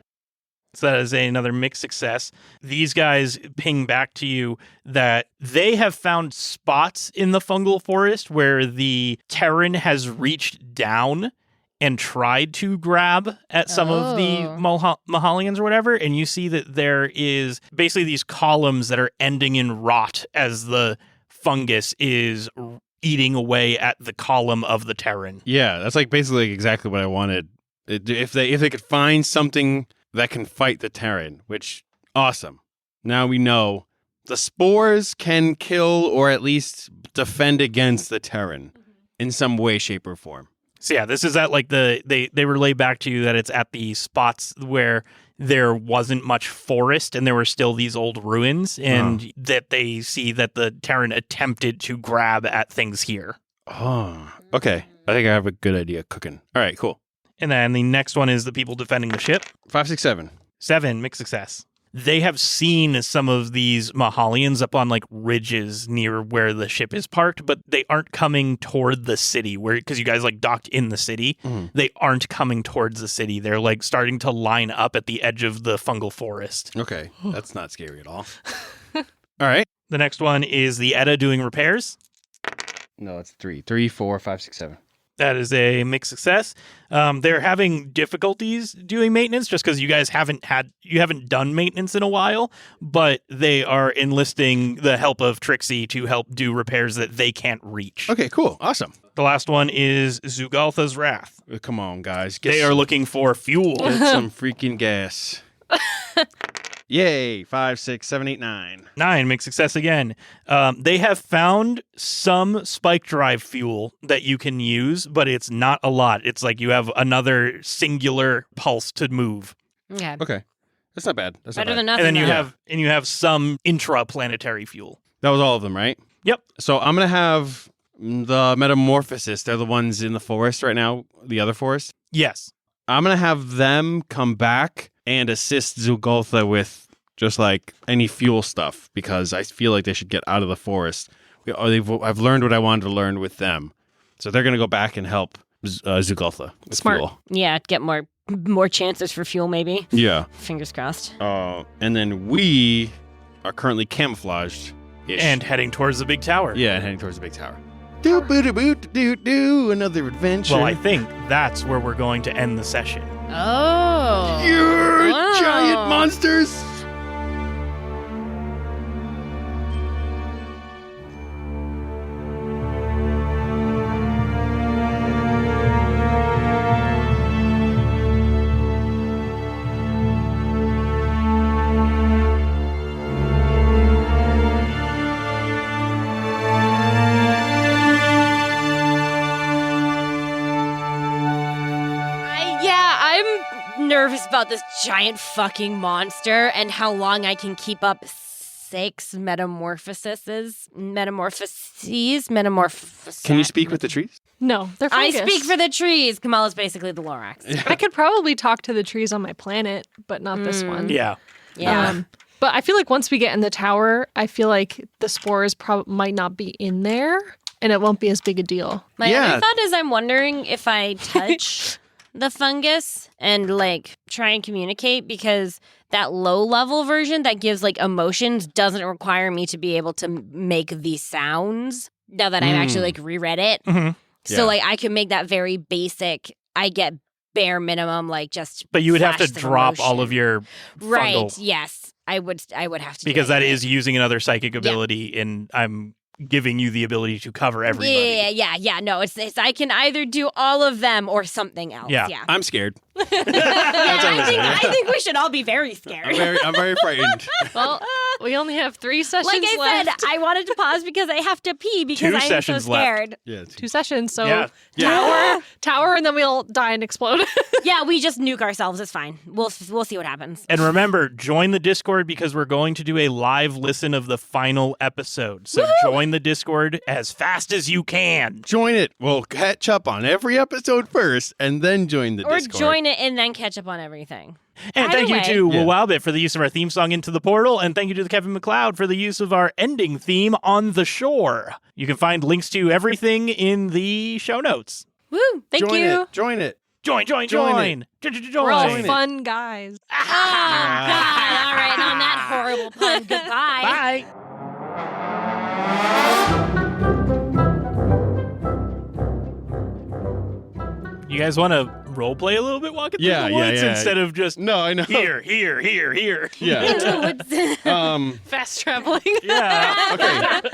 So that is another mixed success. These guys ping back to you that they have found spots in the fungal forest where the Terran has reached down and tried to grab at some of the Mahalians or whatever. And you see that there is basically these columns that are ending in rot as the fungus is eating away at the column of the Terran. Yeah, that's like basically exactly what I wanted. If they could find something that can fight the Terran, which awesome. Now we know the spores can kill or at least defend against the Terran in some way, shape, or form. So yeah, this is at like they relay back to you that it's at the spots where there wasn't much forest and there were still these old ruins, and that they see that the Terran attempted to grab at things here. Oh, okay. I think I have a good idea cooking. All right, cool. And then the next one is the people defending the ship. 5, 6, 7. 7, mixed success. They have seen some of these Mahalians up on like ridges near where the ship is parked, but they aren't coming toward the city because you guys like docked in the city. They aren't coming towards the city. They're like starting to line up at the edge of the fungal forest. Okay, that's not scary at all. All right. The next one is the Edda doing repairs. No, it's 3. 3, 4, 5, 6, 7. That is a mixed success. They're having difficulties doing maintenance just because you guys haven't done maintenance in a while, but they are enlisting the help of Trixie to help do repairs that they can't reach. Okay, cool. Awesome. The last one is Zugaltha's Wrath. Come on, guys. They are looking for fuel. Get some freaking gas. Yay! 5, 6, 7, 8, 9. 9, make success again. They have found some spike drive fuel that you can use, but it's not a lot. It's like you have another singular pulse to move. Okay. Okay, that's not bad. That's Better not than bad. nothing. And then then. you have some intraplanetary fuel. That was all of them, right? Yep. So I'm gonna have the Metamorphosis. They're the ones in the forest right now. The other forest. Yes. I'm gonna have them come back and assist Zugoltha with just like any fuel stuff because I feel like they should get out of the forest. I've learned what I wanted to learn with them, so they're gonna go back and help Zugoltha with Smart. fuel. Yeah, get more chances for fuel, maybe. Yeah. Fingers crossed. And then we are currently camouflaged. And heading towards the big tower. Yeah, heading towards the big tower. Do another adventure. Well, I think that's where we're going to end the session. Oh. You're Wow. giant monsters. I'm nervous about this giant fucking monster and how long I can keep up 6 metamorphoses. Can you speak with the trees? No, they're I fungus. speak for the trees. Kamala's basically the Lorax. I could probably talk to the trees on my planet, but not this one. Yeah. Yeah. But I feel like once we get in the tower, I feel like the spores might not be in there, and it won't be as big a deal. My Yeah. other thought is I'm wondering if I touch the fungus and like try and communicate, because that low level version that gives like emotions doesn't require me to be able to make these sounds now that I've actually like reread it. Mhm. So Yeah. like I can make that very basic. I get bare minimum, like just. But you would have to flashes of drop all emotion. of your Right. fungal, Yes. I would have to do because that anyway. is using another psychic ability, and I'm giving you the ability to cover everybody. Yeah. No, it's I can either do all of them or something else. Yeah. Yeah. I'm scared. I think we should all be very scared. I'm very frightened. Well, we only have 3 sessions Like I left. said, I wanted to pause because I have to pee because 2 I'm so sessions left. scared. Yeah. 2 sessions, so Yeah. tower, and then we'll die and explode. Yeah, we just nuke ourselves. It's fine. We'll see what happens. And remember, join the Discord because we're going to do a live listen of the final episode. So join the Discord as fast as you can. Join it. We'll catch up on every episode first, and then join the Or Discord. join it and then catch up on everything. And Either thank you way. to Yeah. Wowbit for the use of our theme song Into the Portal. And thank you to the Kevin MacLeod for the use of our ending theme On the Shore. You can find links to everything in the show notes. Woo! Thank Join you. it. Join it. Join. Join We're all Join it. fun guys. Oh, God. All right. On that horrible pun, goodbye. Bye. You guys want to role play a little bit walking Yeah, through the yeah, woods yeah. instead of just No, I know. here. Yeah. Into the woods. Fast traveling. Yeah. Okay.